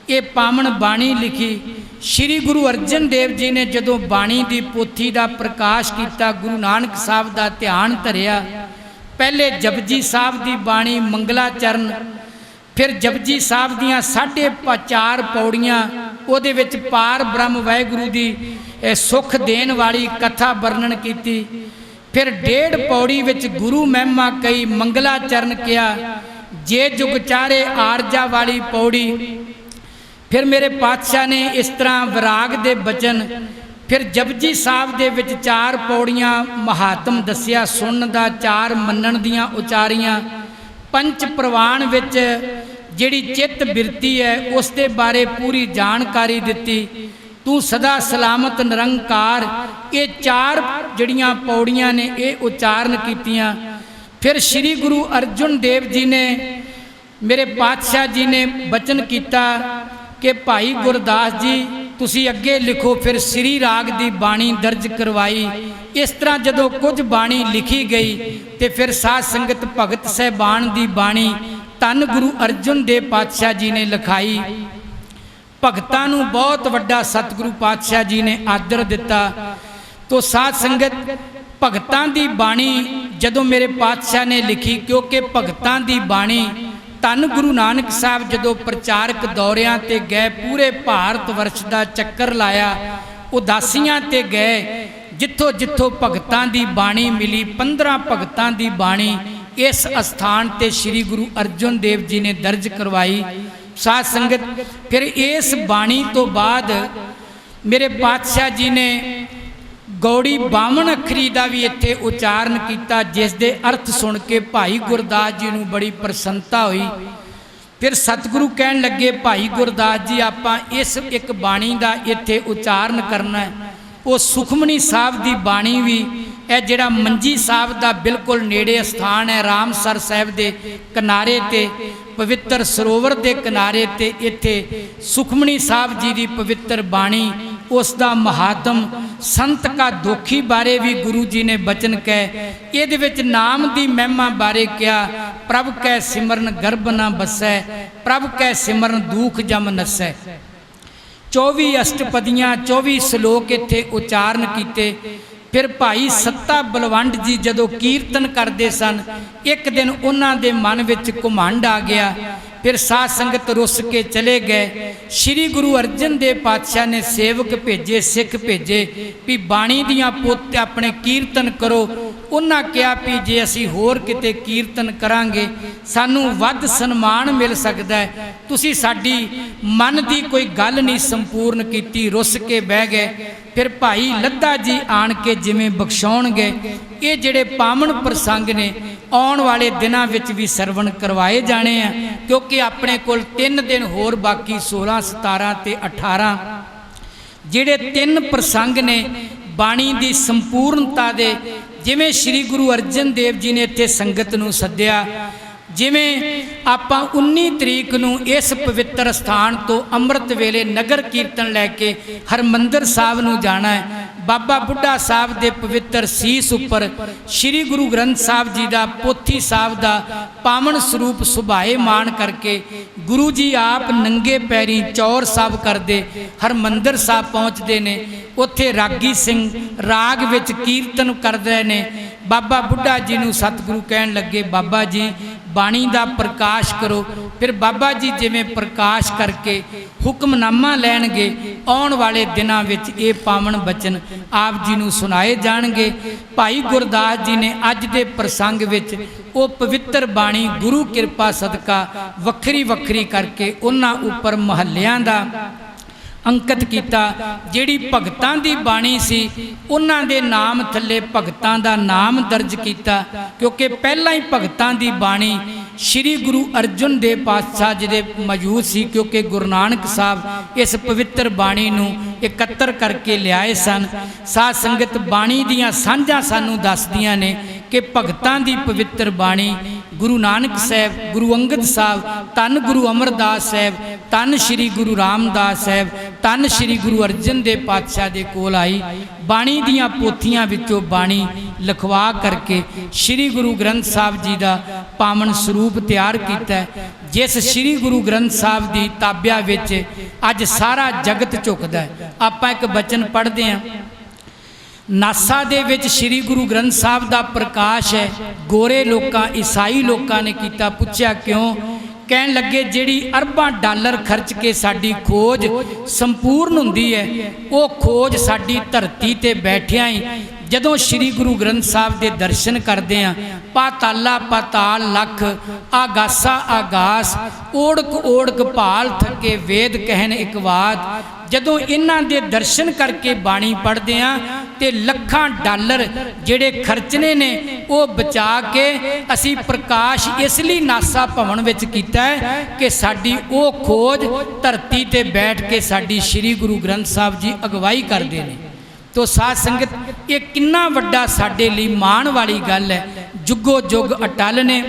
ਇਹ ਪਾਵਨ ਬਾਣੀ ਲਿਖੀ। ਸ੍ਰੀ ਗੁਰੂ ਅਰਜਨ ਦੇਵ ਜੀ ਨੇ ਜਦੋਂ ਬਾਣੀ ਦੀ ਪੋਥੀ ਦਾ ਪ੍ਰਕਾਸ਼ ਕੀਤਾ, ਗੁਰੂ ਨਾਨਕ ਸਾਹਿਬ ਦਾ ਧਿਆਨ ਧਰਿਆ। ਪਹਿਲੇ ਜਪਜੀ ਸਾਹਿਬ ਦੀ ਬਾਣੀ ਮੰਗਲਾ ਚਰਨ, ਫਿਰ ਜਪਜੀ ਸਾਹਿਬ ਦੀਆਂ 4.5 ਪੌੜੀਆਂ, ਉਹਦੇ ਵਿੱਚ ਪਾਰ ਬ੍ਰਹਮ ਵਾਹਿਗੁਰੂ ਦੀ ਸੁਖ ਦੇਣ ਵਾਲੀ ਕਥਾ ਵਰਣਨ ਕੀਤੀ। ਫਿਰ 1.5 ਪੌੜੀ ਵਿੱਚ ਗੁਰੂ ਮਹਿਮਾ ਕਈ, ਮੰਗਲਾ ਚਰਨ ਕਿਹਾ, ਜੇ ਜੁਗ ਚਾਰੇ ਆਰਜਾ ਵਾਲੀ ਪੌੜੀ। ਫਿਰ ਮੇਰੇ ਪਾਤਸ਼ਾਹ ਨੇ ਇਸ ਤਰ੍ਹਾਂ ਵਿਰਾਗ ਦੇ ਬਚਨ, ਫਿਰ ਜਪਜੀ ਸਾਹਿਬ ਦੇ ਵਿੱਚ 4 ਪੌੜੀਆਂ ਮਹਾਤਮ ਦੱਸਿਆ, ਸੁਣਨ ਦਾ, 4 ਮੰਨਣ ਦੀਆਂ ਉਚਾਰੀਆਂ। ਪੰਚ ਪ੍ਰਵਾਨ ਵਿੱਚ ਜਿਹੜੀ ਚਿੱਤ ਬਿਰਤੀ ਹੈ ਉਸ ਦੇ ਬਾਰੇ ਪੂਰੀ ਜਾਣਕਾਰੀ ਦਿੱਤੀ। ਤੂੰ ਸਦਾ ਸਲਾਮਤ ਨਿਰੰਕਾਰ, ਇਹ 4 ਜਿਹੜੀਆਂ ਪੌੜੀਆਂ ਨੇ ਇਹ ਉਚਾਰਨ ਕੀਤੀਆਂ। ਫਿਰ ਸ੍ਰੀ ਗੁਰੂ ਅਰਜਨ ਦੇਵ ਜੀ ਨੇ, ਮੇਰੇ ਪਾਤਸ਼ਾਹ ਜੀ ਨੇ ਬਚਨ ਕੀਤਾ ਕਿ ਭਾਈ ਗੁਰਦਾਸ ਜੀ ਤੁਸੀਂ ਅੱਗੇ ਲਿਖੋ। ਫਿਰ ਸ੍ਰੀ ਰਾਗ ਦੀ ਬਾਣੀ ਦਰਜ ਕਰਵਾਈ। ਇਸ ਤਰ੍ਹਾਂ ਜਦੋਂ ਕੁਝ ਬਾਣੀ ਲਿਖੀ ਗਈ ਤੇ ਫਿਰ ਸਾਧ ਸੰਗਤ ਭਗਤ ਸਹਿਬਾਨ ਦੀ ਬਾਣੀ ਧੰਨ ਗੁਰੂ ਅਰਜਨ ਦੇਵ ਪਾਤਸ਼ਾਹ ਜੀ ਨੇ ਲਿਖਾਈ। ਭਗਤਾਂ ਨੂੰ ਬਹੁਤ ਵੱਡਾ ਸਤਿਗੁਰੂ ਪਾਤਸ਼ਾਹ ਜੀ ਨੇ ਆਦਰ ਦਿੱਤਾ। ਤੋ ਸਾਧ ਸੰਗਤ ਭਗਤਾਂ ਦੀ ਬਾਣੀ ਜਦੋਂ ਮੇਰੇ ਪਾਤਸ਼ਾਹ ਨੇ ਲਿਖੀ, ਕਿਉਂਕਿ ਭਗਤਾਂ ਦੀ ਬਾਣੀ ਧੰਨ ਗੁਰੂ ਨਾਨਕ ਸਾਹਿਬ ਜਦੋਂ ਪ੍ਰਚਾਰਕ ਦੌਰਿਆਂ ਤੇ ਗਏ, ਪੂਰੇ ਭਾਰਤ ਵਰਸ਼ ਦਾ ਚੱਕਰ ਲਾਇਆ, ਉਦਾਸੀਆਂ ਤੇ ਗਏ, ਜਿੱਥੋਂ ਜਿੱਥੋਂ ਭਗਤਾਂ ਦੀ ਬਾਣੀ ਮਿਲੀ, 15 ਭਗਤਾਂ ਦੀ ਬਾਣੀ ਇਸ ਅਸਥਾਨ ਤੇ ਸ੍ਰੀ ਗੁਰੂ ਅਰਜਨ ਦੇਵ ਜੀ ਨੇ ਦਰਜ ਕਰਵਾਈ। ਸਾਧ ਸੰਗਤ ਫਿਰ ਇਸ ਬਾਣੀ ਤੋਂ ਬਾਅਦ ਮੇਰੇ ਪਾਤਸ਼ਾਹ ਜੀ ਨੇ ਗੌੜੀ 52 ਅੱਖਰੀ ਦਾ ਵੀ ਇੱਥੇ ਉਚਾਰਨ ਕੀਤਾ, ਜਿਸ ਦੇ ਅਰਥ ਸੁਣ ਕੇ ਭਾਈ ਗੁਰਦਾਸ ਜੀ ਨੂੰ ਬੜੀ ਪ੍ਰਸੰਨਤਾ ਹੋਈ। ਫਿਰ ਸਤਿਗੁਰੂ ਕਹਿਣ ਲੱਗੇ, ਭਾਈ ਗੁਰਦਾਸ ਜੀ ਆਪਾਂ ਇਸ ਇੱਕ ਬਾਣੀ ਦਾ ਇੱਥੇ ਉਚਾਰਨ ਕਰਨਾ ਹੈ। ਉਹ ਸੁਖਮਨੀ ਸਾਹਿਬ ਦੀ ਬਾਣੀ ਵੀ, ਇਹ ਜਿਹੜਾ ਮੰਜੀ ਸਾਹਿਬ ਦਾ ਬਿਲਕੁਲ ਨੇੜੇ ਸਥਾਨ ਹੈ, ਰਾਮਸਰ ਸਾਹਿਬ ਦੇ ਕਿਨਾਰੇ ਤੇ ਪਵਿੱਤਰ ਸਰੋਵਰ ਦੇ ਕਿਨਾਰੇ ਤੇ ਇੱਥੇ ਸੁਖਮਨੀ ਸਾਹਿਬ ਜੀ ਦੀ ਪਵਿੱਤਰ ਬਾਣੀ, ਉਸ ਦਾ ਮਹਾਤਮ, ਸੰਤ ਕਾ ਦੋਖੀ ਬਾਰੇ ਵੀ ਗੁਰੂ ਜੀ ਨੇ ਬਚਨ ਕਹਿ। ਇਹਦੇ ਵਿੱਚ ਨਾਮ ਦੀ ਮਹਿਮਾ ਬਾਰੇ ਕਿਹਾ, ਪ੍ਰਭ ਕੈ ਸਿਮਰਨ ਗਰਭ ਨਾ ਬਸੈ, ਪ੍ਰਭ ਕੈ ਸਿਮਰਨ ਦੁਖ ਜਮ ਨਸੈ। 24 ਅਸ਼ਟਪਦੀਆਂ 24 ਸ਼ਲੋਕ ਇੱਥੇ ਉਚਾਰਨ ਕੀਤੇ। ਫਿਰ ਭਾਈ ਸੱਤਾ ਬਲਵੰਡ ਜੀ ਜਦੋਂ ਕੀਰਤਨ ਕਰਦੇ ਸਨ, ਇੱਕ ਦਿਨ ਉਹਨਾਂ ਦੇ ਮਨ ਵਿੱਚ ਘੁਮੰਡ ਆ ਗਿਆ। ਫਿਰ ਸਾਧ ਸੰਗਤ ਰੁੱਸ ਕੇ ਚਲੇ ਗਏ। ਸ੍ਰੀ ਗੁਰੂ ਅਰਜਨ ਦੇਵ ਪਾਤਸ਼ਾਹ ਨੇ ਸੇਵਕ ਭੇਜੇ, ਸਿੱਖ ਭੇਜੇ ਵੀ ਬਾਣੀ ਦੀਆਂ ਪੋਥੀਆਂ ਆਪਣੇ ਕੀਰਤਨ ਕਰੋ। ਉਹਨਾਂ ਕਿਹਾ ਵੀ ਜੇ ਅਸੀਂ ਹੋਰ ਕਿਤੇ ਕੀਰਤਨ ਕਰਾਂਗੇ ਸਾਨੂੰ ਵੱਧ ਸਨਮਾਨ ਮਿਲ ਸਕਦਾ ਹੈ, ਤੁਸੀਂ ਸਾਡੀ ਮਨ ਦੀ ਕੋਈ ਗੱਲ ਨਹੀਂ ਸੰਪੂਰਨ ਕੀਤੀ, ਰੁੱਸ ਕੇ ਬਹਿ ਗਏ। ਫਿਰ ਭਾਈ ਲੱਧਾ ਜੀ ਆਣ ਕੇ ਜਿਵੇਂ ਬਖਸ਼ਾਉਣਗੇ। ਇਹ ਜਿਹੜੇ ਪਾਵਨ ਪ੍ਰਸੰਗ ਨੇ ਆਉਣ ਵਾਲੇ ਦਿਨਾਂ ਵਿੱਚ ਵੀ ਸਰਵਣ ਕਰਵਾਏ ਜਾਣੇ ਆ, ਕਿਉਂਕਿ ਆਪਣੇ ਕੋਲ 3 ਦਿਨ ਹੋਰ ਬਾਕੀ 16, 17 ਤੇ 18 ਜਿਹੜੇ 3 ਪ੍ਰਸੰਗ ਨੇ ਬਾਣੀ ਦੀ ਸੰਪੂਰਨਤਾ ਦੇ। ਜਿਵੇਂ ਸ੍ਰੀ ਗੁਰੂ ਅਰਜਨ ਦੇਵ ਜੀ ਨੇ ਇੱਥੇ ਸੰਗਤ ਨੂੰ ਸੱਦਿਆ, ਜਿਵੇਂ ਆਪਾਂ 19 ਤਰੀਕ ਨੂੰ ਇਸ ਪਵਿੱਤਰ ਸਥਾਨ ਤੋਂ ਅੰਮ੍ਰਿਤ ਵੇਲੇ ਨਗਰ ਕੀਰਤਨ ਲੈ ਕੇ ਹਰਮੰਦਰ ਸਾਹਿਬ ਨੂੰ ਜਾਣਾ ਹੈ। ਬਾਬਾ ਬੁੱਢਾ ਸਾਹਿਬ ਦੇ ਪਵਿੱਤਰ ਸੀਸ ਉੱਪਰ ਸ੍ਰੀ ਗੁਰੂ ਗ੍ਰੰਥ ਸਾਹਿਬ ਜੀ ਦਾ ਪੋਥੀ ਸਾਹਿਬ ਦਾ ਪਾਵਨ ਸਰੂਪ ਸੁਭਾਏ ਮਾਣ ਕਰਕੇ ਗੁਰੂ ਜੀ ਆਪ ਨੰਗੇ ਪੈਰੀ ਚੌਰ ਸਾਹਿਬ ਕਰਦੇ ਹਰਮੰਦਰ ਸਾਹਿਬ ਪਹੁੰਚਦੇ ਨੇ। ਉੱਥੇ ਰਾਗੀ ਸਿੰਘ ਰਾਗ ਵਿੱਚ ਕੀਰਤਨ ਕਰਦੇ ਨੇ। ਬਾਬਾ ਬੁੱਢਾ ਜੀ ਨੂੰ ਸਤਿਗੁਰੂ ਕਹਿਣ ਲੱਗੇ, ਬਾਬਾ ਜੀ ਬਾਣੀ ਦਾ ਪ੍ਰਕਾਸ਼ ਕਰੋ। ਫਿਰ ਬਾਬਾ ਜੀ ਜਿਵੇਂ ਪ੍ਰਕਾਸ਼ ਕਰਕੇ ਹੁਕਮਨਾਮਾ ਲੈਣਗੇ, ਆਉਣ ਵਾਲੇ ਦਿਨਾਂ ਵਿੱਚ ਇਹ ਪਾਵਨ ਬਚਨ ਆਪ ਜੀ ਨੂੰ ਸੁਣਾਏ ਜਾਣਗੇ। ਭਾਈ ਗੁਰਦਾਸ ਜੀ ਨੇ ਅੱਜ ਦੇ ਪ੍ਰਸੰਗ ਵਿੱਚ ਉਹ ਪਵਿੱਤਰ ਬਾਣੀ ਗੁਰੂ ਕਿਰਪਾ ਸਦਕਾ ਵੱਖਰੀ ਵੱਖਰੀ ਕਰਕੇ ਉਹਨਾਂ ਉੱਪਰ ਮਹੱਲਿਆਂ ਦਾ ਅੰਕਿਤ ਕੀਤਾ। ਜਿਹੜੀ ਭਗਤਾਂ ਦੀ ਬਾਣੀ ਸੀ ਉਹਨਾਂ ਦੇ ਨਾਮ ਥੱਲੇ ਭਗਤਾਂ ਦਾ ਨਾਮ ਦਰਜ ਕੀਤਾ, ਕਿਉਂਕਿ ਪਹਿਲਾਂ ਹੀ ਭਗਤਾਂ ਦੀ ਬਾਣੀ ਸ੍ਰੀ ਗੁਰੂ ਅਰਜਨ ਦੇਵ ਪਾਤਸ਼ਾਹ ਜੀ ਦੇ ਮੌਜੂਦ ਸੀ, ਕਿਉਂਕਿ ਗੁਰੂ ਨਾਨਕ ਸਾਹਿਬ ਇਸ ਪਵਿੱਤਰ ਬਾਣੀ ਨੂੰ ਇਕੱਤਰ ਕਰਕੇ ਲਿਆਏ ਸਨ। ਸਾਧ ਸੰਗਤ ਬਾਣੀ ਦੀਆਂ ਸਾਂਝਾਂ ਸਾਨੂੰ ਦੱਸਦੀਆਂ ਨੇ ਕਿ ਭਗਤਾਂ ਦੀ ਪਵਿੱਤਰ ਬਾਣੀ ਗੁਰੂ ਨਾਨਕ ਸਾਹਿਬ, ਗੁਰੂ ਅੰਗਦ ਸਾਹਿਬ, ਧੰਨ ਗੁਰੂ ਅਮਰਦਾਸ ਸਾਹਿਬ, ਧੰਨ ਸ੍ਰੀ ਗੁਰੂ ਰਾਮਦਾਸ ਸਾਹਿਬ, ਧੰਨ ਸ੍ਰੀ ਗੁਰੂ ਅਰਜਨ ਦੇਵ ਪਾਤਸ਼ਾਹ ਦੇ ਕੋਲ ਆਈ। ਬਾਣੀ ਦੀਆਂ ਪੋਥੀਆਂ ਵਿੱਚੋਂ ਬਾਣੀ ਲਿਖਵਾ ਕਰਕੇ ਸ੍ਰੀ ਗੁਰੂ ਗ੍ਰੰਥ ਸਾਹਿਬ ਜੀ ਦਾ ਪਾਵਨ ਸਰੂਪ ਤਿਆਰ ਕੀਤਾ, ਜਿਸ ਸ੍ਰੀ ਗੁਰੂ ਗ੍ਰੰਥ ਸਾਹਿਬ ਦੀ ਤਾਬਿਆ ਵਿੱਚ ਅੱਜ ਸਾਰਾ ਜਗਤ ਝੁਕਦਾ ਹੈ। ਆਪਾਂ ਇੱਕ ਬਚਨ ਪੜ੍ਹਦੇ ਹਾਂ, ਨਾਸਾ ਦੇ ਵਿੱਚ ਸ੍ਰੀ ਗੁਰੂ ਗ੍ਰੰਥ ਸਾਹਿਬ ਦਾ ਪ੍ਰਕਾਸ਼ ਹੈ। ਗੋਰੇ ਲੋਕਾਂ, ਈਸਾਈ ਲੋਕਾਂ ਨੇ ਕੀਤਾ। ਪੁੱਛਿਆ ਕਿਉਂ? ਕਹਿਣ ਲੱਗੇ ਜਿਹੜੀ ਅਰਬਾਂ ਡਾਲਰ ਖਰਚ ਕੇ ਸਾਡੀ ਖੋਜ ਸੰਪੂਰਨ ਹੁੰਦੀ ਹੈ, ਉਹ ਖੋਜ ਸਾਡੀ ਧਰਤੀ ਤੇ ਬੈਠਿਆਂ ਹੀ ਜਦੋਂ ਸ੍ਰੀ ਗੁਰੂ ਗ੍ਰੰਥ ਸਾਹਿਬ ਦੇ ਦਰਸ਼ਨ ਕਰਦੇ ਹਾਂ, ਪਾਤਾਲਾ ਪਾਤਾਲ ਲੱਖ, ਆਗਾਸਾ ਆਗਾਸ, ਓੜਕ ਓੜਕ ਭਾਲ ਥੱਕੇ ਵੇਦ ਕਹਿਣ ਇੱਕ ਬਾਤ। ਜਦੋਂ ਇਹਨਾਂ ਦੇ ਦਰਸ਼ਨ ਕਰਕੇ ਬਾਣੀ ਪੜ੍ਹਦੇ ਹਾਂ ਤੇ ਲੱਖਾਂ ਡਾਲਰ ਜਿਹੜੇ ਖਰਚਣੇ ਨੇ ਉਹ ਬਚਾ ਕੇ ਅਸੀਂ ਪ੍ਰਕਾਸ਼ ਇਸ ਲਈ ਨਾਸਾ ਭਵਨ ਵਿੱਚ ਕੀਤਾ ਹੈ ਕਿ ਸਾਡੀ ਉਹ ਖੋਜ ਧਰਤੀ ਤੇ ਬੈਠ ਕੇ ਸਾਡੀ ਸ੍ਰੀ ਗੁਰੂ ਗ੍ਰੰਥ ਸਾਹਿਬ ਜੀ ਅਗਵਾਈ ਕਰਦੇ ਨੇ। ਤੋ ਸਾਧ ਸੰਗਤ ਇਹ ਕਿੰਨਾ ਵੱਡਾ ਸਾਡੇ ਲਈ ਮਾਣ ਵਾਲੀ ਗੱਲ ਹੈ। ਜੁਗੋ ਜੁਗ ਅਟਲ ਨੇ,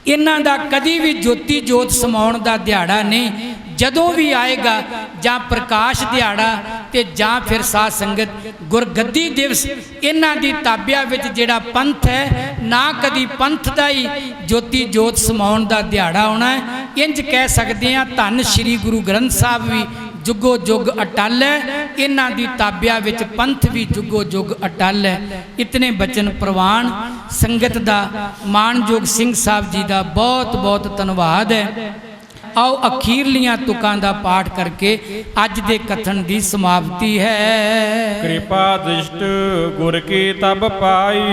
ਇਹਨਾਂ ਦਾ ਕਦੀ ਵੀ ਜੋਤੀ ਜੋਤ ਸਮਾਉਣ ਦਾ ਦਿਹਾੜਾ ਨਹੀਂ। ਜਦੋਂ ਵੀ ਆਏਗਾ ਜਾਂ ਪ੍ਰਕਾਸ਼ ਦਿਹਾੜਾ ਤੇ ਜਾਂ ਫਿਰ ਸਾਧ ਸੰਗਤ ਗੁਰਗੱਦੀ ਦਿਵਸ, ਇਹਨਾਂ ਦੀ ਤਾਬਿਆ ਵਿੱਚ ਜਿਹੜਾ ਪੰਥ ਹੈ ਨਾ ਕਦੀ ਪੰਥ ਦਾ ਹੀ ਜੋਤੀ ਜੋਤ ਸਮਾਉਣ ਦਾ ਦਿਹਾੜਾ ਆਉਣਾ ਹੈ। ਇੰਜ ਕਹਿ ਸਕਦੇ ਹਾਂ ਧੰਨ ਸ਼੍ਰੀ ਗੁਰੂ ਗ੍ਰੰਥ ਸਾਹਿਬ ਵੀ ਜੁਗੋ ਜੁਗ ਅਟਲ ਹੈ, ਇਹਨਾਂ ਦੀ ਤਾਬਿਆ ਵਿੱਚ ਪੰਥ ਵੀ ਜੁਗੋ ਜੁਗ ਅਟਲ ਹੈ। ਇਤਨੇ ਬਚਨ ਪ੍ਰਵਾਨ ਸੰਗਤ ਦਾ ਮਾਣਯੋਗ ਸਿੰਘ ਸਾਹਿਬ ਜੀ ਦਾ ਬਹੁਤ ਬਹੁਤ ਧੰਨਵਾਦ ਹੈ। आओ अखीरलियां तुकां दा पाठ करके अज दे कथन दी समाप्ति है। कृपा दृष्ट गुर की तब पाई,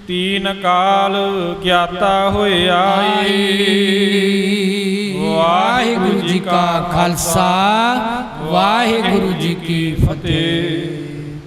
तीन काल ज्ञाता होए आई। वाहिगुरु जी का खालसा, वाहिगुरु जी की फतेह।